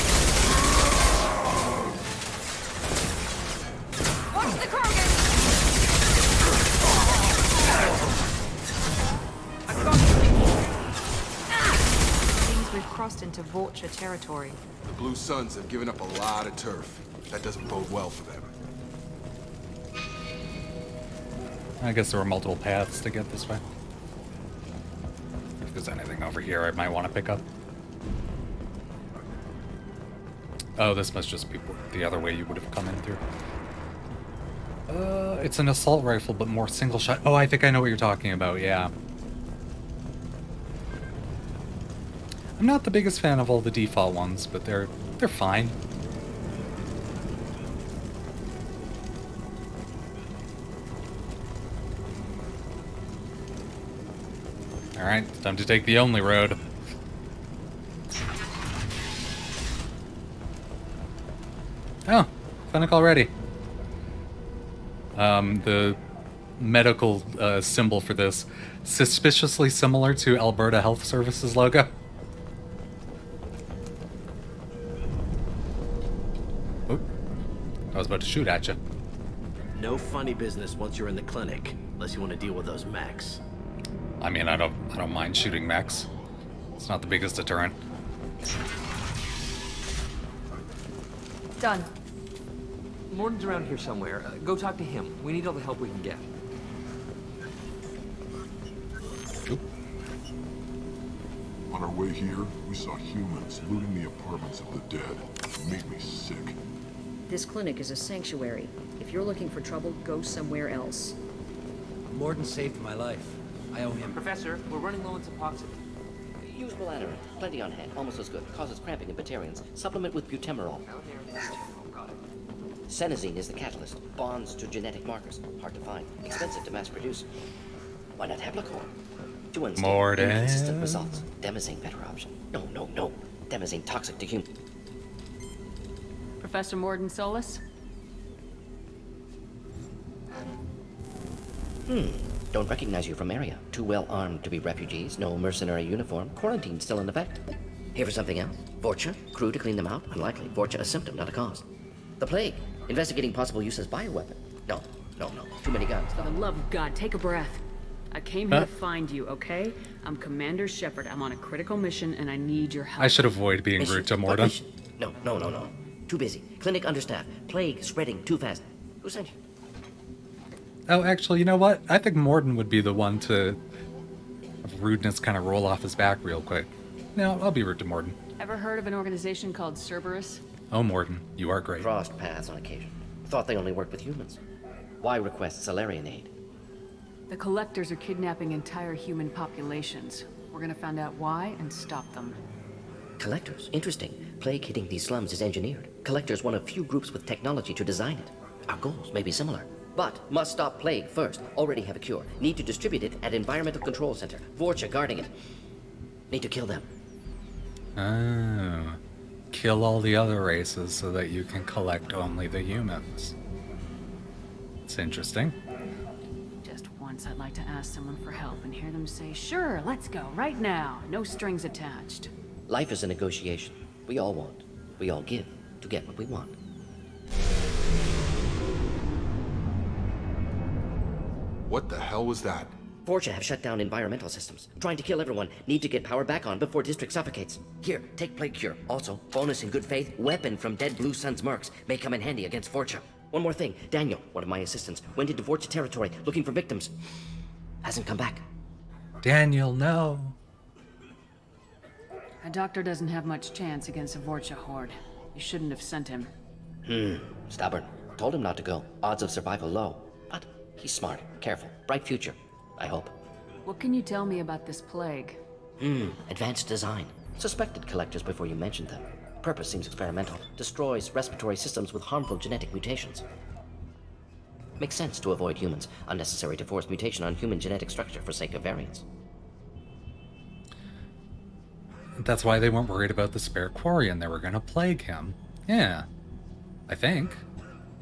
Watch the Krogan! Seems we've crossed into Vorcha territory. The Blue Suns have given up a lot of turf. That doesn't bode well for them. I guess there were multiple paths to get this way. If there's anything over here I might want to pick up. Oh, this must just be the other way you would have come in through. It's an assault rifle, but more single shot. Oh, I think I know what you're talking about, yeah. I'm not the biggest fan of all the default ones, but they're fine. Alright, time to take the only road. Oh, clinic already. The medical symbol for this, suspiciously similar to Alberta Health Services logo. Oh, I was about to shoot at you. No funny business once you're in the clinic, unless you want to deal with those mechs. I mean, I don't mind shooting mechs. It's not the biggest deterrent. Done. Morden's around here somewhere. Go talk to him. We need all the help we can get. On our way here, we saw humans looting the apartments of the dead. It made me sick. This clinic is a sanctuary. If you're looking for trouble, go somewhere else. Morden saved my life. I owe him. Professor, we're running low on Suboxone. Use Melanorin. Plenty on hand. Almost as good. Causes cramping in Batarians. Supplement with butemerol. Senesine is the catalyst. Bonds to genetic markers. Hard to find. Expensive to mass produce. Why not Heplicor? Too unstable. Morden. Inconsistent results. Demazine better option. No. Demazine toxic to humans. Professor Morden Solus? Don't recognize you from area. Too well armed to be refugees. No mercenary uniform. Quarantine still in effect. Here for something else? Vorcha? Crew to clean them out? Unlikely. Vorcha a symptom, not a cause. The plague. Investigating possible use as bioweapon. No. Too many guns. For the love of God, take a breath. I came here to find you, okay? I'm Commander Shepard. I'm on a critical mission, and I need your help. I should avoid being rude to Morden. No. Too busy. Clinic understaffed. Plague spreading too fast. Who sent you? Oh, actually, you know what? I think Morden would be the one to have rudeness kind of roll off his back real quick. No, I'll be rude to Morden. Ever heard of an organization called Cerberus? Oh, Morden, you are great. Crossed paths on occasion. Thought they only worked with humans. Why request Salarian aid? The Collectors are kidnapping entire human populations. We're gonna find out why and stop them. Collectors? Interesting. Plague hitting these slums is engineered. Collectors one of few groups with technology to design it. Our goals may be similar. But must stop plague first. Already have a cure. Need to distribute it at Environmental Control Center. Vorcha guarding it. Need to kill them. Oh. Kill all the other races so that you can collect only the humans. It's interesting. Just once I'd like to ask someone for help and hear them say, sure, let's go, right now. No strings attached. Life is a negotiation. We all want. We all give to get what we want. What the hell was that? Vorcha have shut down environmental systems. Trying to kill everyone. Need to get power back on before district suffocates. Here, take plague cure. Also, bonus in good faith, weapon from dead Blue Suns mercs. May come in handy against Vorcha. One more thing. Daniel, one of my assistants, went into Vorcha territory looking for victims. Hasn't come back. Daniel, no. A doctor doesn't have much chance against a Vorcha horde. You shouldn't have sent him. Stubborn. Told him not to go. Odds of survival low. He's smart, careful, bright future, I hope. What can you tell me about this plague? Advanced design. Suspected collectors before you mentioned them. Purpose seems experimental. Destroys respiratory systems with harmful genetic mutations. Makes sense to avoid humans. Unnecessary to force mutation on human genetic structure for sake of variance. That's why they weren't worried about the spare Quarian. They were gonna plague him. Yeah. I think.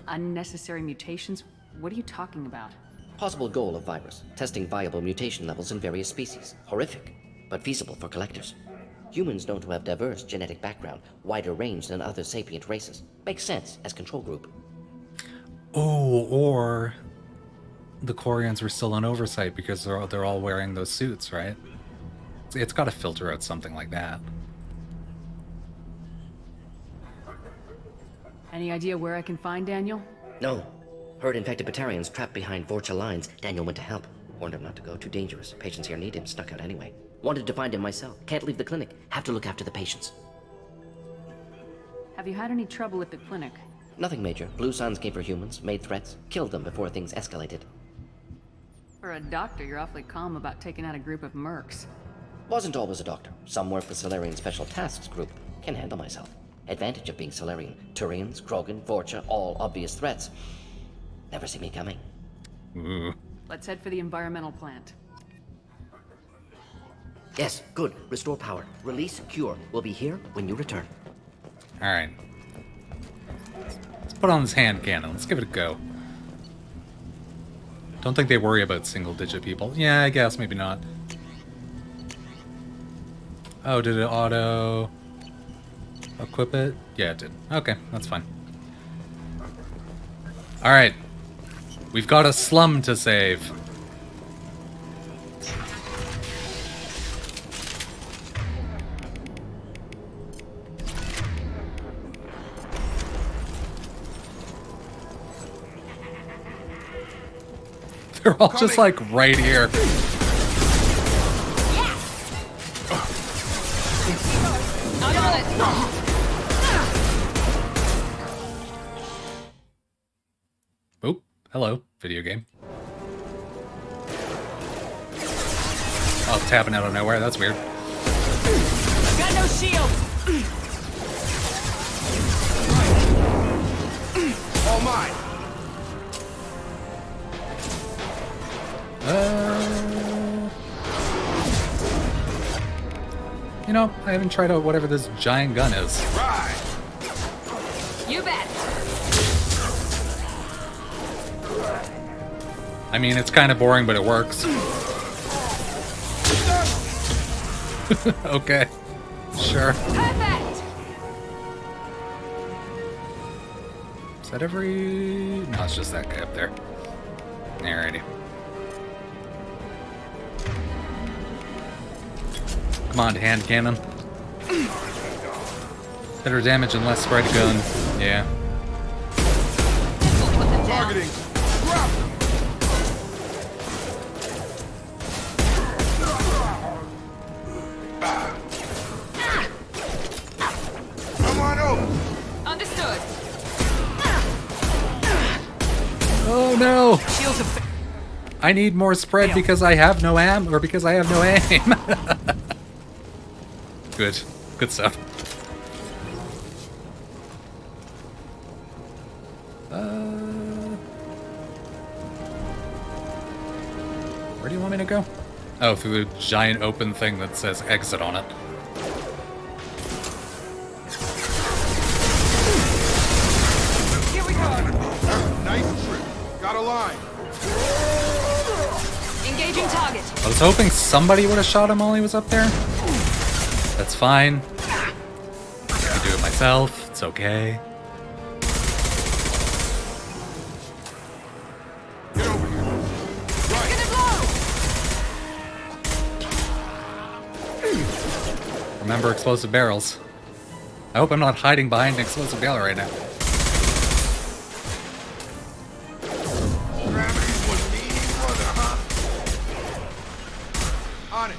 Unnecessary mutations? What are you talking about? Possible goal of virus. Testing viable mutation levels in various species. Horrific, but feasible for collectors. Humans known to have diverse genetic background, wider range than other sapient races. Makes sense as control group. Oh, or the Quarians were still on oversight because they're all wearing those suits, right? It's got to filter out something like that. Any idea where I can find Daniel? No. Heard infected Batarians trapped behind Vorcha lines. Daniel went to help. Warned him not to go, too dangerous. Patients here need him, snuck out anyway. Wanted to find him myself. Can't leave the clinic. Have to look after the patients. Have you had any trouble at the clinic? Nothing major. Blue Suns came for humans, made threats, killed them before things escalated. For a doctor, you're awfully calm about taking out a group of mercs. Wasn't always a doctor. Some work with Solarian Special Tasks Group. Can handle myself. Advantage of being Solarian. Turians, Krogan, Vorcha, all obvious threats. Never see me coming. Ooh. Let's head for the environmental plant. Yes, good. Restore power. Release cure. We'll be here when you return. Alright. Let's put on this hand cannon. Let's give it a go. Don't think they worry about single-digit people. Yeah, I guess. Maybe not. Oh, did it auto equip it? Yeah, it did. Okay, that's fine. Alright. We've got a slum to save. They're all just like right here. Oop, hello, video game. Oh, tapping out of nowhere, that's weird. Got no shield. All mine. You know, I haven't tried out whatever this giant gun is. Right. You bet. I mean, it's kind of boring, but it works. Okay. Sure. Perfect. Is that every... No, it's just that guy up there. Alrighty. Come on, hand cannon. Better damage and less spread gun. Yeah. Targeting. Come on over. Understood. Oh no! Shields of... I need more spread because I have no am, or because I have no aim. Good. Good stuff. Where do you want me to go? Oh, through the giant open thing that says exit on it. Here we go. Nice trip. Got a line. Engaging target. I was hoping somebody would have shot him while he was up there. That's fine. I can do it myself. It's okay. Get over here. Right. Gonna blow. Remember explosive barrels. I hope I'm not hiding behind an explosive barrel right now. Gravity's one mean brother, huh? On it.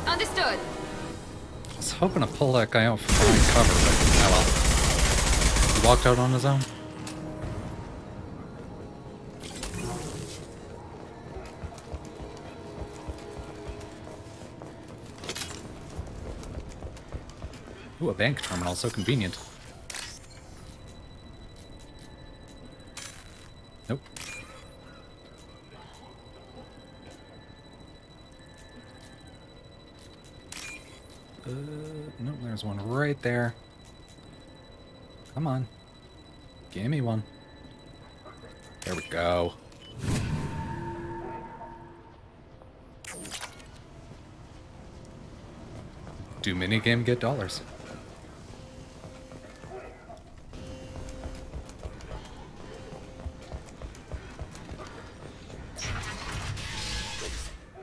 Understood. I was hoping to pull that guy out from behind cover, but oh well. He walked out on his own. Ooh, a bank terminal, so convenient. Nope. Nope, there's one right there. Come on. Give me one. There we go. Do minigame get dollars?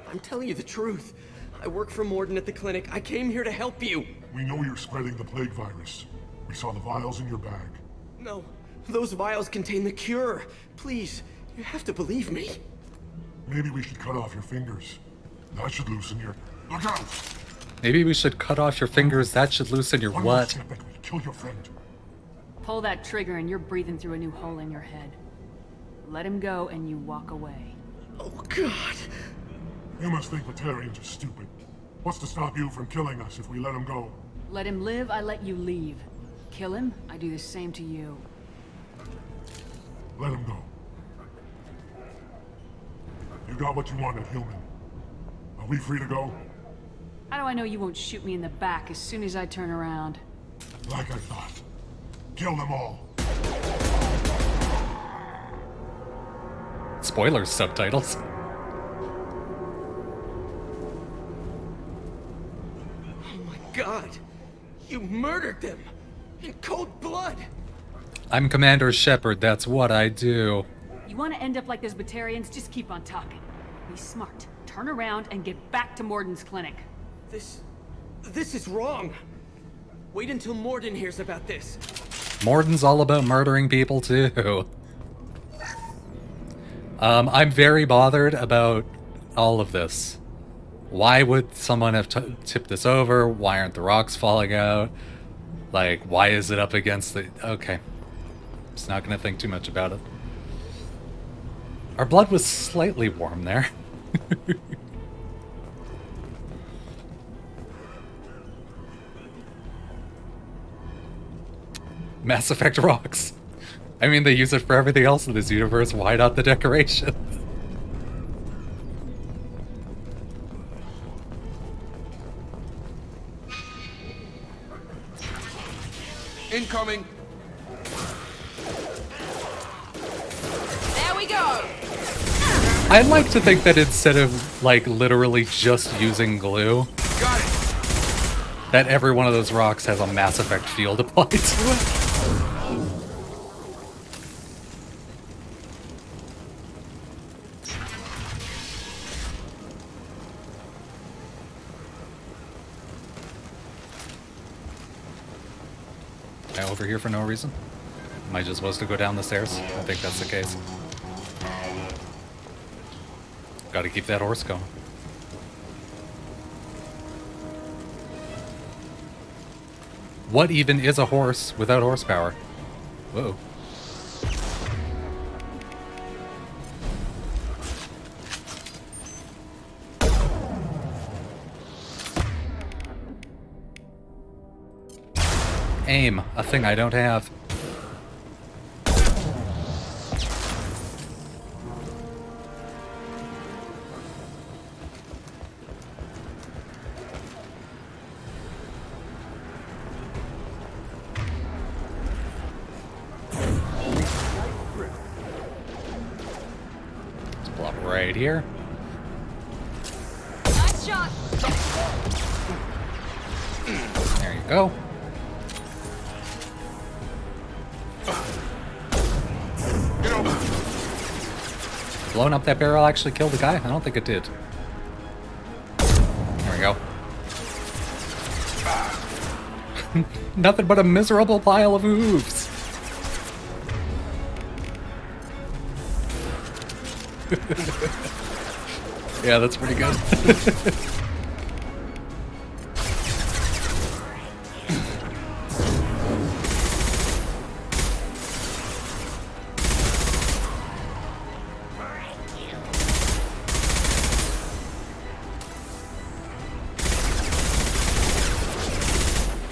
I'm telling you the truth. I work for Morden at the clinic. I came here to help you. We know you're spreading the plague virus. We saw the vials in your bag. No, those vials contain the cure. Please, you have to believe me. Maybe we should cut off your fingers. That should loosen your... Look out! Maybe we should cut off your fingers. That should loosen your One more what? step and we kill your friend. Pull that trigger and you're breathing through a new hole in your head. Let him go and you walk away. Oh, God. You must think Batarians are stupid. What's to stop you from killing us if we let him go? Let him live, I let you leave. Kill him, I do the same to you. Let him go. You got what you wanted, human. Are we free to go? How do I know you won't shoot me in the back as soon as I turn around? Like I thought. Kill them all. Spoilers, subtitles. Oh my God. You murdered them. In cold blood. I'm Commander Shepard, that's what I do. You want to end up like those Batarians? Just keep on talking. Be smart. Turn around and get back to Morden's clinic. This is wrong. Wait until Morden hears about this. Morden's all about murdering people too. I'm very bothered about all of this. Why would someone have tipped this over? Why aren't the rocks falling out? Like, why is it up against the... Okay. Just not gonna think too much about it. Our blood was slightly warm there. Mass Effect rocks. I mean, they use it for everything else in this universe. Why not the decoration? Incoming. There we go. I'd like to think that instead of, like, literally just using glue, Got it. that every one of those rocks has a Mass Effect field applied to it. Am I over here for no reason? Am I just supposed to go down the stairs? I think that's the case. Gotta keep that horse going. What even is a horse without horsepower? Whoa. Aim, a thing I don't have. Let's plop right here. Nice shot. There you go. Blowing up that barrel actually killed the guy? I don't think it did. There we go. Nothing but a miserable pile of hooves. Yeah, that's pretty good.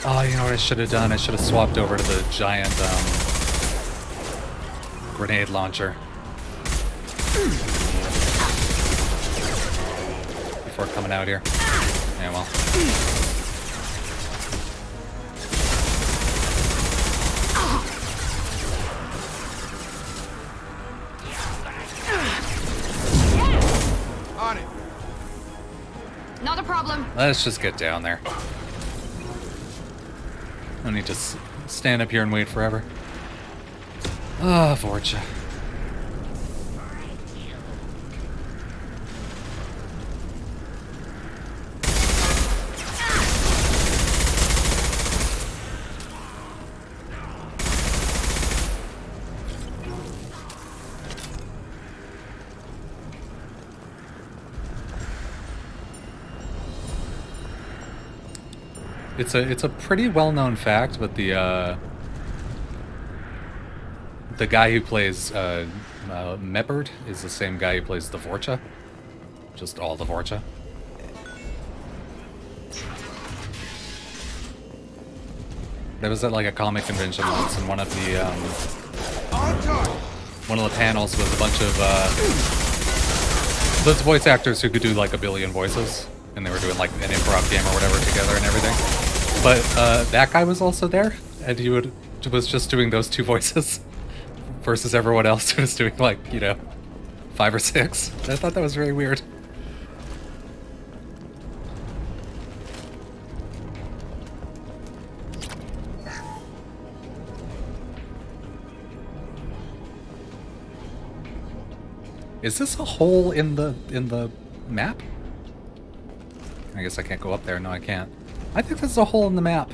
Oh, you know what what I should have done? I should have swapped over to the giant grenade launcher before coming out here. Yeah, well. On it. Not a problem. Let's just get down there. No need to stand up here and wait forever. Ah, Vorcha. It's a pretty well-known fact, but the guy who plays Meppard is the same guy who plays the Vorcha. Just all the Vorcha. There was at like a comic convention once, and one of the panels was a bunch of those voice actors who could do like a billion voices, and they were doing like an improv game or whatever together and everything. But that guy was also there, and he was just doing those two voices versus everyone else who was doing like, you know, 5 or 6. I thought that was very weird. Is this a hole in the map? I guess I can't go up there. No, I can't. I think this is a hole in the map.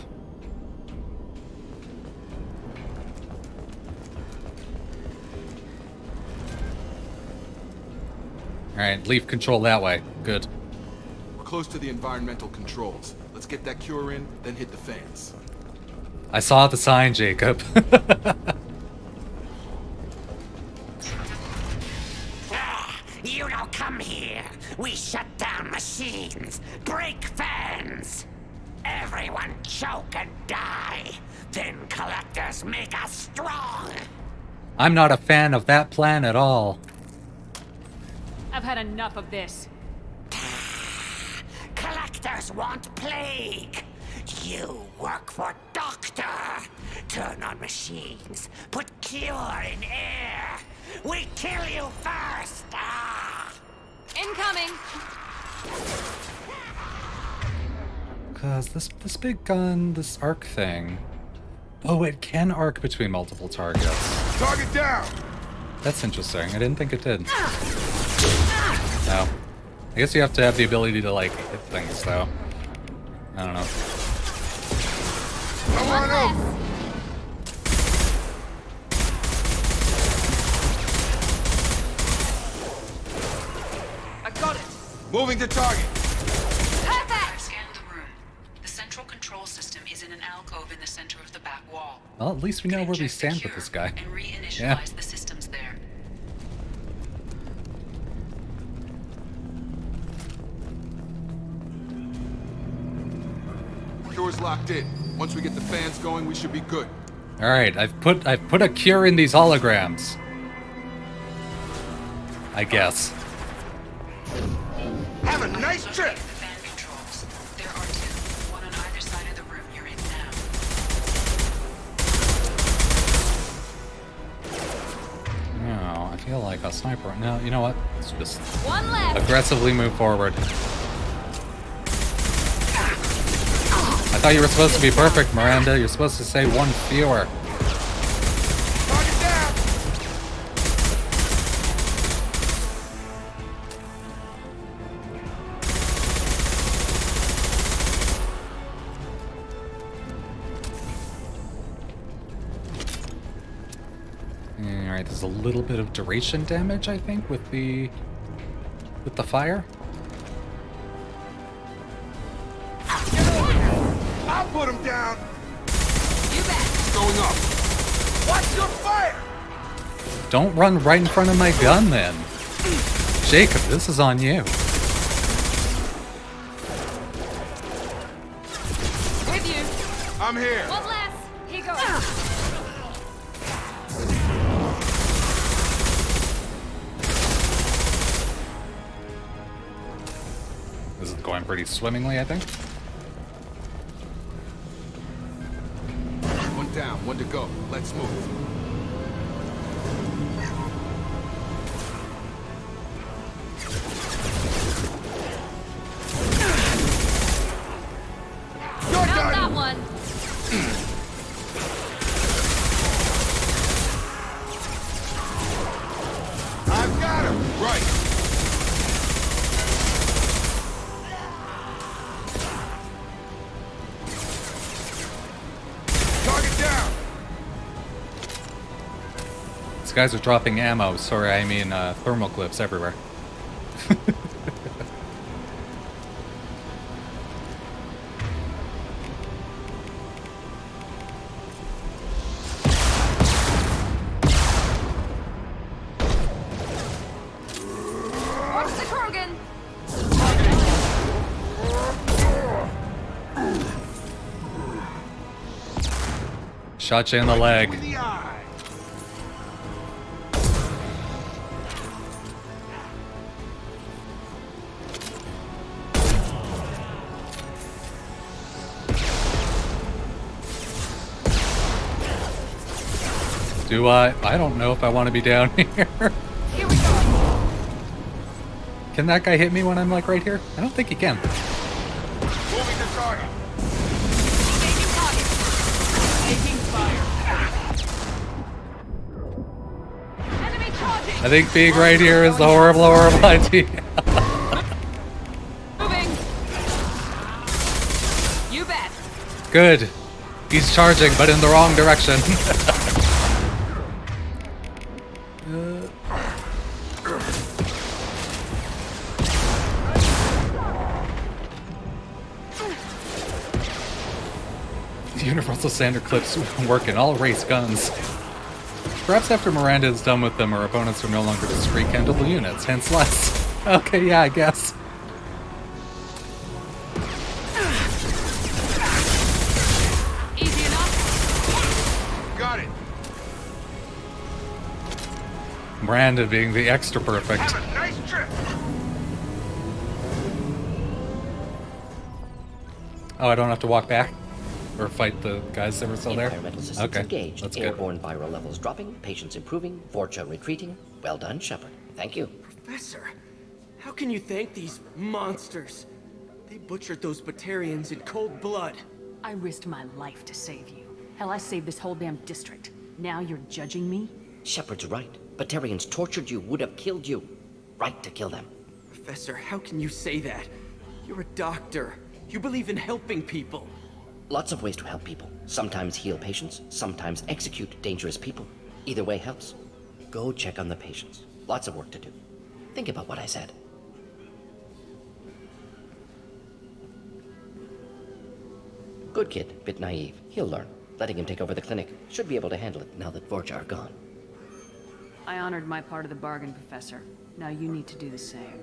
Alright, leaf control that way. Good. We're close to the environmental controls. Let's get that cure in, then hit the fans. I saw the sign, Jacob. You don't come here. We shut down machines, break fans. Everyone choke and die. Then collectors make us strong. I'm not a fan of that plan at all. I've had enough of this. Collectors want plague. You work for Doctor. Turn on machines. Put cure in air. We kill you first. Incoming. Cause this big gun, this arc thing. Oh, it can arc between multiple targets. Target down. That's interesting. I didn't think it did. No. I guess you have to have the ability to like hit things though. I don't know. Come on over. I got it. Moving to target. Perfect. I've scanned the room. The central control system is in an alcove in the center of the back wall. Well, at least we know where we stand with this guy. And reinitialize Yeah. the systems there. Cure's locked in. Once we get the fans going, we should be good. All right, I've put a cure in these holograms. I guess. Have a nice trip. The fan controls. There are 2, one on either side of the room you're in now. No, I feel like a sniper. No, you know what? Let's just One left. aggressively move forward. I thought you were supposed to be perfect, Miranda. You're supposed to say one fewer. Target down. Alright, there's a little bit of duration damage, I think, with the fire. I'll put him down. You bet. It's going up. Watch your fire. Don't run right in front of my gun, then. Jacob, this is on you. With you. I'm here. One less. Here goes. This is going pretty swimmingly, I think. One down, one to go. Let's move. Not that one. I've got him. Right. Target down. These guys are dropping ammo. Sorry, I mean thermal clips everywhere. Watch the Krogan. Shot you in the leg. Do I? I don't know if I want to be down here. Here we go. Can that guy hit me when I'm like right here? I don't think he can. Moving to target. Engaging target. Taking fire. Enemy charging. I think being right here is the horrible, horrible idea. Moving. You bet. Good. He's charging, but in the wrong direction. Universal standard clips work in all race guns. Perhaps after Miranda is done with them, our opponents are no longer discrete countable units, hence less. Okay, yeah, I guess. Easy enough. Got it. Miranda being the extra perfect. Have a nice trip. Oh, I don't have to walk back? Or fight the guys that were still there? Environmental systems Okay, engaged. that's good. Airborne viral levels dropping. Patients improving. Vorcha retreating. Well done, Shepard. Thank you. Professor, how can you thank these monsters? They butchered those Batarians in cold blood. I risked my life to save you. Hell, I saved this whole damn district. Now you're judging me? Shepard's right. Batarians tortured you, would have killed you. Right to kill them. Professor, how can you say that? You're a doctor. You believe in helping people. Lots of ways to help people. Sometimes heal patients, sometimes execute dangerous people. Either way helps. Go check on the patients. Lots of work to do. Think about what I said. Good kid, bit naive. He'll learn. Letting him take over the clinic. Should be able to handle it now that Vorcha are gone. I honored my part of the bargain, Professor. Now you need to do the same.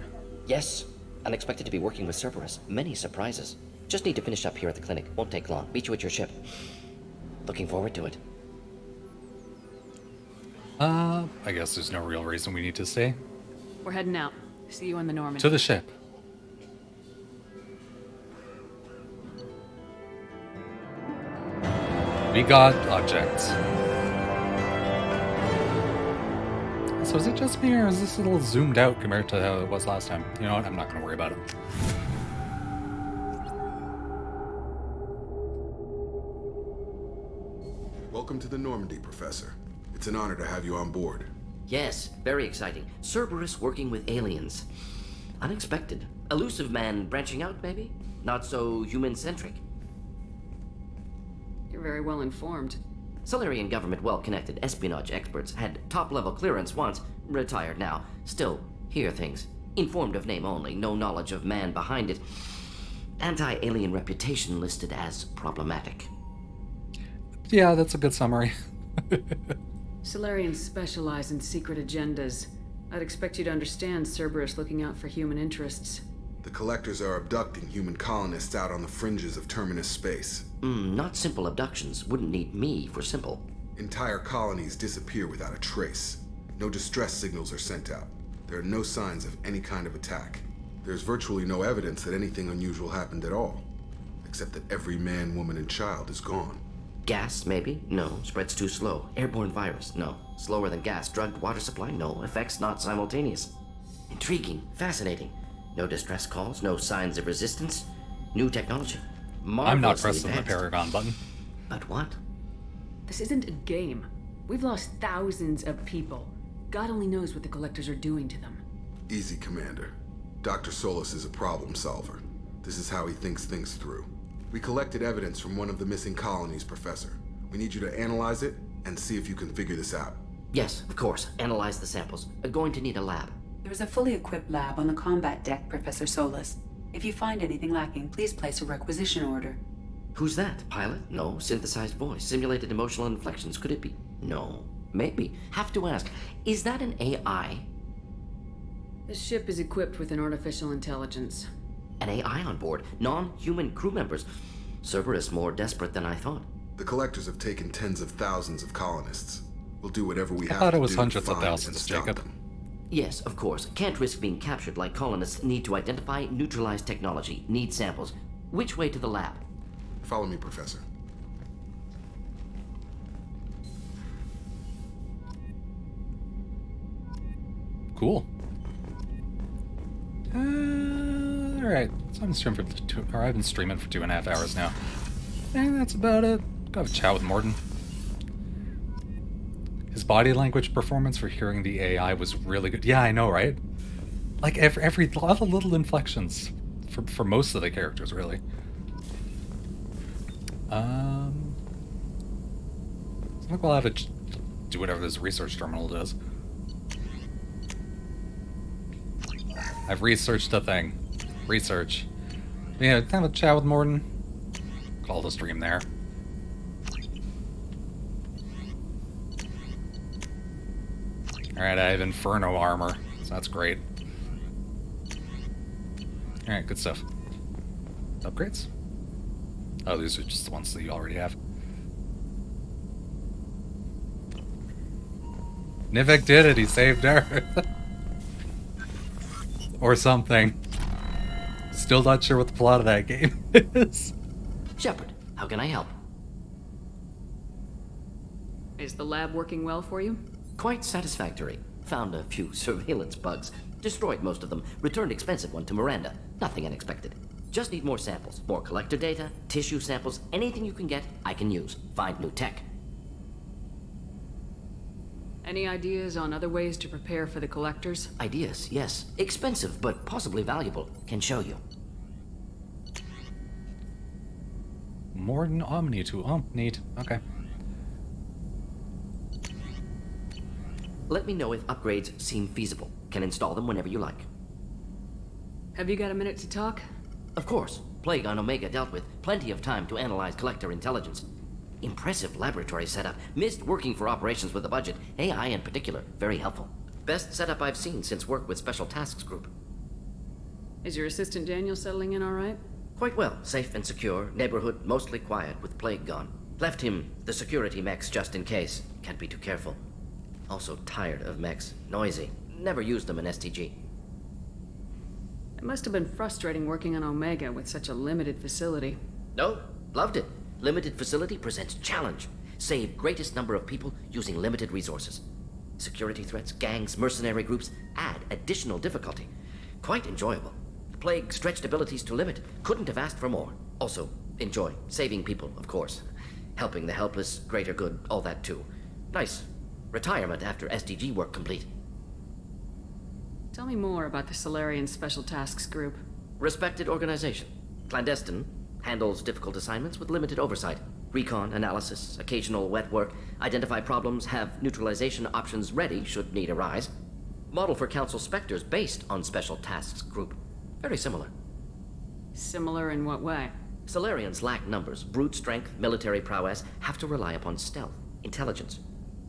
Yes. Unexpected to be working with Cerberus. Many surprises. Just need to finish up here at the clinic. Won't take long. Meet you at your ship. Looking forward to it. I guess there's no real reason we need to stay. We're heading out. See you in the Normandy. To the ship. We got objects. So is it just me, or is this a little zoomed out compared to how it was last time? You know what? I'm not going to worry about it. Welcome to the Normandy, Professor. It's an honor to have you on board. Yes, very exciting. Cerberus working with aliens. Unexpected. Elusive man branching out, maybe? Not so human-centric. You're very well informed. Solarian government well-connected espionage experts had top-level clearance once, retired now. Still, hear things. Informed of name only, no knowledge of man behind it. Anti-alien reputation listed as problematic. Yeah, that's a good summary. Solarians specialize in secret agendas. I'd expect you to understand Cerberus looking out for human interests. The Collectors are abducting human colonists out on the fringes of Terminus space. Not simple abductions. Wouldn't need me for simple. Entire colonies disappear without a trace. No distress signals are sent out. There are no signs of any kind of attack. There's virtually no evidence that anything unusual happened at all. Except that every man, woman, and child is gone. Gas, maybe? No. Spreads too slow. Airborne virus? No. Slower than gas. Drugged water supply? No. Effects not simultaneous. Intriguing. Fascinating. No distress calls. No signs of resistance. New technology. I'm not Marvelously pressing the advanced. Paragon button. But what? This isn't a game. We've lost thousands of people. God only knows what the Collectors are doing to them. Easy, Commander. Dr. Solis is a problem solver. This is how he thinks things through. We collected evidence from one of the missing colonies, Professor. We need you to analyze it and see if you can figure this out. Yes, of course. Analyze the samples. Going to need a lab. There is a fully equipped lab on the combat deck, Professor Solis. If you find anything lacking, please place a requisition order. Who's that? Pilot? No. Synthesized voice. Simulated emotional inflections. Could it be? No. Maybe. Have to ask. Is that an AI? The ship is equipped with an artificial intelligence. An AI on board. Non-human crew members. Cerberus more desperate than I thought. The Collectors have taken tens of thousands of colonists. We'll do whatever we have to do. I thought it was to hundreds of find and thousands, stop Jacob. them. Yes, of course. Can't risk being captured like colonists need to identify, neutralize technology, need samples. Which way to the lab? Follow me, Professor. Cool. Alright. So I've been streaming for 2.5 hours now. And that's about it. Go have a chat with Morden. His body language performance for hearing the AI was really good. Yeah, I know, right? Like every lot of little inflections for most of the characters, really. I think we'll have to do whatever this research terminal does. I've researched a thing. Research. Yeah, have a chat with Morden. Call the stream there. Alright, I have Inferno armor, so that's great. Alright, good stuff. Upgrades? Oh, these are just the ones that you already have. Nivek did it, he saved Earth. Or something. Still not sure what the plot of that game is. Shepard, how can I help? Is the lab working well for you? Quite satisfactory. Found a few surveillance bugs. Destroyed most of them. Returned expensive one to Miranda. Nothing unexpected. Just need more samples. More collector data, tissue samples, anything you can get, I can use. Find new tech. Any ideas on other ways to prepare for the Collectors? Ideas, yes. Expensive, but possibly valuable. Can show you. Morden Omni tool. Oh, neat. Okay. Let me know if upgrades seem feasible. Can install them whenever you like. Have you got a minute to talk? Of course. Plague on Omega dealt with. Plenty of time to analyze collector intelligence. Impressive laboratory setup. Missed working for operations with a budget. AI in particular. Very helpful. Best setup I've seen since work with Special Tasks Group. Is your assistant Daniel settling in all right? Quite well. Safe and secure. Neighborhood mostly quiet with Plague gone. Left him the security mechs just in case. Can't be too careful. Also tired of mechs. Noisy. Never used them in STG. It must have been frustrating working on Omega with such a limited facility. No, loved it. Limited facility presents challenge. Save greatest number of people using limited resources. Security threats, gangs, mercenary groups add additional difficulty. Quite enjoyable. Plague stretched abilities to limit. Couldn't have asked for more. Also, enjoy. Saving people, of course. Helping the helpless, greater good, all that too. Nice. Retirement after SDG work complete. Tell me more about the Solarian Special Tasks Group. Respected organization. Clandestine. Handles difficult assignments with limited oversight. Recon, analysis, occasional wet work. Identify problems, have neutralization options ready should need arise. Model for Council Spectres based on Special Tasks Group. Very similar. Similar in what way? Solarians lack numbers, brute strength, military prowess, have to rely upon stealth, intelligence.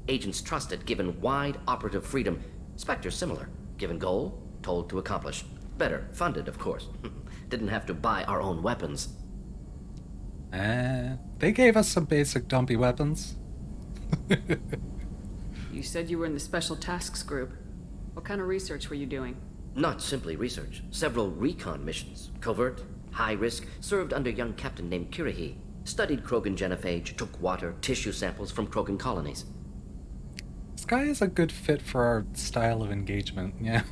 Agents trusted, given wide operative freedom. Spectres similar, given goal, told to accomplish. Better funded, of course. Didn't have to buy our own weapons. They gave us some basic dumpy weapons. You said you were in the Special Tasks Group. What kind of research were you doing? Not simply research. Several recon missions. Covert, high risk, served under a young captain named Kirihi. Studied Krogan genophage, took water, tissue samples from Krogan colonies. This guy is a good fit for our style of engagement, yeah.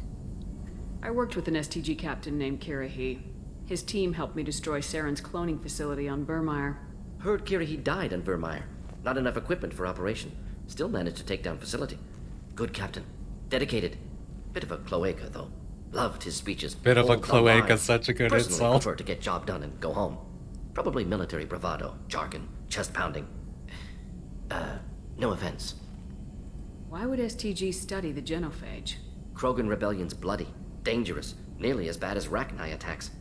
I worked with an STG captain named Kirihi. His team helped me destroy Saren's cloning facility on Vermeer. Heard Kirihi died on Vermeer. Not enough equipment for operation. Still managed to take down facility. Good captain. Dedicated. Bit of a cloaca, though. Loved his speeches. Bit of a cloaca, such a good Personally insult. prefer to get job done and go home. Probably military bravado, jargon, chest pounding. No offense. Why would STG study the genophage? Krogan rebellion's bloody, dangerous, nearly as bad as Rachni attacks.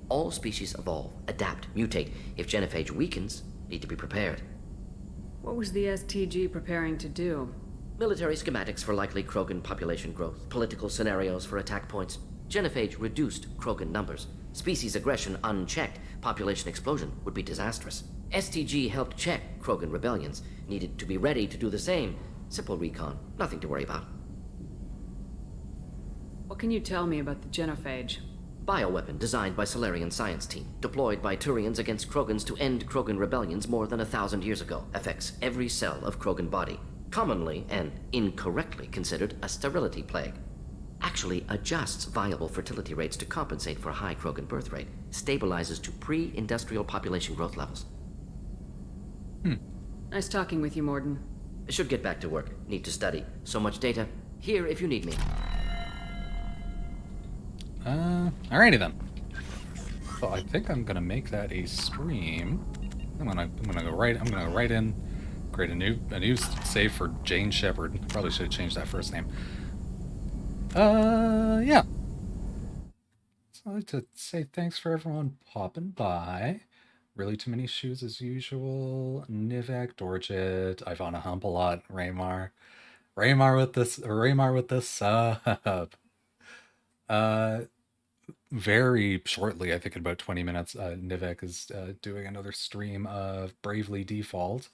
All species evolve, adapt, mutate. If genophage weakens, need to be prepared. What was the STG preparing to do? Military schematics for likely Krogan population growth, political scenarios for attack points. Genophage reduced Krogan numbers. Species aggression unchecked, population explosion would be disastrous. STG helped check Krogan rebellions, needed to be ready to do the same. Simple recon, nothing to worry about. What can you tell me about the genophage? Bioweapon designed by Solarian science team, deployed by Turians against Krogans to end Krogan rebellions more than 1,000 years ago. Affects every cell of Krogan body. Commonly and incorrectly considered a sterility plague. Actually adjusts viable fertility rates to compensate for a high Krogan birth rate. Stabilizes to pre-industrial population growth levels. Nice talking with you, Morden. Should get back to work. Need to study. So much data. Here if you need me. Alrighty then. So I think I'm gonna make that a stream. I'm gonna go right in, create a new save for Jane Shepard. Probably should have changed that first name. Yeah. So I'd like to say thanks for everyone popping by. Really too many shoes as usual. Nivek, Dorjit, Ivana Hump a lot, Raymar with this sub. Very shortly, I think in about 20 minutes, Nivek is doing another stream of Bravely Default.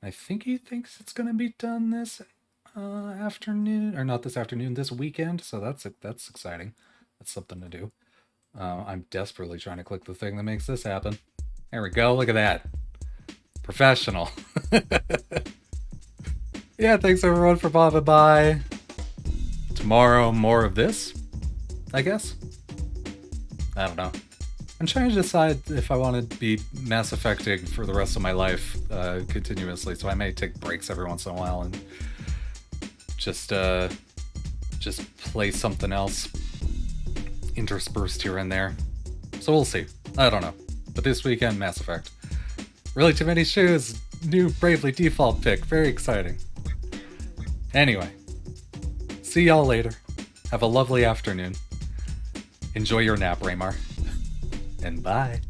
I think he thinks it's going to be done this afternoon, or not this afternoon, this weekend. So that's exciting. That's something to do. I'm desperately trying to click the thing that makes this happen. There we go. Look at that. Professional. Yeah, thanks everyone for popping by. Tomorrow, more of this, I guess. I don't know. I'm trying to decide if I want to be Mass Effecting for the rest of my life continuously, so I may take breaks every once in a while and just play something else interspersed here and there. So we'll see. I don't know. But this weekend, Mass Effect. Really too many shoes. New Bravely Default pick. Very exciting. Anyway. See y'all later. Have a lovely afternoon. Enjoy your nap, Raymar. And bye.